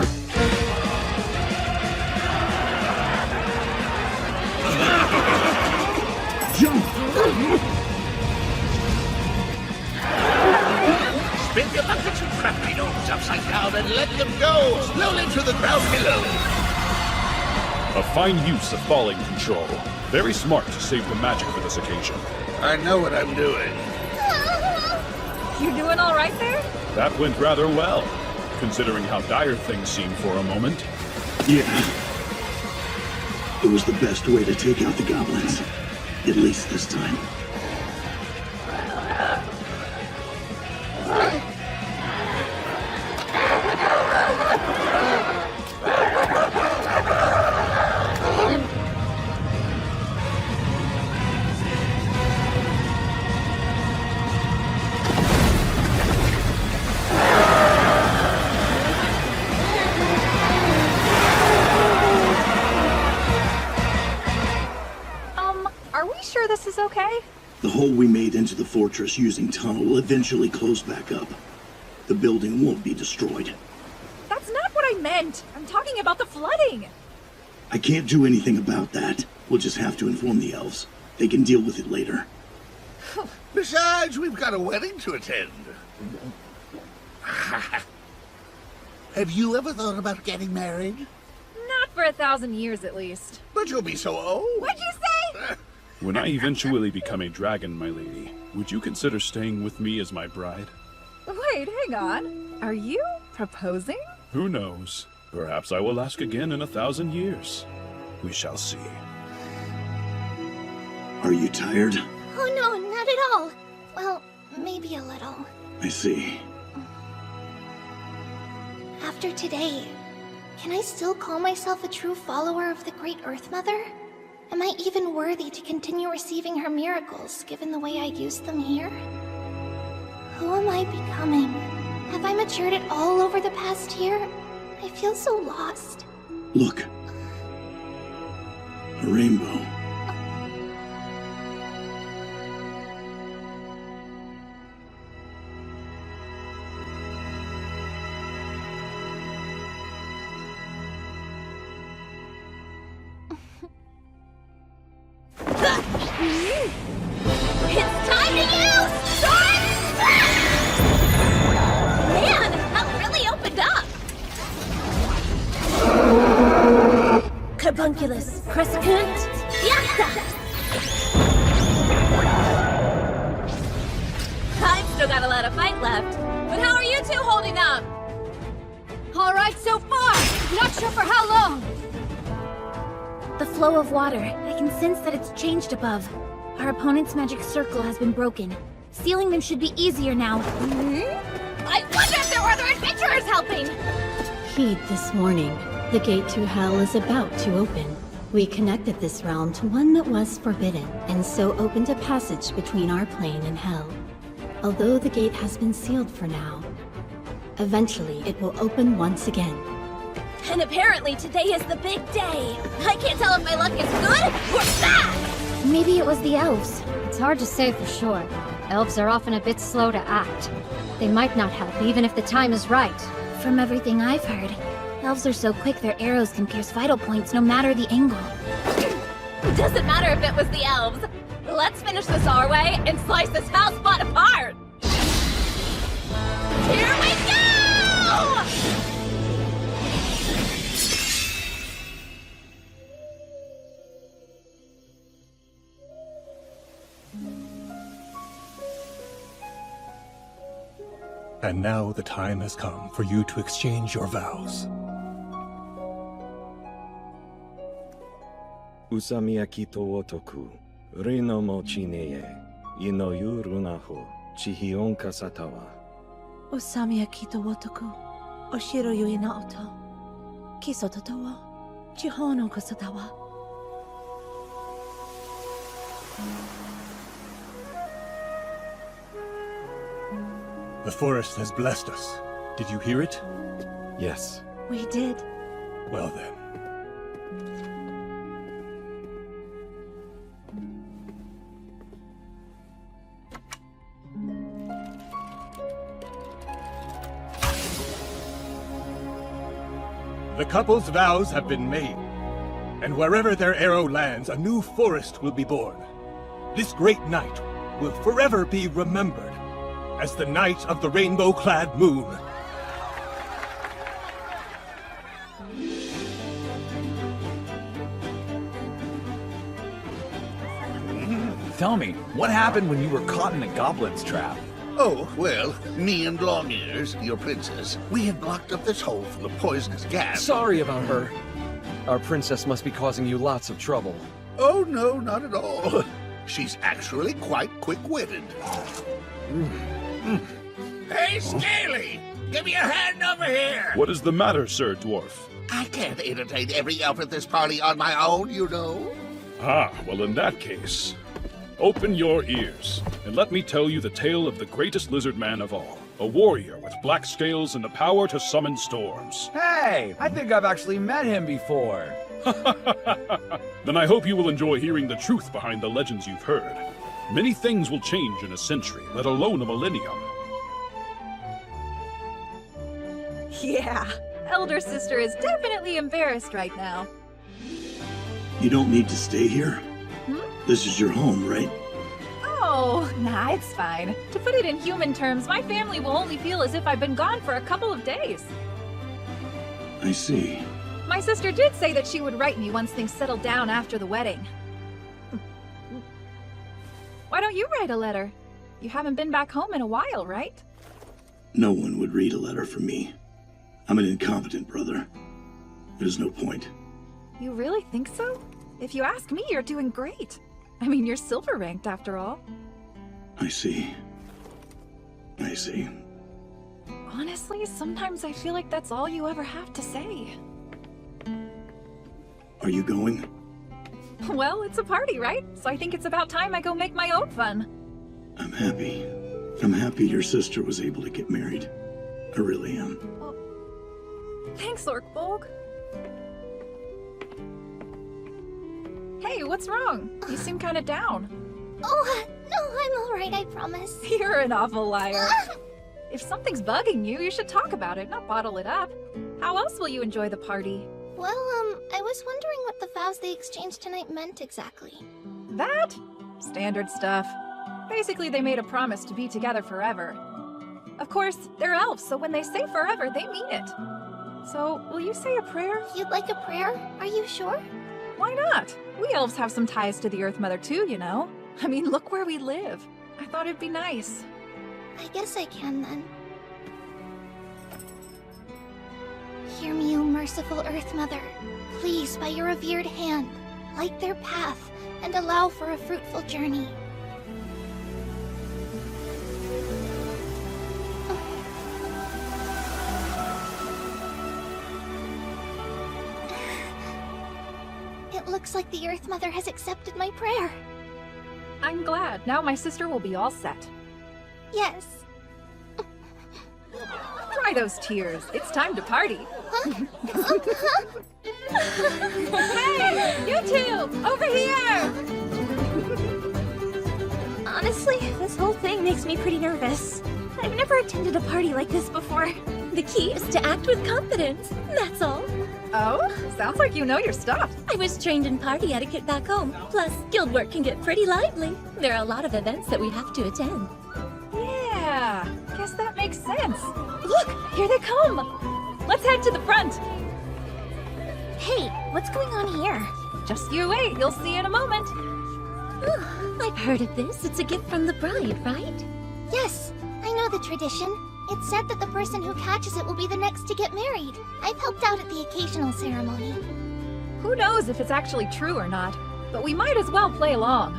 Jump! Spin your buckets and crafty gnomes upside down and let them go slowly to the ground below. A fine use of falling control. Very smart to save the magic for this occasion. I know what I'm doing. You doing all right there? That went rather well, considering how dire things seemed for a moment. Yeah. It was the best way to take out the goblins. At least this time. Are we sure this is okay? The hole we made into the fortress using tunnel will eventually close back up. The building won't be destroyed. That's not what I meant. I'm talking about the flooding. I can't do anything about that. We'll just have to inform the elves. They can deal with it later. Besides, we've got a wedding to attend. Have you ever thought about getting married? Not for 1,000 years, at least. But you'll be so old. What'd you say? When I eventually become a dragon, my lady, would you consider staying with me as my bride? Wait, hang on. Are you proposing? Who knows? Perhaps I will ask again in 1,000 years. We shall see. Are you tired? Oh no, not at all. Well, maybe a little. I see. After today, can I still call myself a true follower of the Great Earth Mother? Am I even worthy to continue receiving her miracles, given the way I used them here? Who am I becoming? Have I matured at all over the past year? I feel so lost. Look. A rainbow. It's time to use Sword Smash! Man, that really opened up! Carbunculus, Crescent, Yasta! I've still got a lot of fight left. But how are you two holding up? All right so far. Not sure for how long. The flow of water. I can sense that it's changed above. Our opponent's magic circle has been broken. Sealing them should be easier now. I wonder if there were other adventurers helping! Heed this warning. The gate to hell is about to open. We connected this realm to one that was forbidden, and so opened a passage between our plane and hell. Although the gate has been sealed for now, eventually it will open once again. And apparently today is the big day. I can't tell if my luck is good or bad! Maybe it was the elves. It's hard to say for sure. Elves are often a bit slow to act. They might not help even if the time is right. From everything I've heard, elves are so quick their arrows can pierce vital points no matter the angle. Doesn't matter if it was the elves. Let's finish this our way and slice this house spot apart! Here we go! And now the time has come for you to exchange your vows. Usamiyaki to otaku, rino mo chineye, inoyu runaho, chihion kasatawa. Usamiyaki to otaku, oshiro yu inaoto, kisototawa, chihono kasatawa. The forest has blessed us. Did you hear it? Yes. We did. Well then. The couple's vows have been made, and wherever their arrow lands, a new forest will be born. This great night will forever be remembered as the night of the rainbow-clad moon. Tell me, what happened when you were caught in a goblin's trap? Oh, well, me and Longears, your princess, we had blocked up this hole full of poisonous gas. Sorry about her. Our princess must be causing you lots of trouble. Oh, no, not at all. She's actually quite quick-witted. Hey, Scaly! Give me a hand over here! What is the matter, Sir Dwarf? I can't entertain every elf at this party on my own, you know. Ah, well in that case, open your ears, and let me tell you the tale of the greatest lizard man of all. A warrior with black scales and the power to summon storms. Hey, I think I've actually met him before. Then I hope you will enjoy hearing the truth behind the legends you've heard. Many things will change in a century, let alone a millennium. Yeah, elder sister is definitely embarrassed right now. You don't need to stay here. This is your home, right? Oh, nah, it's fine. To put it in human terms, my family will only feel as if I've been gone for a couple of days. I see. My sister did say that she would write me once things settled down after the wedding. Why don't you write a letter? You haven't been back home in a while, right? No one would read a letter from me. I'm an incompetent brother. There's no point. You really think so? If you ask me, you're doing great. I mean, you're silver ranked after all. I see. I see. Honestly, sometimes I feel like that's all you ever have to say. Are you going? Well, it's a party, right? So I think it's about time I go make my own fun. I'm happy. I'm happy your sister was able to get married. I really am. Well, thanks, Orkbolg. Hey, what's wrong? You seem kind of down. Oh, no, I'm alright, I promise. You're an awful liar. If something's bugging you, you should talk about it, not bottle it up. How else will you enjoy the party? Well, I was wondering what the vows they exchanged tonight meant exactly. That? Standard stuff. Basically, they made a promise to be together forever. Of course, they're elves, so when they say forever, they mean it. So, will you say a prayer? You'd like a prayer? Are you sure? Why not? We elves have some ties to the Earth Mother too, you know? I mean, look where we live. I thought it'd be nice. I guess I can then. Hear me, O merciful Earth Mother. Please, by your revered hand, light their path and allow for a fruitful journey. It looks like the Earth Mother has accepted my prayer. I'm glad. Now my sister will be all set. Yes. Dry those tears. It's time to party. Hey, you two! Over here! Honestly, this whole thing makes me pretty nervous. I've never attended a party like this before. The key is to act with confidence, that's all. Oh? Sounds like you know your stuff. I was trained in party etiquette back home. Plus, guild work can get pretty lively. There are a lot of events that we have to attend. Yeah, guess that makes sense. Look, here they come. Let's head to the front. Hey, what's going on here? Just you wait, you'll see in a moment. I've heard of this. It's a gift from the bride, right? Yes, I know the tradition. It's said that the person who catches it will be the next to get married. I've helped out at the occasional ceremony. Who knows if it's actually true or not, but we might as well play along.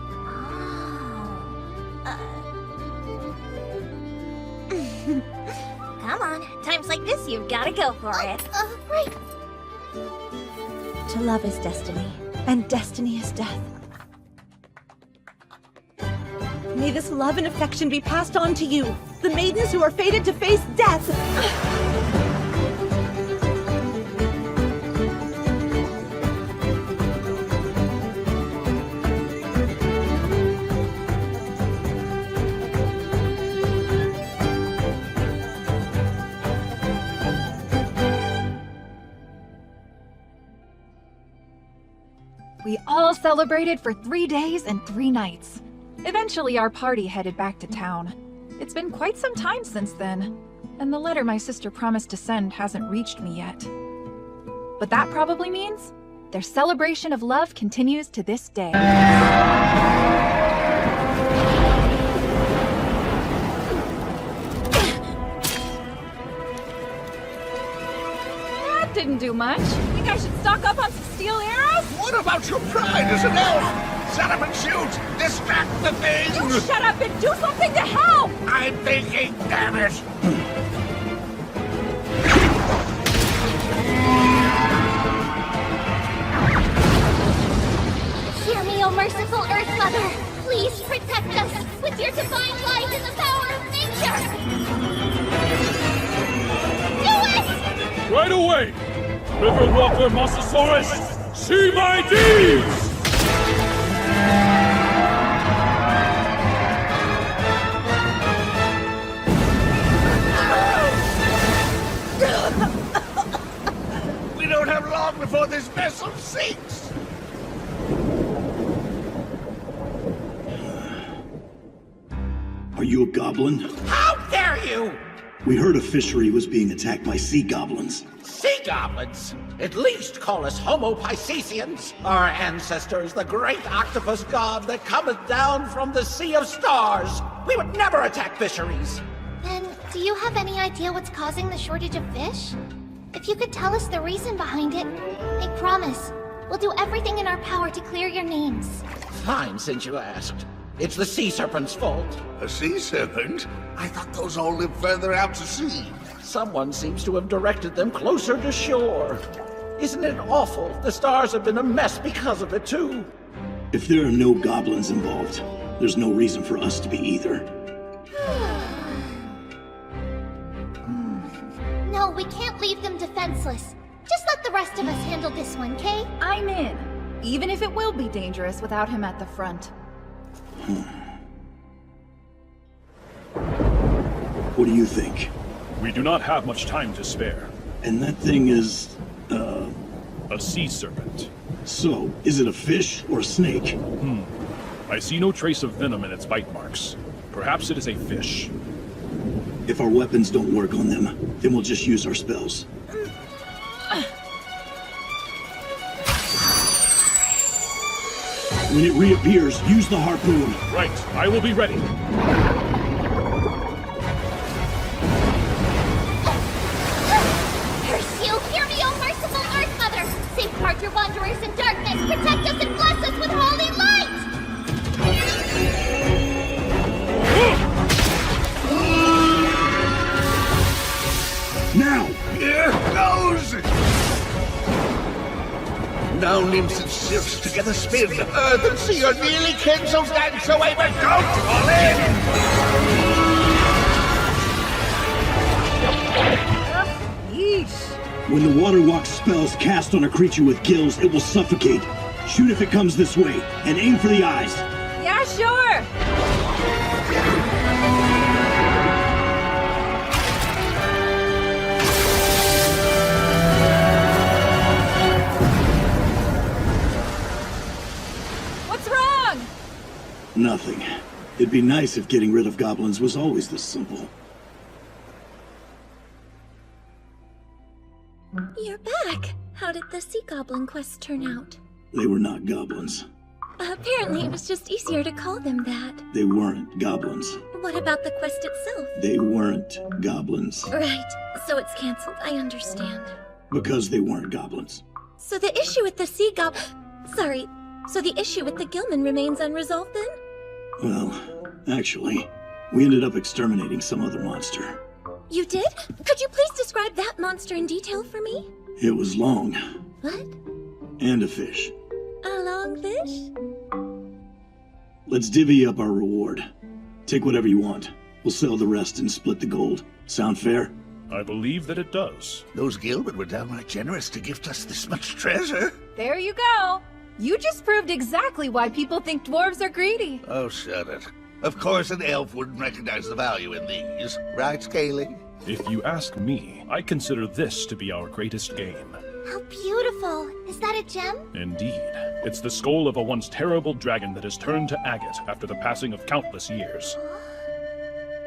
Come on, times like this, you've got to go for it. Right. To love is destiny, and destiny is death. May this love and affection be passed on to you, the maidens who are fated to face death! We all celebrated for 3 days and 3 nights. Eventually, our party headed back to town. It's been quite some time since then, and the letter my sister promised to send hasn't reached me yet. But that probably means their celebration of love continues to this day. That didn't do much. Think I should stock up on some steel arrows? What about your pride as an elf? Shut up and shoot! Distract the thing! You shut up and do something to help! I'm thinking, damn it! Hear me, O merciful Earth Mother! Please protect us with your divine light and the power of nature! Do it! Right away! Riverwalker Mosasaurus, see my deeds! We don't have long before this vessel sinks! Are you a goblin? How dare you! We heard a fishery was being attacked by sea goblins. Sea goblins? At least call us Homo Piscesians. Our ancestors, the great octopus god that cometh down from the sea of stars. We would never attack fisheries. Then, do you have any idea what's causing the shortage of fish? If you could tell us the reason behind it, I promise, we'll do everything in our power to clear your names. Fine, since you asked. It's the sea serpent's fault. A sea serpent? I thought those all lived further out to sea. Someone seems to have directed them closer to shore. Isn't it awful? The stars have been a mess because of it, too. If there are no goblins involved, there's no reason for us to be either. No, we can't leave them defenseless. Just let the rest of us handle this one, Kay? I'm in, even if it will be dangerous without him at the front. What do you think? We do not have much time to spare. And that thing is, a sea serpent. So, is it a fish or a snake? I see no trace of venom in its bite marks. Perhaps it is a fish. If our weapons don't work on them, then we'll just use our spells. When it reappears, use the harpoon. Right, I will be ready. Curse you! Hear me, O merciful Earth Mother! Safeguard your wanderers in darkness! Protect us and bless us with holy light! Now! Here goes! Now nymphs and sylphs together spin. Earth and sea are nearly kin, so dance away, but don't fall in! Yeesh. When the water walk spells cast on a creature with gills, it will suffocate. Shoot if it comes this way, and aim for the eyes. Yeah, sure. What's wrong? Nothing. It'd be nice if getting rid of goblins was always this simple. You're back. How did the sea goblin quest turn out? They were not goblins. Apparently it was just easier to call them that. They weren't goblins. What about the quest itself? They weren't goblins. Right, so it's cancelled, I understand. Because they weren't goblins. So the issue with the sea goblin... Sorry, so the issue with the Gilman remains unresolved then? Well, actually, we ended up exterminating some other monster. You did? Could you please describe that monster in detail for me? It was long. What? And a fish. A long fish? Let's divvy up our reward. Take whatever you want. We'll sell the rest and split the gold. Sound fair? I believe that it does. Those Gilman were downright generous to gift us this much treasure. There you go. You just proved exactly why people think dwarves are greedy. Oh, shut it. Of course an elf wouldn't recognize the value in these. Right, Scaly? If you ask me, I consider this to be our greatest game. How beautiful. Is that a gem? Indeed. It's the skull of a once terrible dragon that has turned to agate after the passing of countless years.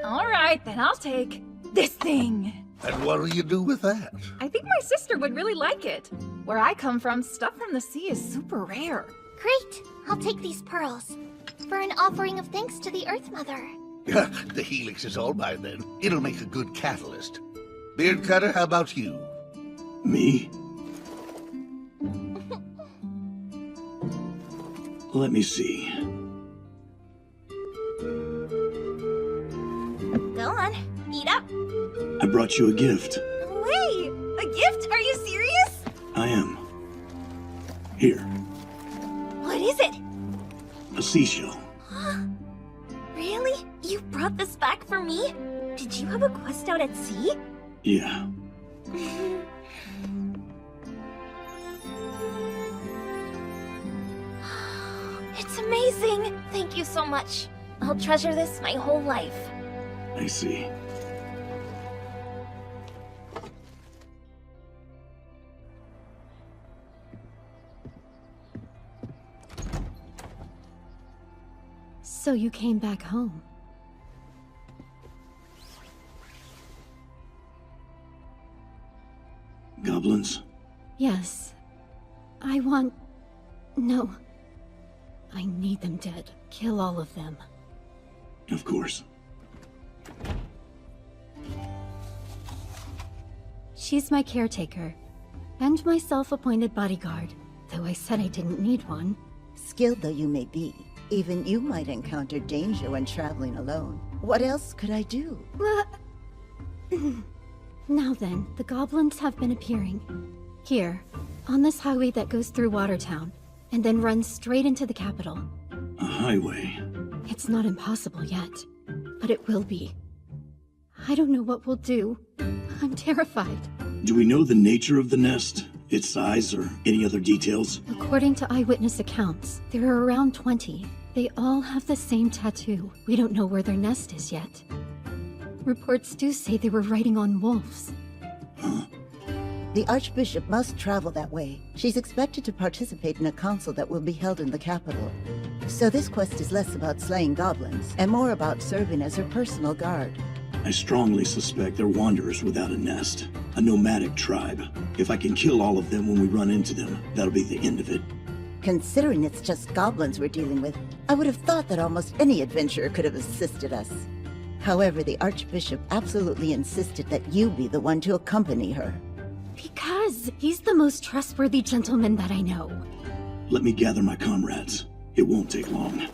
Alright, then I'll take this thing. And what'll you do with that? I think my sister would really like it. Where I come from, stuff from the sea is super rare. Great. I'll take these pearls. For an offering of thanks to the Earth Mother. The helix is all mine then. It'll make a good catalyst. Beard Cutter, how about you? Me? Let me see. Go on, eat up. I brought you a gift. Wait, a gift? Are you serious? I am. Here, What is it? a seashell. Really? You brought this back for me? Did you have a quest out at sea? Yeah. It's amazing. Thank you so much. I'll treasure this my whole life. I see. So you came back home. Goblins? Yes. I want... No. I need them dead. Kill all of them. Of course. She's my caretaker. And my self-appointed bodyguard. Though I said I didn't need one. Skilled though you may be, even you might encounter danger when traveling alone. What else could I do? Now then, the goblins have been appearing. Here, on this highway that goes through Watertown, and then runs straight into the capital. A highway? It's not impossible yet, but it will be. I don't know what we'll do. I'm terrified. Do we know the nature of the nest? Its size, or any other details? According to eyewitness accounts, there are around 20. They all have the same tattoo. We don't know where their nest is yet. Reports do say they were riding on wolves. The Archbishop must travel that way. She's expected to participate in a council that will be held in the capital. So this quest is less about slaying goblins, and more about serving as her personal guard. I strongly suspect they're wanderers without a nest. A nomadic tribe. If I can kill all of them when we run into them, that'll be the end of it. Considering it's just goblins we're dealing with, I would have thought that almost any adventurer could have assisted us. However, the Archbishop absolutely insisted that you be the one to accompany her. Because he's the most trustworthy gentleman that I know. Let me gather my comrades. It won't take long.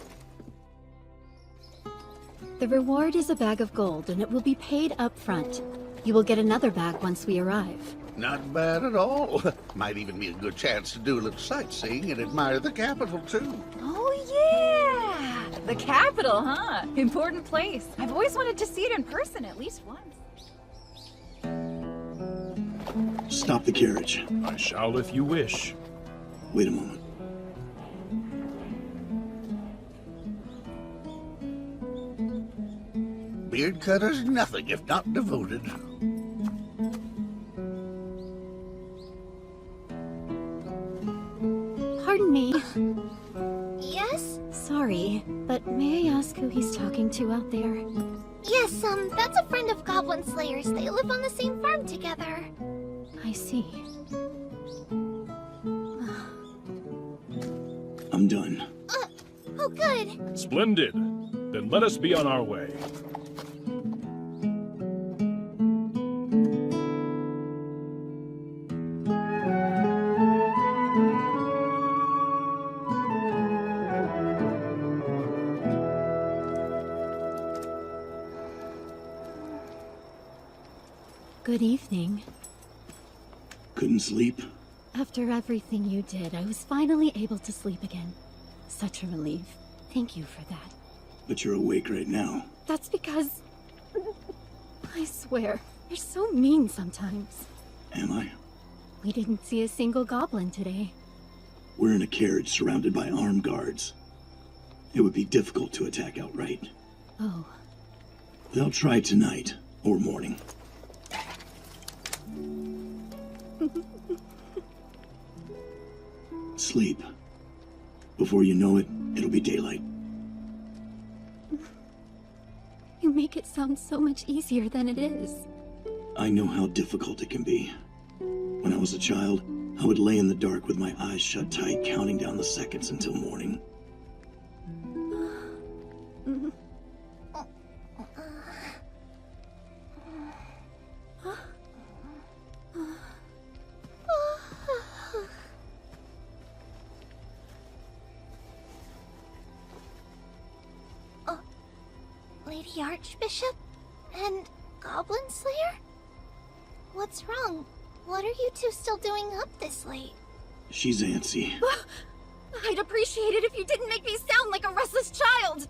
The reward is a bag of gold, and it will be paid up front. You will get another bag once we arrive. Not bad at all. Might even be a good chance to do a little sightseeing and admire the capital, too. Oh yeah! The capital, huh? Important place. I've always wanted to see it in person at least once. Stop the carriage. I shall if you wish. Wait a moment. Beard Cutter's nothing if not devoted. Pardon me. Yes? Sorry, but may I ask who he's talking to out there? Yes, that's a friend of Goblin Slayers. They live on the same farm together. I see. I'm done. Oh, good. Splendid. Then let us be on our way. Good evening. Couldn't sleep? After everything you did, I was finally able to sleep again. Such a relief. Thank you for that. But you're awake right now. That's because... I swear, you're so mean sometimes. Am I? We didn't see a single goblin today. We're in a carriage surrounded by armed guards. It would be difficult to attack outright. Oh. They'll try tonight, or morning. Sleep. Before you know it, it'll be daylight. You make it sound so much easier than it is. I know how difficult it can be. When I was a child, I would lay in the dark with my eyes shut tight, counting down the seconds until morning. Lady Archbishop? And Goblin Slayer? What's wrong? What are you two still doing up this late? She's antsy. I'd appreciate it if you didn't make me sound like a restless child!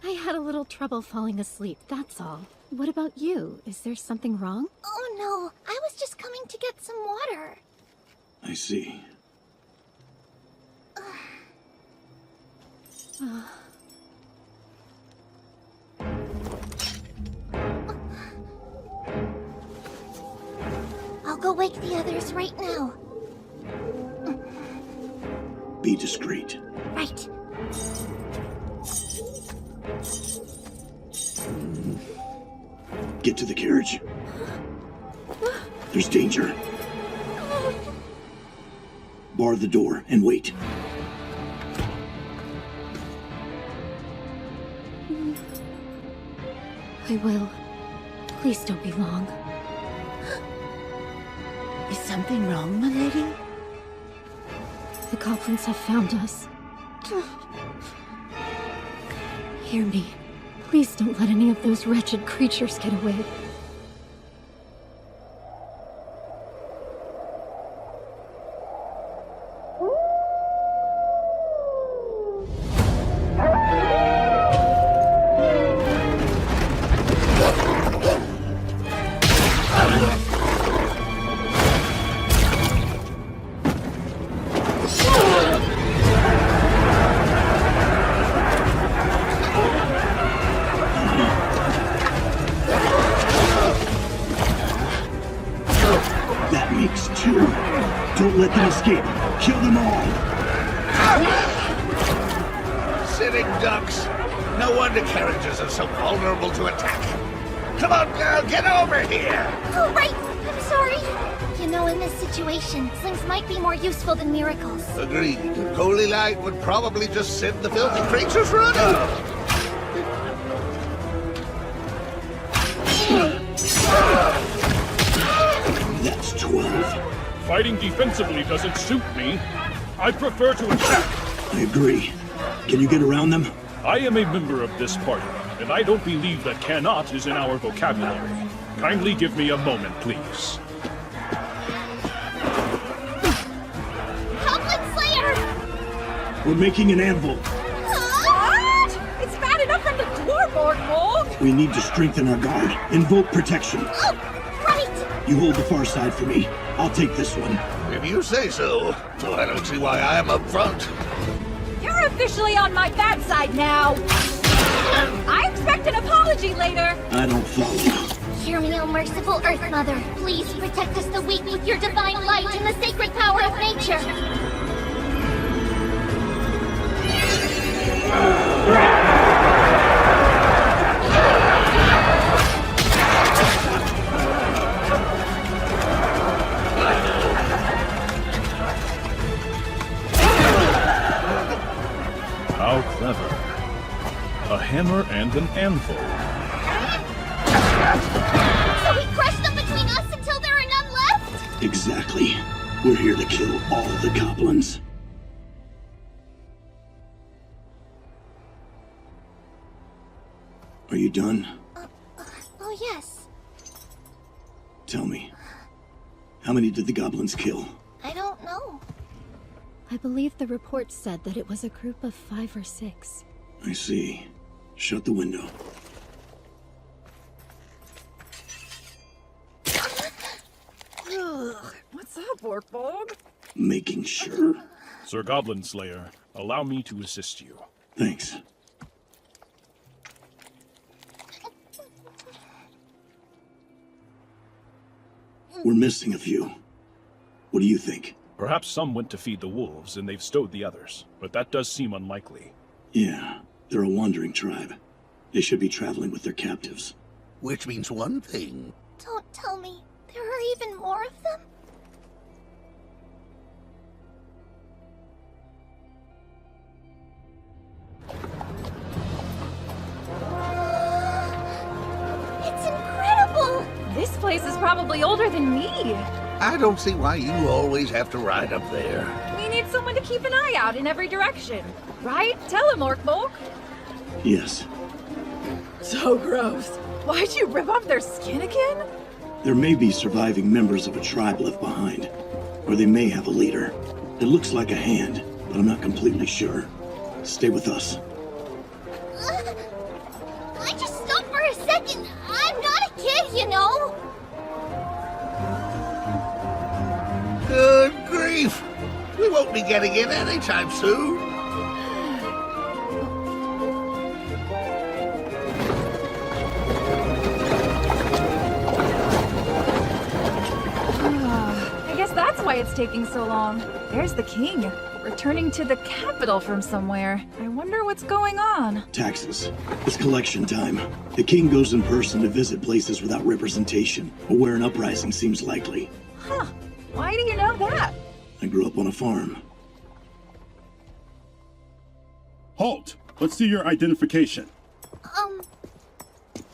I had a little trouble falling asleep, that's all. What about you? Is there something wrong? Oh no, I was just coming to get some water. I see. I'll go wake the others right now. Be discreet. Right. Get to the carriage. There's danger. Bar the door and wait. I will. Please don't be long. Is something wrong, milady? The goblins have found us. Hear me. Please don't let any of those wretched creatures get away. That makes two. Don't let them escape. Kill them all. Sitting ducks. No wonder carriages are so vulnerable to attack. Come on, girl, get over here! Oh, right! I'm sorry! You know, in this situation, slings might be more useful than miracles. Agreed. Holy light would probably just send the filthy creatures running. That's 12. Fighting defensively doesn't suit me. I prefer to attack. I agree. Can you get around them? I am a member of this party, and I don't believe that cannot is in our vocabulary. Kindly give me a moment, please. Goblin Slayer! We're making an anvil. What? It's bad enough from the floorboard mold! We need to strengthen our guard. Invoke protection. Oh, right! You hold the far side for me. I'll take this one. If you say so. So I don't see why I am up front. You're officially on my bad side now! I expect an apology later! I don't follow. Hear me, O merciful Earth Mother. Please protect us the weak with your divine light and the sacred power of nature. How clever. A hammer and an anvil. So we crush them between us until there are none left? Exactly. We're here to kill all the goblins. Are you done? Oh, yes. Tell me. How many did the goblins kill? I don't know. I believe the report said that it was a group of 5 or 6. I see. Shut the window. Ugh, what's up, Orkbog? Making sure. Sir Goblin Slayer, allow me to assist you. Thanks. We're missing a few. What do you think? Perhaps some went to feed the wolves and they've stowed the others, but that does seem unlikely. Yeah, they're a wandering tribe. They should be traveling with their captives. Which means one thing. Don't tell me there are even more of them? It's incredible! This place is probably older than me. I don't see why you always have to ride up there. We need someone to keep an eye out in every direction. Right? Tell him, Orkbolk. Yes. So gross. Why'd you rip off their skin again? There may be surviving members of a tribe left behind, or they may have a leader. It looks like a hand, but I'm not completely sure. Stay with us. I just stopped for a second. I'm not a kid, you know. Good grief! We won't be getting in anytime soon. I guess that's why it's taking so long. There's the king, returning to the capital from somewhere. I wonder what's going on. Taxes. It's collection time. The king goes in person to visit places without representation, or where an uprising seems likely. Huh. Why do you know that? I grew up on a farm. Halt! Let's see your identification.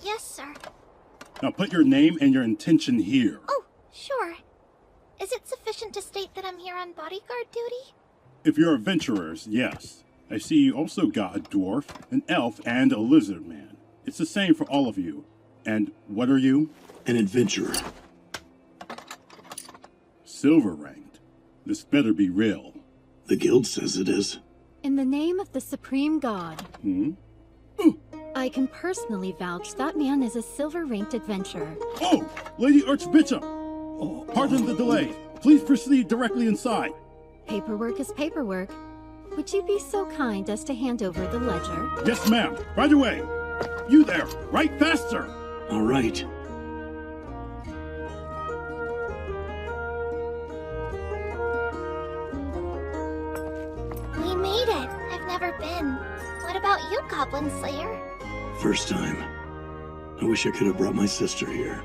Yes, sir. Now put your name and your intention here. Oh, sure. Is it sufficient to state that I'm here on bodyguard duty? If you're adventurers, yes. I see you also got a dwarf, an elf, and a lizard man. It's the same for all of you. And what are you? An adventurer. Silver ranked. This better be real. The guild says it is. In the name of the Supreme God, I can personally vouch that man is a silver-ranked adventurer. Oh, Lady Archbishop! Pardon the delay. Please proceed directly inside. Paperwork is paperwork. Would you be so kind as to hand over the ledger? Yes, ma'am. Right away. You there. Write faster. All right. We made it. I've never been. What about you, Goblin Slayer? First time. I wish I could have brought my sister here.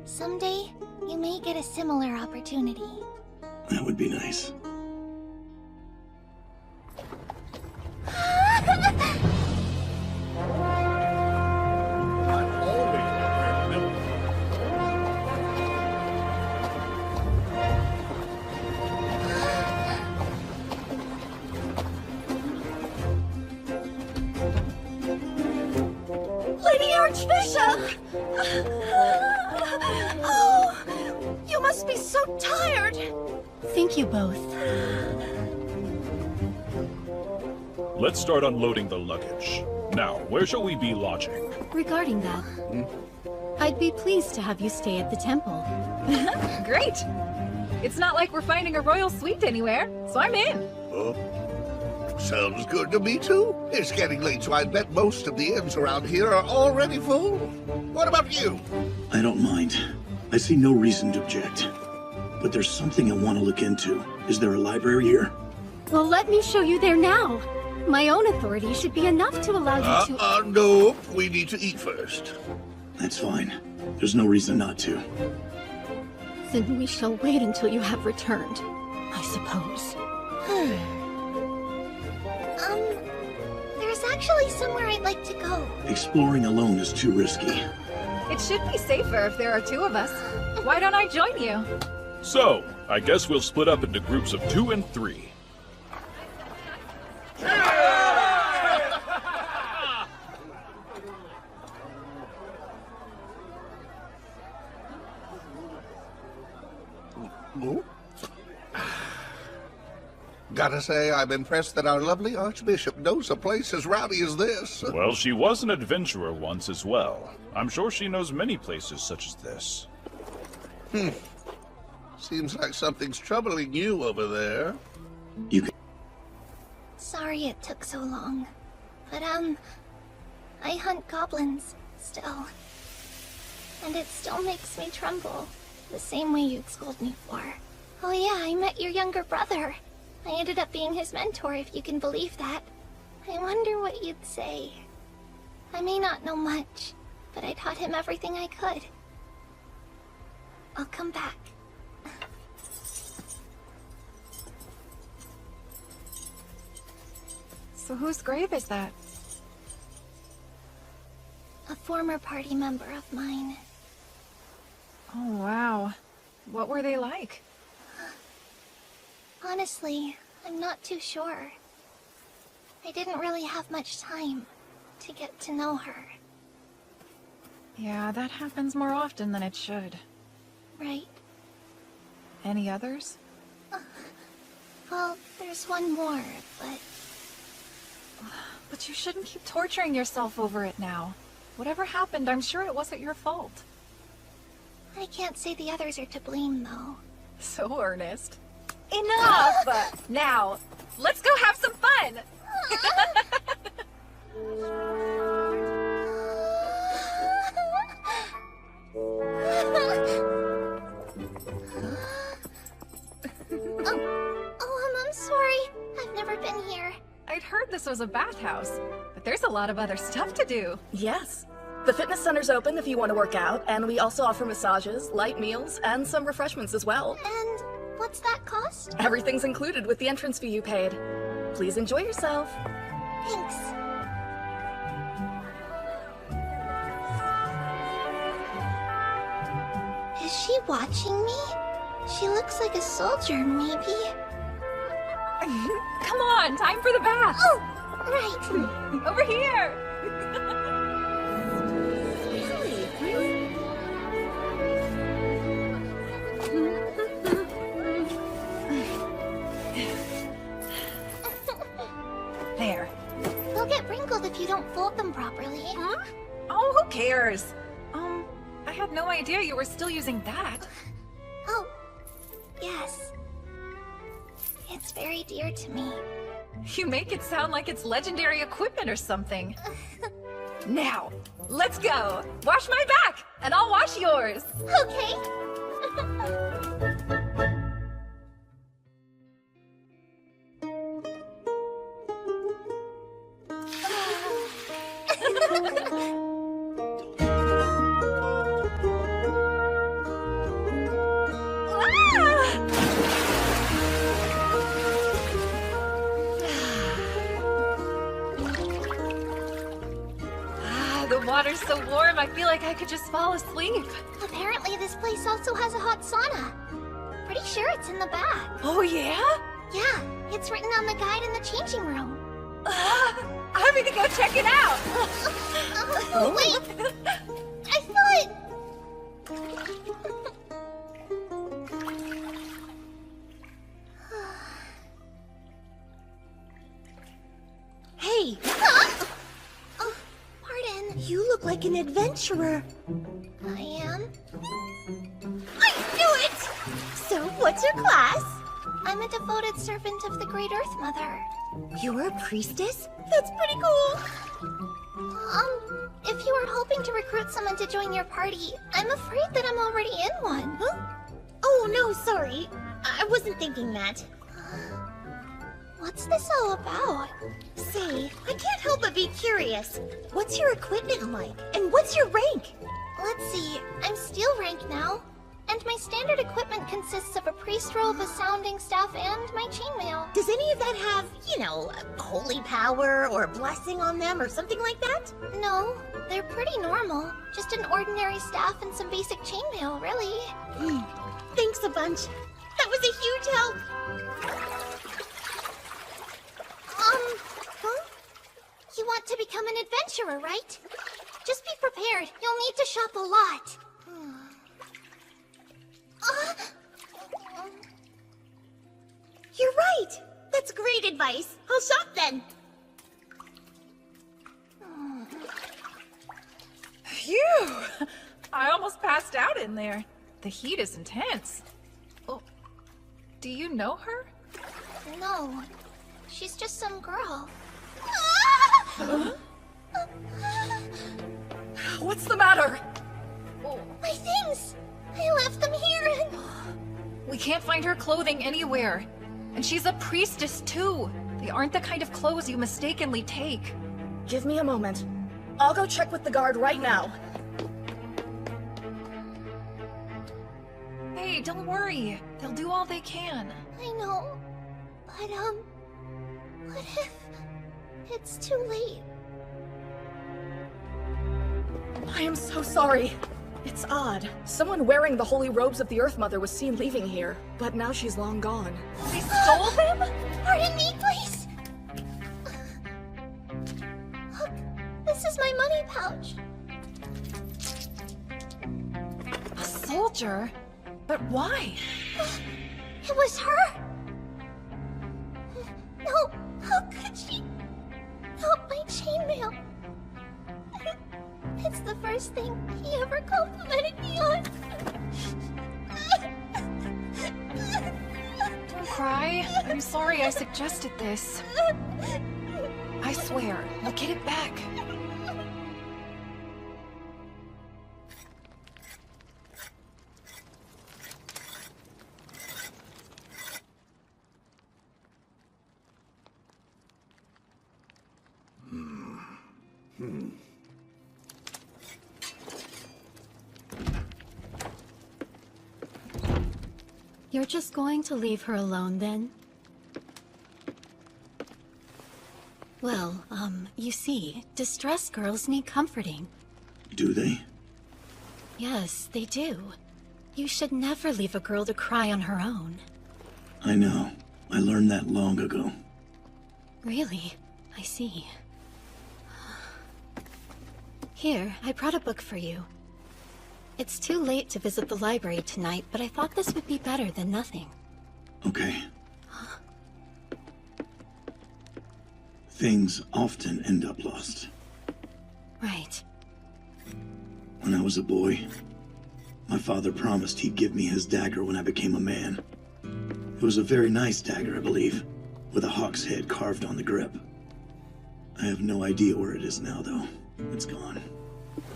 Someday, you may get a similar opportunity. That would be nice. Lady Archbishop! Oh, you must be so tired. Thank you both. Let's start unloading the luggage. Now, where shall we be lodging? Regarding that, I'd be pleased to have you stay at the temple. Great. It's not like we're finding a royal suite anywhere, so I'm in. Sounds good to me, too. It's getting late, so I bet most of the inns around here are already full. What about you? I don't mind. I see no reason to object. But there's something I want to look into. Is there a library here? Well, let me show you there now. My own authority should be enough to allow you to... No. We need to eat first. That's fine. There's no reason not to. Then we shall wait until you have returned, I suppose. There's actually somewhere I'd like to go. Exploring alone is too risky. It should be safer if there are two of us. Why don't I join you? So, I guess we'll split up into groups of 2 and 3. Gotta say, I'm impressed that our lovely Archbishop knows a place as rowdy as this. Well, she was an adventurer once as well. I'm sure she knows many places such as this. Seems like something's troubling you over there. Sorry it took so long. But, I hunt goblins, still. And it still makes me tremble. The same way you'd scold me for. Oh yeah, I met your younger brother. I ended up being his mentor, if you can believe that. I wonder what you'd say. I may not know much, but I taught him everything I could. I'll come back. So whose grave is that? A former party member of mine. Oh, wow. What were they like? Honestly, I'm not too sure. I didn't really have much time to get to know her. Yeah, that happens more often than it should. Right. Any others? Well, there's one more, but... But you shouldn't keep torturing yourself over it now. Whatever happened, I'm sure it wasn't your fault. I can't say the others are to blame, though. So earnest. Enough! Now, let's go have some fun! I'm sorry. I've never been here. I'd heard this was a bathhouse, but there's a lot of other stuff to do. Yes. The fitness center's open if you want to work out, and we also offer massages, light meals, and some refreshments as well. And what's that cost? Everything's included with the entrance fee you paid. Please enjoy yourself. Thanks. Is she watching me? She looks like a soldier, maybe. Come on, time for the bath! Oh, right. Over here! There. They'll get wrinkled if you don't fold them properly. Huh? Oh, who cares? I had no idea you were still using that. Oh, yes. It's very dear to me. You make it sound like it's legendary equipment or something. Now, let's go! Wash my back, and I'll wash yours! Okay. The water's so warm, I feel like I could just fall asleep. Apparently this place also has a hot sauna. Pretty sure it's in the back. Oh yeah? Yeah, it's written on the guide in the changing room. I'm gonna go check it out! Wait! I thought... Hey! Oh, pardon. You look like an adventurer. I am? I knew it! So, what's your class? I'm a devoted servant of the Great Earth Mother. You're a priestess? That's pretty cool. If you were hoping to recruit someone to join your party, I'm afraid that I'm already in one. Huh? Oh, no, sorry. I wasn't thinking that. What's this all about? Say, I can't help but be curious. What's your equipment like? And what's your rank? Let's see, I'm steel rank now. And my standard equipment consists of a priest robe, a sounding staff, and my chainmail. Does any of that have, holy power or blessing on them or something like that? No, they're pretty normal. Just an ordinary staff and some basic chainmail, really. Thanks a bunch. That was a huge help. You want to become an adventurer, right? Just be prepared. You'll need to shop a lot. You're right. That's great advice. I'll shop then. Phew! I almost passed out in there. The heat is intense. Oh, do you know her? No, she's just some girl. What's the matter? My things! I left them here! We can't find her clothing anywhere. And she's a priestess too. They aren't the kind of clothes you mistakenly take. Give me a moment. I'll go check with the guard right now. Hey, don't worry. They'll do all they can. I know. But, what if it's too late? I am so sorry. It's odd. Someone wearing the holy robes of the Earth Mother was seen leaving here, but now she's long gone. They stole them? Pardon me, please. Look, this is my money pouch. A soldier? But why? It was her. No, how could she? Not my chainmail. It's the first thing he ever complimented me on. Don't cry. I'm sorry I suggested this. I swear, I'll get it back. You're just going to leave her alone, then? Well, you see, distressed girls need comforting. Do they? Yes, they do. You should never leave a girl to cry on her own. I know. I learned that long ago. Really? I see. Here, I brought a book for you. It's too late to visit the library tonight, but I thought this would be better than nothing. Okay. Things often end up lost. Right. When I was a boy, my father promised he'd give me his dagger when I became a man. It was a very nice dagger, I believe, with a hawk's head carved on the grip. I have no idea where it is now, though. It's gone.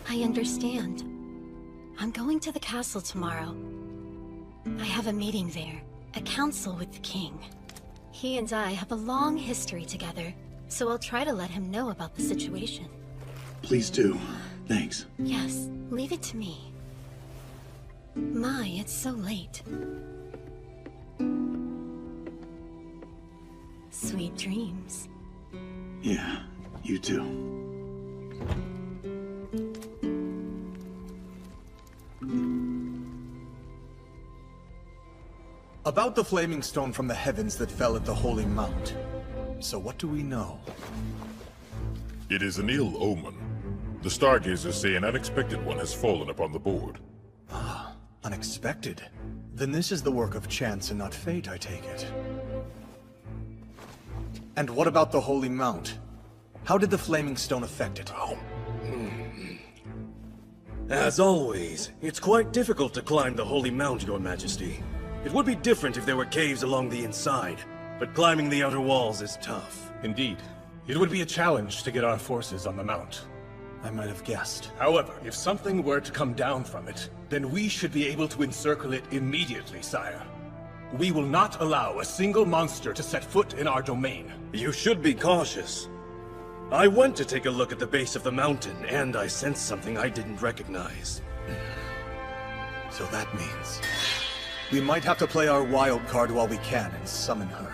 I understand. I'm going to the castle tomorrow. I have a meeting there, a council with the king. He and I have a long history together, so I'll try to let him know about the situation. Please do. Thanks. Yes, leave it to me. My, it's so late. Sweet dreams. Yeah, you too. About the flaming stone from the heavens that fell at the Holy Mount. So what do we know? It is an ill omen. The stargazers say an unexpected one has fallen upon the board. Ah, unexpected? Then this is the work of chance and not fate, I take it. And what about the Holy Mount? How did the flaming stone affect it? As always, it's quite difficult to climb the Holy Mount, Your Majesty. It would be different if there were caves along the inside, but climbing the outer walls is tough. Indeed. It would be a challenge to get our forces on the Mount. I might have guessed. However, if something were to come down from it, then we should be able to encircle it immediately, sire. We will not allow a single monster to set foot in our domain. You should be cautious. I went to take a look at the base of the mountain, and I sensed something I didn't recognize. So that means we might have to play our wild card while we can and summon her.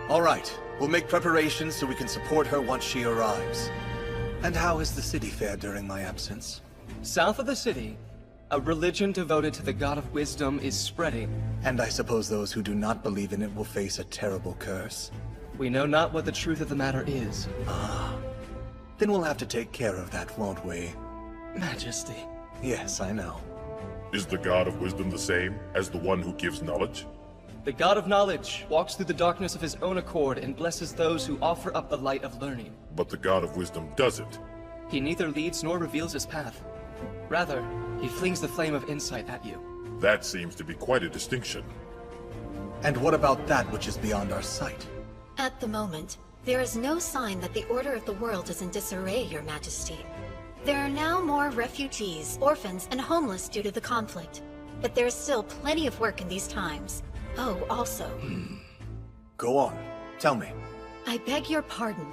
All right, we'll make preparations so we can support her once she arrives. And how has the city fared during my absence? South of the city, a religion devoted to the God of Wisdom is spreading. And I suppose those who do not believe in it will face a terrible curse. We know not what the truth of the matter is. Ah. Then we'll have to take care of that, won't we? Majesty. Yes, I know. Is the God of Wisdom the same as the one who gives knowledge? The God of Knowledge walks through the darkness of his own accord and blesses those who offer up the light of learning. But the God of Wisdom doesn't. He neither leads nor reveals his path. Rather, he flings the flame of insight at you. That seems to be quite a distinction. And what about that which is beyond our sight? At the moment, there is no sign that the order of the world is in disarray, Your Majesty. There are now more refugees, orphans, and homeless due to the conflict. but there's still plenty of work in these times. Oh, also... Go on. Tell me. I beg your pardon.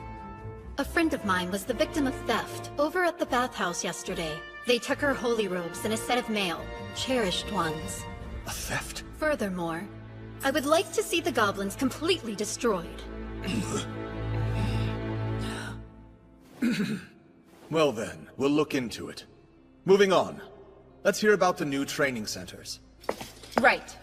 A friend of mine was the victim of theft over at the bathhouse yesterday. They took her holy robes and a set of mail, cherished ones. A theft? Furthermore, I would like to see the goblins completely destroyed. Well then, we'll look into it. Moving on. Let's hear about the new training centers. Right.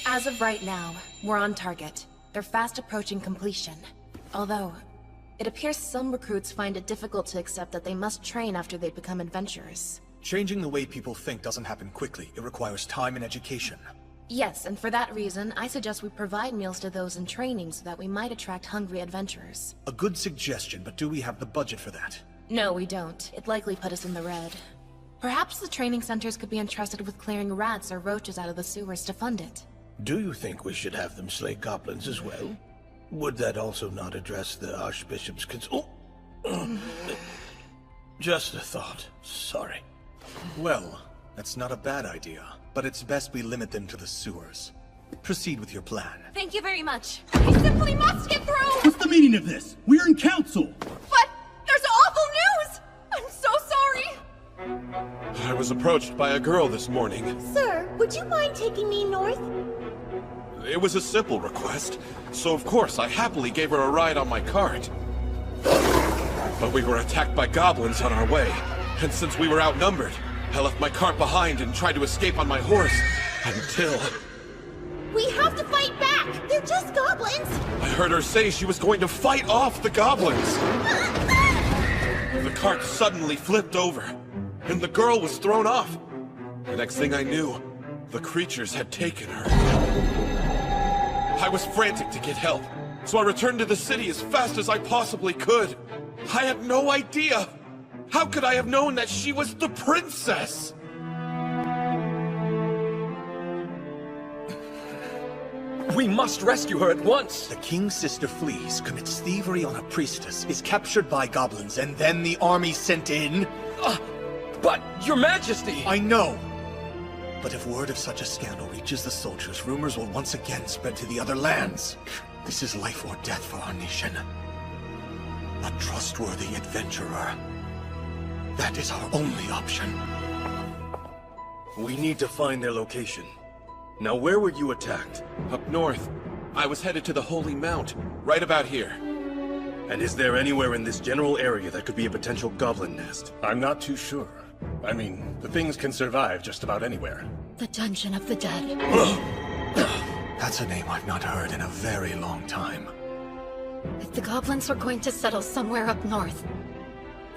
As of right now, we're on target. They're fast approaching completion. Although, it appears some recruits find it difficult to accept that they must train after they become adventurers. Changing the way people think doesn't happen quickly. It requires time and education. Yes, and for that reason, I suggest we provide meals to those in training so that we might attract hungry adventurers. A good suggestion, but do we have the budget for that? No, we don't. It'd likely put us in the red. Perhaps the training centers could be entrusted with clearing rats or roaches out of the sewers to fund it. Do you think we should have them slay goblins as well? Would that also not address the Archbishop's concern? Just a thought. Sorry. Well, that's not a bad idea, but it's best we limit them to the sewers. Proceed with your plan. Thank you very much. I simply must get through! What's the meaning of this? We're in council! But there's awful news! I'm so sorry! I was approached by a girl this morning. Sir, would you mind taking me north? It was a simple request, so of course I happily gave her a ride on my cart. But we were attacked by goblins on our way, and since we were outnumbered, I left my cart behind and tried to escape on my horse, until... We have to fight back! They're just goblins! I heard her say she was going to fight off the goblins! The cart suddenly flipped over, and the girl was thrown off. The next thing I knew, the creatures had taken her. I was frantic to get help, so I returned to the city as fast as I possibly could. I had no idea! How could I have known that she was the princess? We must rescue her at once! The king's sister flees, commits thievery on a priestess, is captured by goblins, and then the army sent in? But, your majesty! I know! But if word of such a scandal reaches the soldiers, rumors will once again spread to the other lands. This is life or death for our nation. A trustworthy adventurer. That is our only option. We need to find their location. Now, where were you attacked? Up north. I was headed to the Holy Mount, right about here. And is there anywhere in this general area that could be a potential goblin nest? I'm not too sure. I mean, the things can survive just about anywhere. The Dungeon of the Dead. That's a name I've not heard in a very long time. If the goblins were going to settle somewhere up north,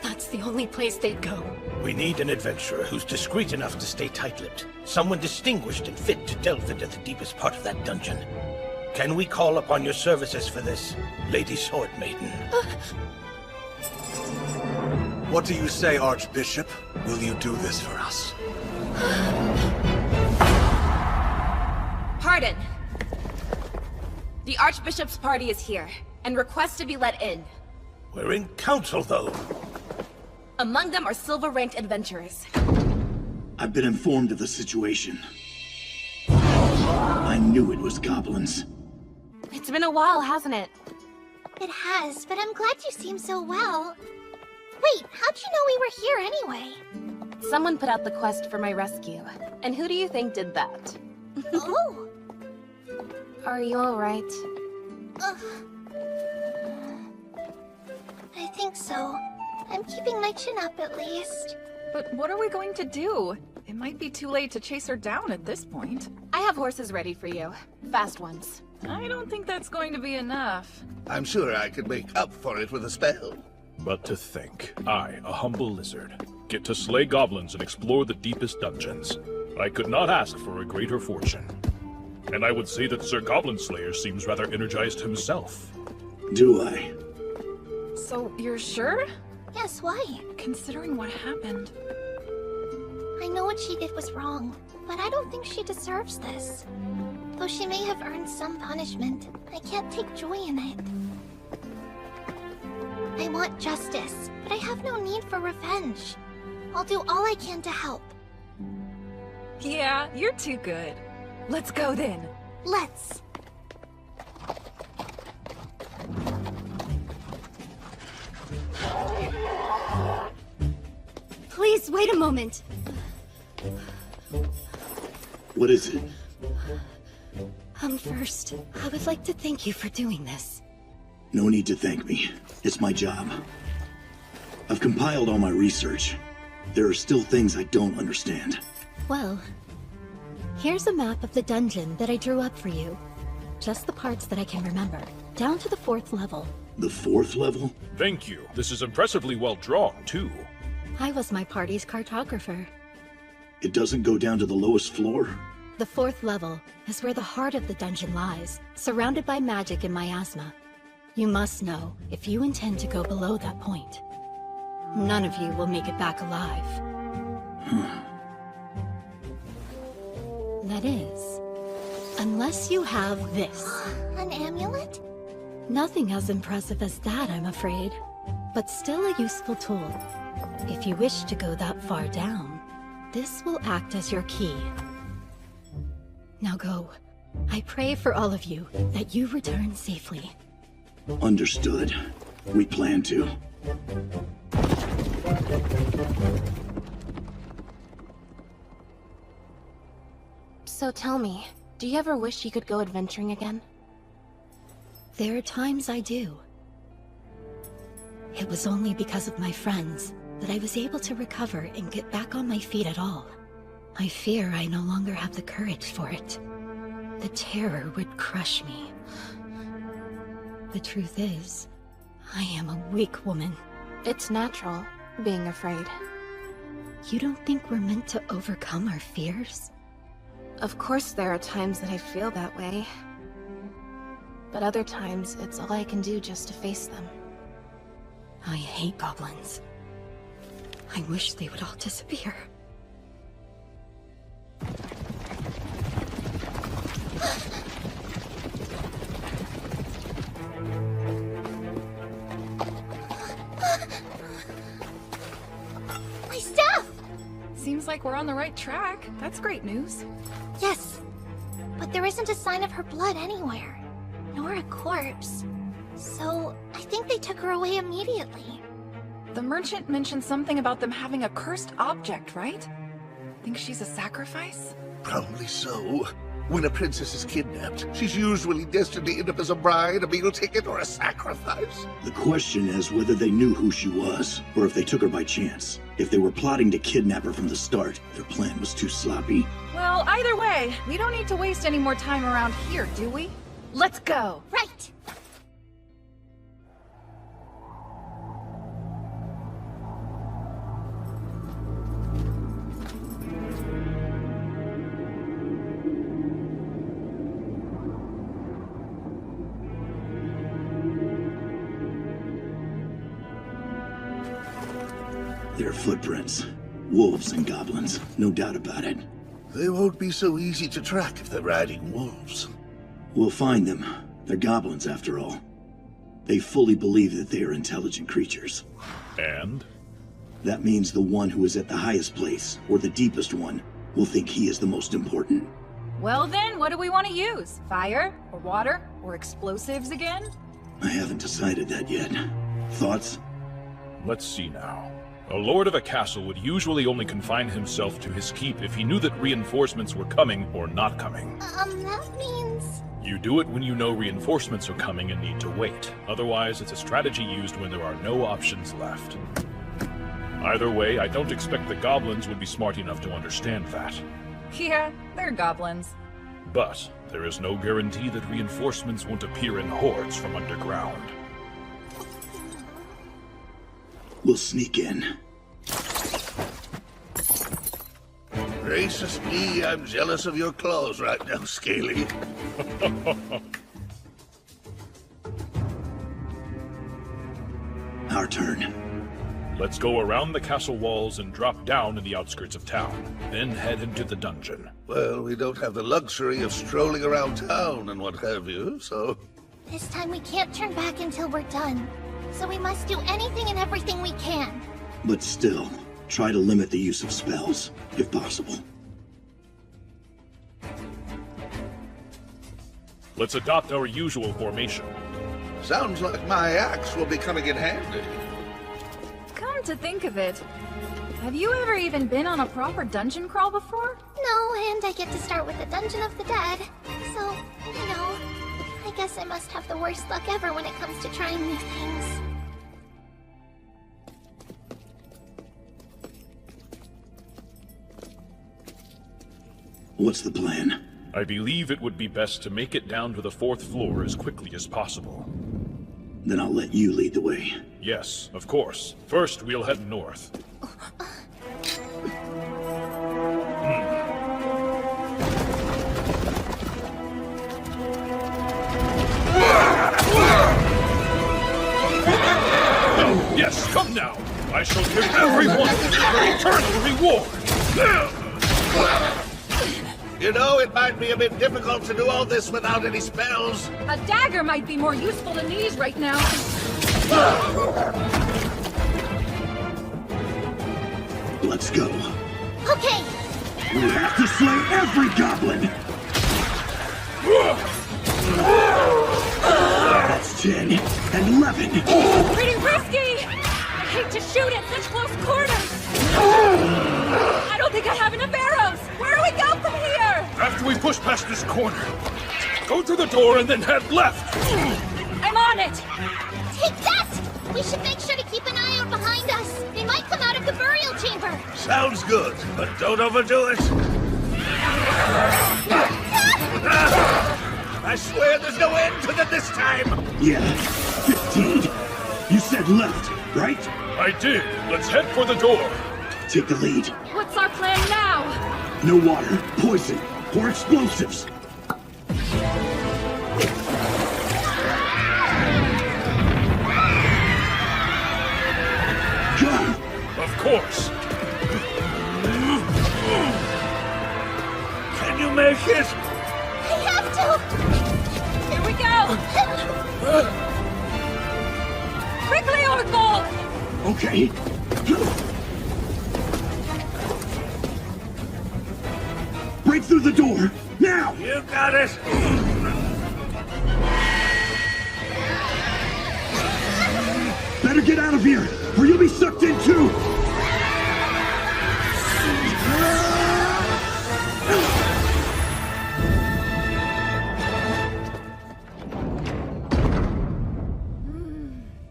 that's the only place they'd go. We need an adventurer who's discreet enough to stay tight-lipped. Someone distinguished and fit to delve into the deepest part of that dungeon. Can we call upon your services for this, Lady Sword Maiden? What do you say, Archbishop? Will you do this for us? Pardon. The Archbishop's party is here, and requests to be let in. We're in council, though. Among them are silver-ranked adventurers. I've been informed of the situation. I knew it was goblins. It's been a while, hasn't it? It has, but I'm glad you seem so well. Wait, how'd you know we were here anyway? Someone put out the quest for my rescue. And who do you think did that? Oh! Are you alright? I think so. I'm keeping my chin up at least. But what are we going to do? It might be too late to chase her down at this point. I have horses ready for you. Fast ones. I don't think that's going to be enough. I'm sure I could make up for it with a spell. But to think, I, a humble lizard, get to slay goblins and explore the deepest dungeons. I could not ask for a greater fortune. And I would say that Sir Goblin Slayer seems rather energized himself. Do I? So, you're sure? Yes, why? Considering what happened. I know what she did was wrong, but I don't think she deserves this. Though she may have earned some punishment, I can't take joy in it. I want justice, but I have no need for revenge. I'll do all I can to help. Yeah, you're too good. Let's go then. Let's. Please wait a moment. What is it? First, I would like to thank you for doing this. No need to thank me. It's my job. I've compiled all my research. There are still things I don't understand. Well, here's a map of the dungeon that I drew up for you. Just the parts that I can remember, down to the 4th level. The 4th level? Thank you. This is impressively well drawn, too. I was my party's cartographer. It doesn't go down to the lowest floor? The 4th level is where the heart of the dungeon lies, surrounded by magic and miasma. You must know, if you intend to go below that point, none of you will make it back alive. That is, unless you have this. An amulet? Nothing as impressive as that, I'm afraid, but still a useful tool. If you wish to go that far down, this will act as your key. Now go. I pray for all of you that you return safely. Understood. We plan to. So tell me, do you ever wish you could go adventuring again? There are times I do. It was only because of my friends that I was able to recover and get back on my feet at all. I fear I no longer have the courage for it. The terror would crush me. The truth is, I am a weak woman. It's natural, being afraid. You don't think we're meant to overcome our fears? Of course there are times that I feel that way. But other times, it's all I can do just to face them. I hate goblins. I wish they would all disappear. My staff! Seems like we're on the right track. That's great news. Yes, but there isn't a sign of her blood anywhere. Nor a corpse. So, I think they took her away immediately. The merchant mentioned something about them having a cursed object, right? Think she's a sacrifice? Probably so. When a princess is kidnapped, she's usually destined to end up as a bride, a meal ticket, or a sacrifice. The question is whether they knew who she was, or if they took her by chance. If they were plotting to kidnap her from the start, their plan was too sloppy. Well, either way, we don't need to waste any more time around here, do we? Let's go! Right! Their footprints. Wolves and goblins, no doubt about it. They won't be so easy to track if they're riding wolves. We'll find them. They're goblins, after all. They fully believe that they are intelligent creatures. And? That means the one who is at the highest place, or the deepest one, will think he is the most important. Well then, what do we want to use? Fire? Or water? Or explosives again? I haven't decided that yet. Thoughts? Let's see now. A lord of a castle would usually only confine himself to his keep if he knew that reinforcements were coming or not coming. That means... You do it when you know reinforcements are coming and need to wait. Otherwise, it's a strategy used when there are no options left. Either way, I don't expect the goblins would be smart enough to understand that. Yeah, they're goblins. But there is no guarantee that reinforcements won't appear in hordes from underground. We'll sneak in. Gracious me, I'm jealous of your claws right now, Scaly. Our turn. Let's go around the castle walls and drop down in the outskirts of town, then head into the dungeon. Well, we don't have the luxury of strolling around town and what have you, so... This time we can't turn back until we're done. so we must do anything and everything we can. But still, try to limit the use of spells, if possible. Let's adopt our usual formation. Sounds like my axe will be coming in handy. Come to think of it, have you ever even been on a proper dungeon crawl before? No, and I get to start with the Dungeon of the Dead. So, you know, I guess I must have the worst luck ever when it comes to trying new things. What's the plan? I believe it would be best to make it down to the 4th floor as quickly as possible. Then I'll let you lead the way. Yes, of course. First, we'll head north. Yes, come now! I shall give everyone their eternal reward! You know, it might be a bit difficult to do all this without any spells. A dagger might be more useful than these right now. Let's go. Okay! We have to slay every goblin! That's 10 and 11. Pretty risky! I hate to shoot at such close quarters! I don't think I have enough arrows! Where do we go from here? After we push past this corner, go through the door and then head left! I'm on it! Take that! We should make sure to keep an eye out behind us. They might come out of the burial chamber. Sounds good, but don't overdo it. I swear there's no end to them this time! Yeah, 15. You said left, right? I did. Let's head for the door. Take the lead. What's our plan now? No water, poison, or explosives. Go! Of course. Can you make it? I have to! Here we go! Quickly, Orkbold! Okay. Break through the door, now! You got it! Better get out of here, or you'll be sucked in too!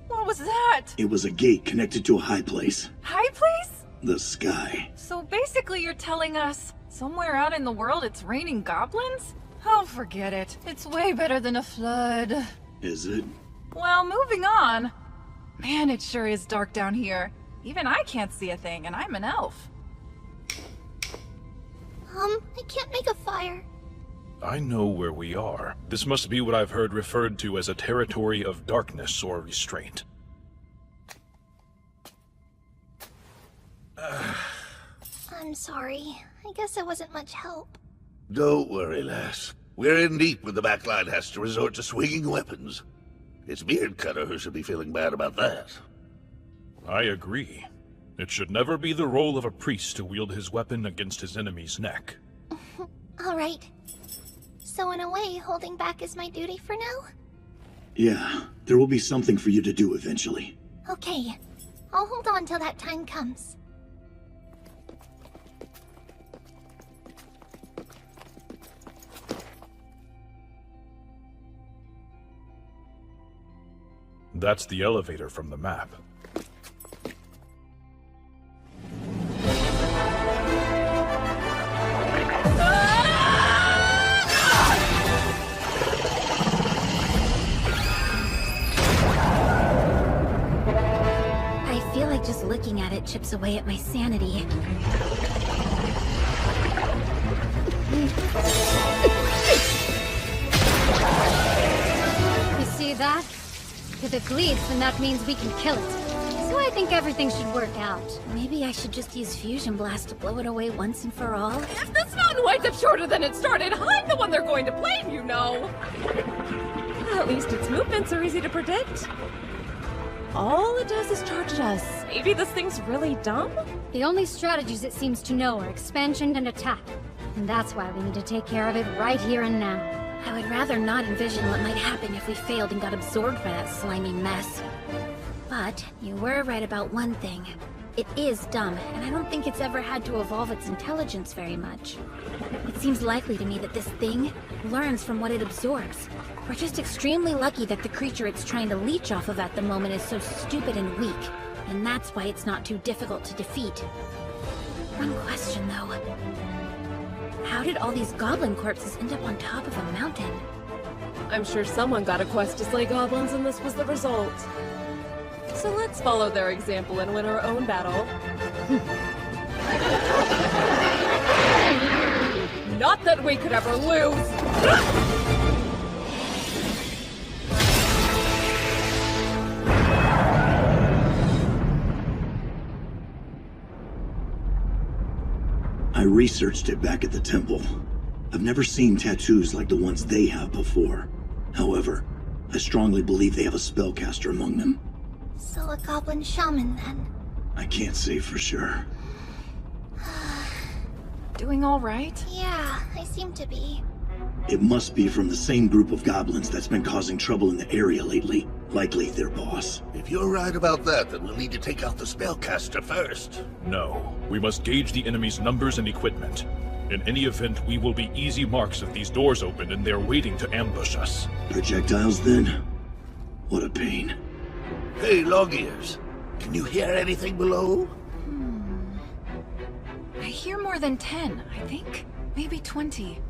What was that? It was a gate connected to a high place. High place? The sky. So basically you're telling us somewhere out in the world it's raining goblins? Oh, forget it. It's way better than a flood. Is it? Well, moving on. Man, it sure is dark down here. Even I can't see a thing, and I'm an elf. I can't make a fire. I know where we are. This must be what I've heard referred to as a territory of darkness or restraint. I'm sorry. I guess I wasn't much help. Don't worry, lass. We're in deep when the backline has to resort to swinging weapons. It's Beardcutter who should be feeling bad about that. I agree. It should never be the role of a priest to wield his weapon against his enemy's neck. All right. So in a way, holding back is my duty for now? Yeah, there will be something for you to do eventually. Okay. I'll hold on till that time comes. That's the elevator from the map. I feel like just looking at it chips away at my sanity. You see that? If it bleeds, then that means we can kill it. So I think everything should work out. Maybe I should just use Fusion Blast to blow it away once and for all. If this mountain winds up shorter than it started, I'm the one they're going to blame, you know! At least its movements are easy to predict. All it does is charge us. Maybe this thing's really dumb? The only strategies it seems to know are expansion and attack. And that's why we need to take care of it right here and now. I would rather not envision what might happen if we failed and got absorbed by that slimy mess. But you were right about one thing. It is dumb, and I don't think it's ever had to evolve its intelligence very much. It seems likely to me that this thing learns from what it absorbs. We're just extremely lucky that the creature it's trying to leech off of at the moment is so stupid and weak, and that's why it's not too difficult to defeat. One question, though. How did all these goblin corpses end up on top of a mountain? I'm sure someone got a quest to slay goblins and this was the result. So let's follow their example and win our own battle. Not that we could ever lose! I researched it back at the temple. I've never seen tattoos like the ones they have before. However, I strongly believe they have a spellcaster among them. So a goblin shaman, then? I can't say for sure. Doing all right? Yeah, I seem to be. It must be from the same group of goblins that's been causing trouble in the area lately. Likely their boss. If you're right about that, then we'll need to take out the spellcaster first. No, we must gauge the enemy's numbers and equipment. In any event, we will be easy marks if these doors open and they're waiting to ambush us. Projectiles then? What a pain. Hey, Long-Ears. Can you hear anything below? I hear more than 10, I think. Maybe 20.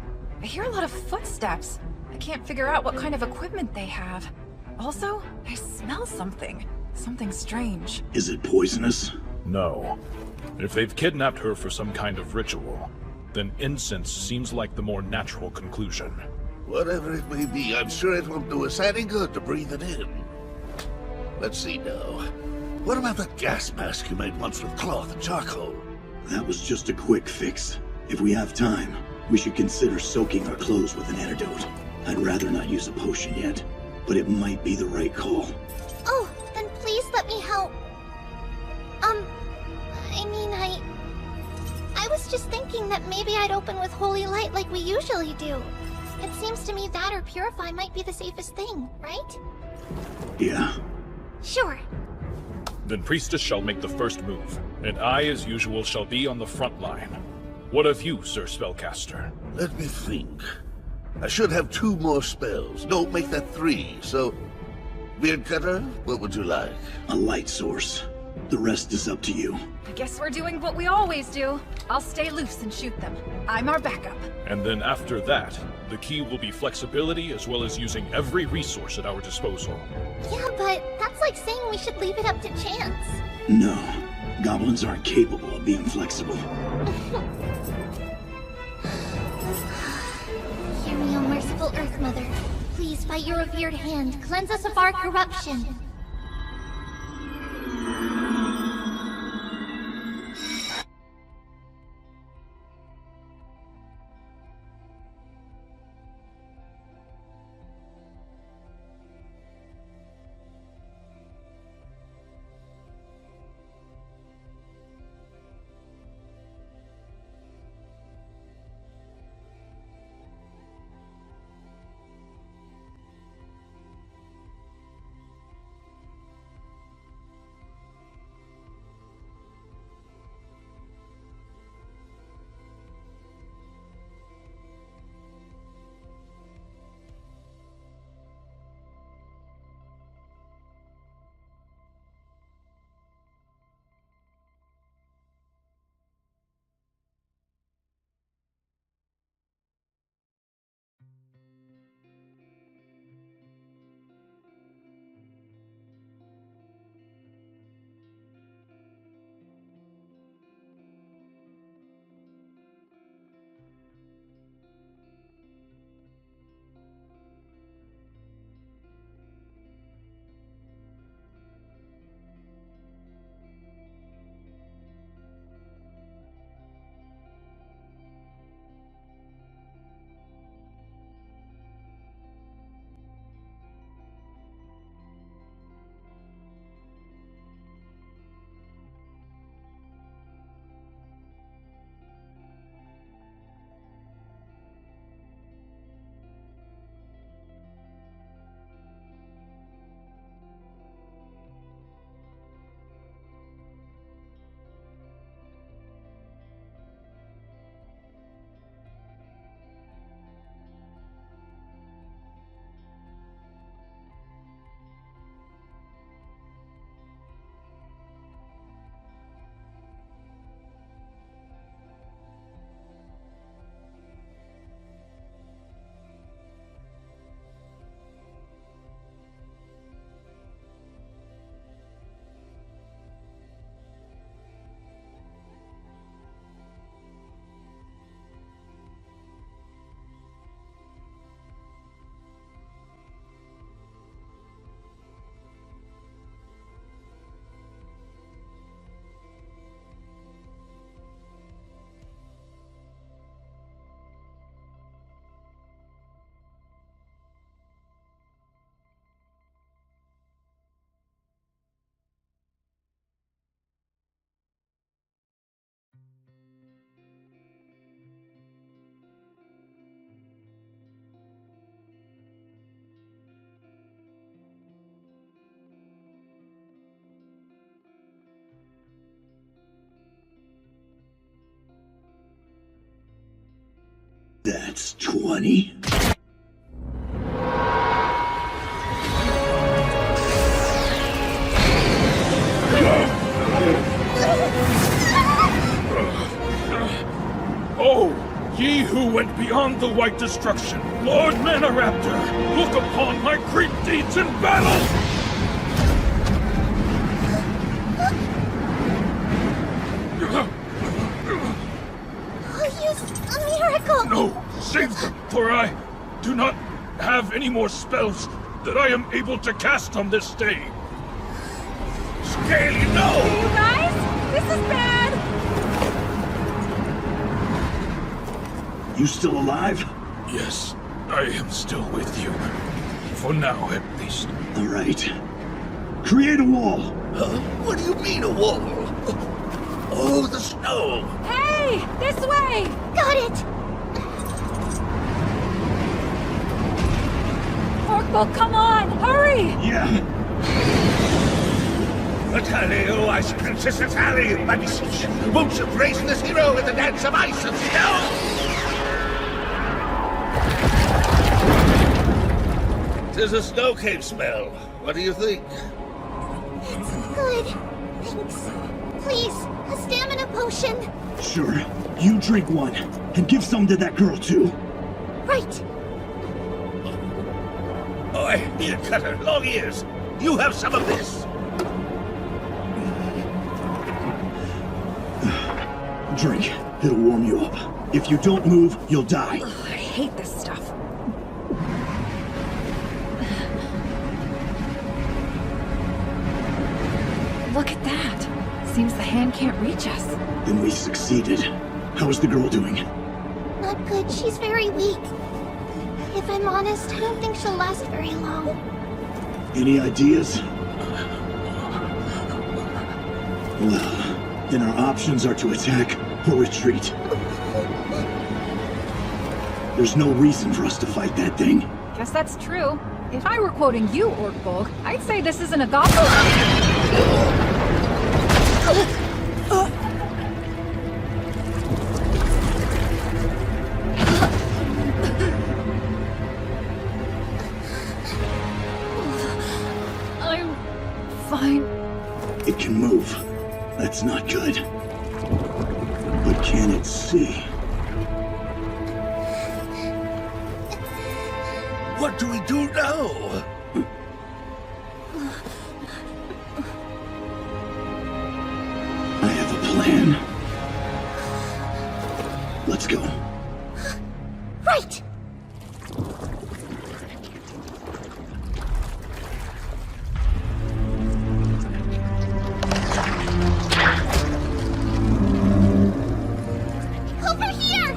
I hear a lot of footsteps. I can't figure out what kind of equipment they have. Also, I smell something. Something strange. Is it poisonous? No. If they've kidnapped her for some kind of ritual, then incense seems like the more natural conclusion. Whatever it may be, I'm sure it won't do us any good to breathe it in. Let's see now. What about that gas mask you made once with cloth and charcoal? That was just a quick fix. If we have time, we should consider soaking our clothes with an antidote. I'd rather not use a potion yet, but it might be the right call. Oh, then please let me help. I was just thinking that maybe I'd open with holy light like we usually do. It seems to me that or purify might be the safest thing, right? Yeah. Sure. Then Priestess shall make the first move, and I, as usual, shall be on the front line. What of you, Sir Spellcaster? Let me think. I should have 2 more spells. No, make that 3, so... Beard Cutter, what would you like? A light source. The rest is up to you. I guess we're doing what we always do. I'll stay loose and shoot them. I'm our backup. And then after that, the key will be flexibility as well as using every resource at our disposal. Yeah, but that's like saying we should leave it up to chance. No. Goblins aren't capable of being flexible. Hear me, O merciful Earth Mother. Please, by your revered hand, cleanse us of our corruption. That's 20. Oh, ye who went beyond the white destruction, Lord Manaraptor, look upon my great deeds in battle! I'll use a miracle! No, save them, for I do not have any more spells that I am able to cast on this day. Scaly, no! You guys? This is bad! You still alive? Yes, I am still with you. For now, at least. All right. Create a wall! Huh? What do you mean, a wall? Oh, the snow! Hey! This way! Got it! Orkball, come on! Hurry! Yeah. Atali, Ice Princess Atali, my beseech, won't you grace this hero with the dance of ice and snow? 'Tis a snow cave smell. What do you think? It's good. Thanks. Please, a stamina potion. Sure. You drink one, and give some to that girl too. Right. Oi, ear cutter, long ears. You have some of this. Drink. It'll warm you up. If you don't move, you'll die. Ugh, I hate this stuff. Look at that. Seems the hand can't reach us. Then we succeeded. How's the girl doing? Not good. She's very weak. If I'm honest, I don't think she'll last very long. Any ideas? Well, then our options are to attack or retreat. There's no reason for us to fight that thing. Guess that's true. If I were quoting you, Orkball, I'd say this isn't a goblin. I'm fine. It can move. That's not good. But can it see? What do we do now? I have a plan. Let's go. Right! Over here!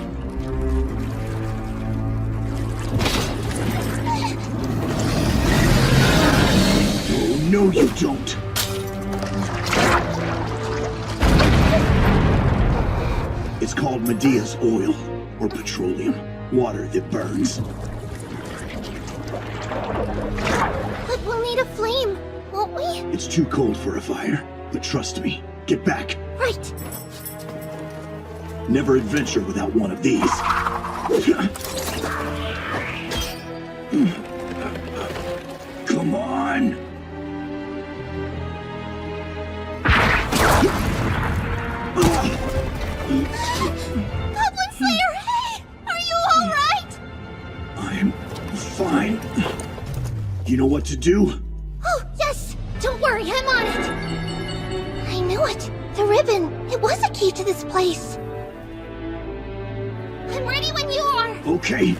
Oh, no you don't. It's called Medea's oil, or petroleum. Water that burns. But we'll need a flame, won't we? It's too cold for a fire, but trust me, get back. Right. Never adventure without one of these. Come on. Goblin Slayer, hey! Are you alright? I'm fine. You know what to do? Oh, yes! Don't worry, I'm on it! I knew it! The ribbon! It was a key to this place! I'm ready when you are! Okay.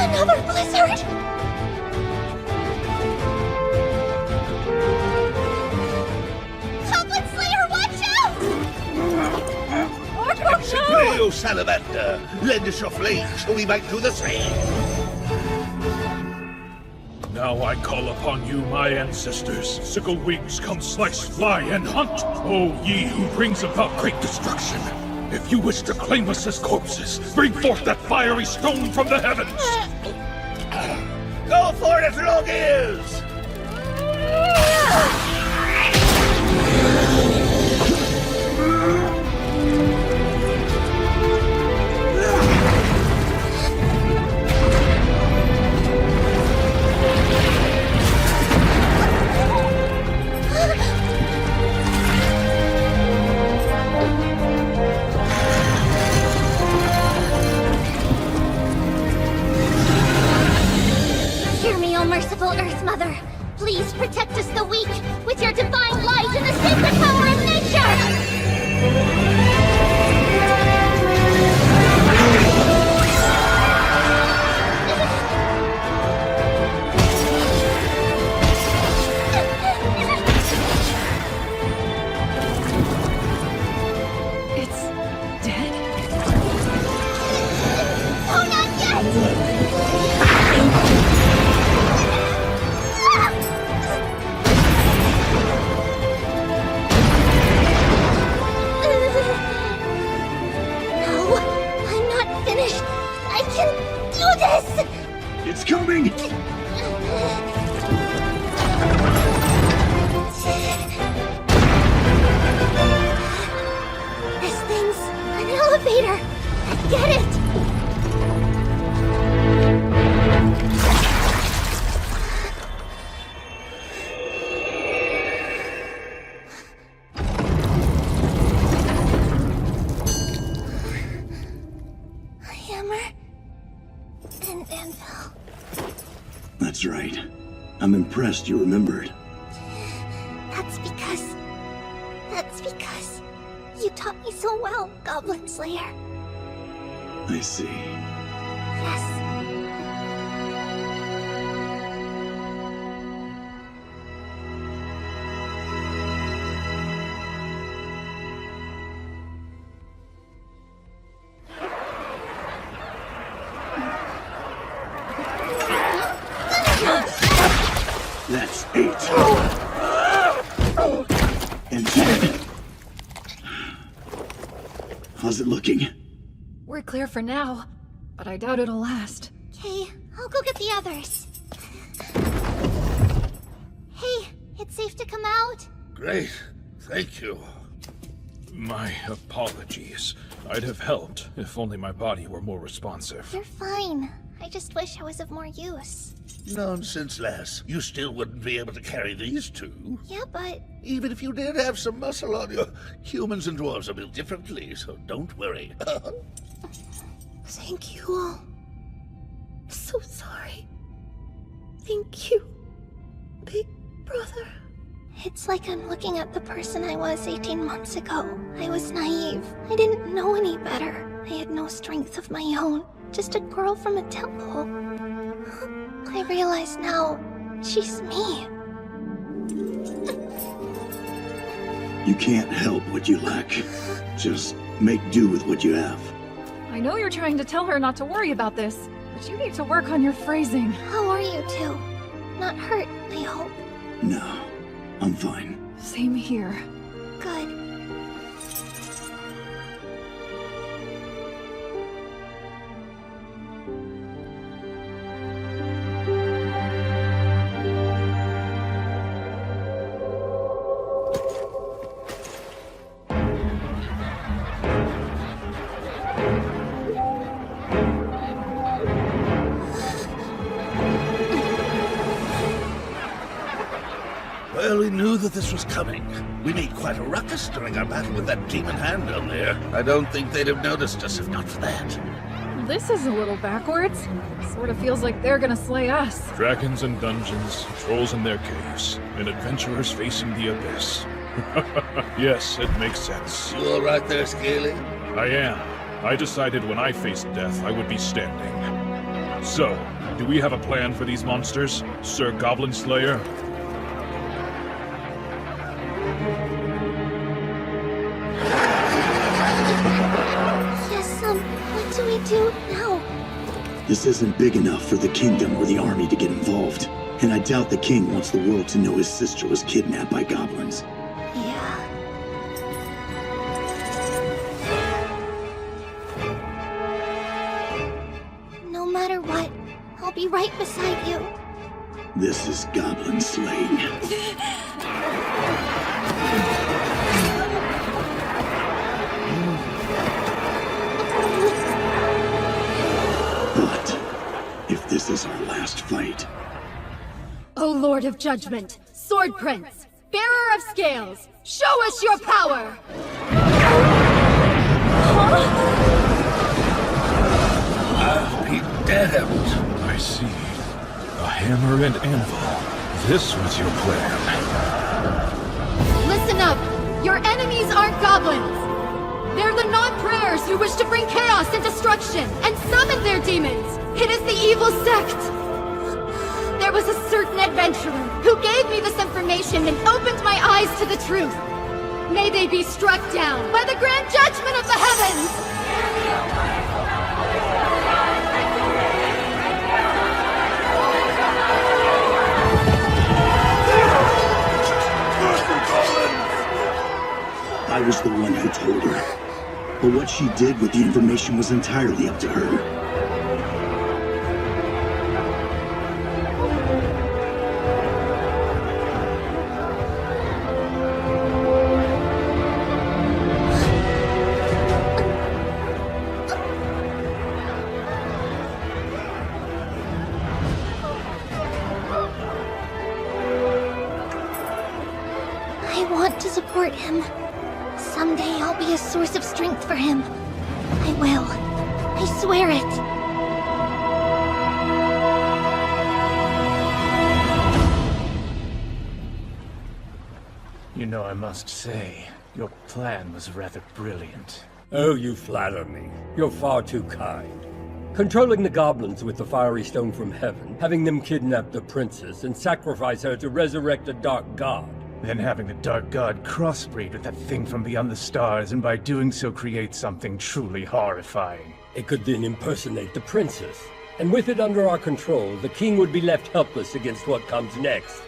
Another blizzard! Goblin Slayer, watch out! Execute, salamander! Lend us your flame so we might do the same! Now I call upon you, my ancestors. Sickle wings, come slice, fly, and hunt! O ye who brings about great destruction! If you wish to claim us as corpses, bring forth that fiery stone from the heavens! Go for it, long ears! merciful Earth Mother, please protect us the weak with your divine light and the sacred power of nature! It's coming! This thing's an elevator! I get it! That's right. I'm impressed you remembered. That's because you taught me so well, Goblin Slayer. I see. Yes. That's 8. And 10. How's it looking? We're clear for now, but I doubt it'll last. Okay, I'll go get the others. Hey, it's safe to come out? Great. Thank you. My apologies. I'd have helped if only my body were more responsive. You're fine. I just wish I was of more use. Nonsense, lass. You still wouldn't be able to carry these two. Yeah, but... Even if you did have some muscle on you, humans and dwarves are built differently, so don't worry. Thank you all. So sorry. Thank you, Big Brother. It's like I'm looking at the person I was 18 months ago. I was naive. I didn't know any better. I had no strength of my own. Just a girl from a temple. I realize now, she's me. You can't help what you lack. Just make do with what you have. I know you're trying to tell her not to worry about this, but you need to work on your phrasing. How are you two? Not hurt, I hope. No, I'm fine. Same here. Good. Well, we knew that this was coming. We made quite a ruckus during our battle with that demon hand down there. I don't think they'd have noticed us if not for that. This is a little backwards. Sort of feels like they're gonna slay us. Dragons in dungeons, trolls in their caves, and adventurers facing the abyss. Yes, it makes sense. You all right there, Scaly? I am. I decided when I faced death, I would be standing. So, do we have a plan for these monsters, Sir Goblin Slayer? Yes, what do we do now? This isn't big enough for the kingdom or the army to get involved. And I doubt the king wants the world to know his sister was kidnapped by goblins. Yeah. No matter what, I'll be right beside you. This is goblin slaying. But if this is our last fight... O Lord of Judgment, Sword Prince, Bearer of Scales, show us your power! I'll be damned. I see. A hammer and anvil. This was your plan. Listen up! Your enemies aren't goblins! They're the non-prayers who wish to bring chaos and destruction, and summon their demons! It is the evil sect! There was a certain adventurer who gave me this information and opened my eyes to the truth. May they be struck down by the grand judgment of the heavens! I was the one who told her. But what she did with the information was entirely up to her. I want to support him. Someday I'll be a source of strength for him. I will. I swear it. You know, I must say, your plan was rather brilliant. Oh, you flatter me. You're far too kind. Controlling the goblins with the fiery stone from heaven, having them kidnap the princess and sacrifice her to resurrect a dark god. Then having the Dark God crossbreed with that thing from beyond the stars, and by doing so create something truly horrifying. It could then impersonate the princess. And with it under our control, the king would be left helpless against what comes next.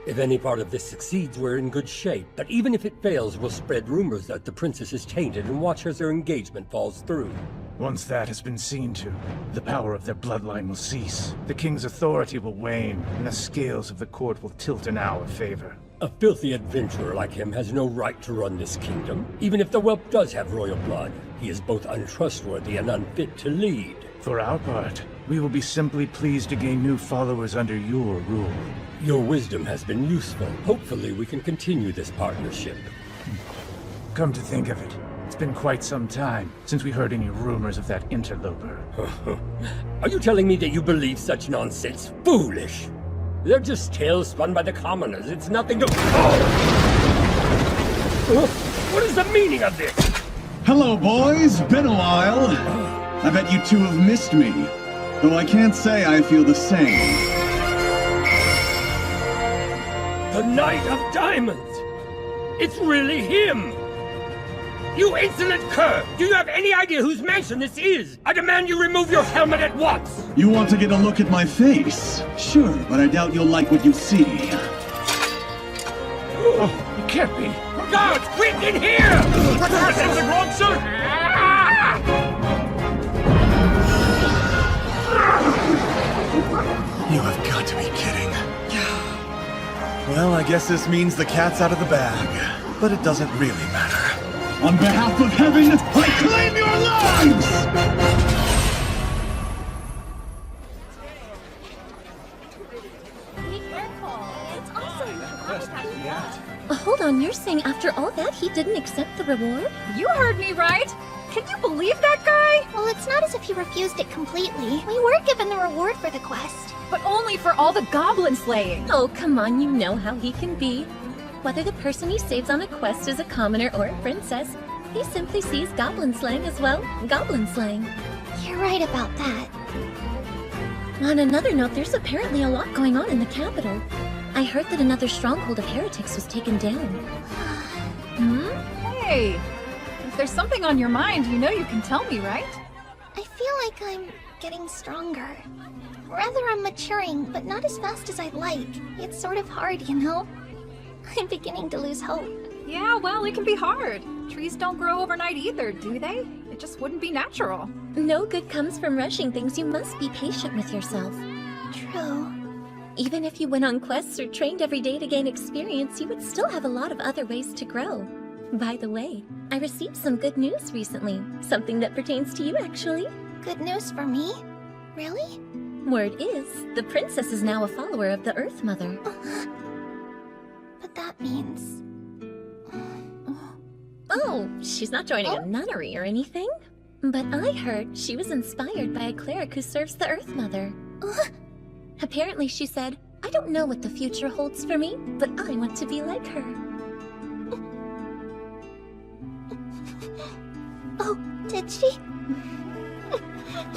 If any part of this succeeds, we're in good shape. But even if it fails, we'll spread rumors that the princess is tainted and watch as her engagement falls through. Once that has been seen to, the power of their bloodline will cease. The king's authority will wane, and the scales of the court will tilt in our favor. A filthy adventurer like him has no right to run this kingdom. Even if the whelp does have royal blood, he is both untrustworthy and unfit to lead. For our part, we will be simply pleased to gain new followers under your rule. Your wisdom has been useful. Hopefully we can continue this partnership. Come to think of it, it's been quite some time since we heard any rumors of that interloper. Are you telling me that you believe such nonsense? Foolish! They're just tales spun by the commoners. It's nothing to... Oh! What is the meaning of this? Hello, boys. Been a while. I bet you two have missed me. Though I can't say I feel the same. The Knight of Diamonds! It's really him! You insolent cur! Do you have any idea whose mansion this is? I demand you remove your helmet at once! You want to get a look at my face? Sure, but I doubt you'll like what you see. Oh, it can't be! Guards, quick, in here! What's happening, wrong, sir? You have got to be kidding. Well, I guess this means the cat's out of the bag. But it doesn't really matter. On behalf of heaven, I claim your lives! Be careful. It's awesome. Hold on, you're saying after all that he didn't accept the reward? You heard me right. Can you believe that guy? Well, it's not as if he refused it completely. We were given the reward for the quest. But only for all the goblin slaying. Oh, come on, you know how he can be. Whether the person he saves on a quest is a commoner or a princess, he simply sees goblin slaying as well. Goblin slaying. You're right about that. On another note, there's apparently a lot going on in the capital. I heard that another stronghold of heretics was taken down. Hey, if there's something on your mind, you know you can tell me, right? I feel like I'm getting stronger. Rather, I'm maturing, but not as fast as I'd like. It's sort of hard, you know? I'm beginning to lose hope. Yeah, well, it can be hard. Trees don't grow overnight either, do they? It just wouldn't be natural. No good comes from rushing things. You must be patient with yourself. True. Even if you went on quests or trained every day to gain experience, you would still have a lot of other ways to grow. By the way, I received some good news recently. Something that pertains to you, actually. Good news for me? Really? Word is, the princess is now a follower of the Earth Mother. But that means... Oh, she's not joining a nunnery or anything. But I heard she was inspired by a cleric who serves the Earth Mother. Apparently she said, "I don't know what the future holds for me, but I want to be like her." Oh, did she?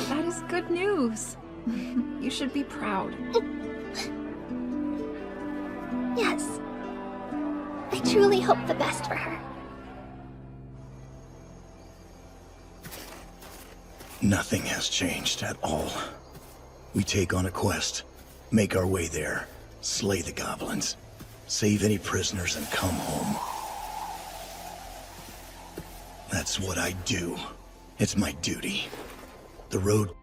That is good news. You should be proud. Yes. I truly hope the best for her. Nothing has changed at all. We take on a quest, make our way there, slay the goblins, save any prisoners, and come home. That's what I do. It's my duty. The road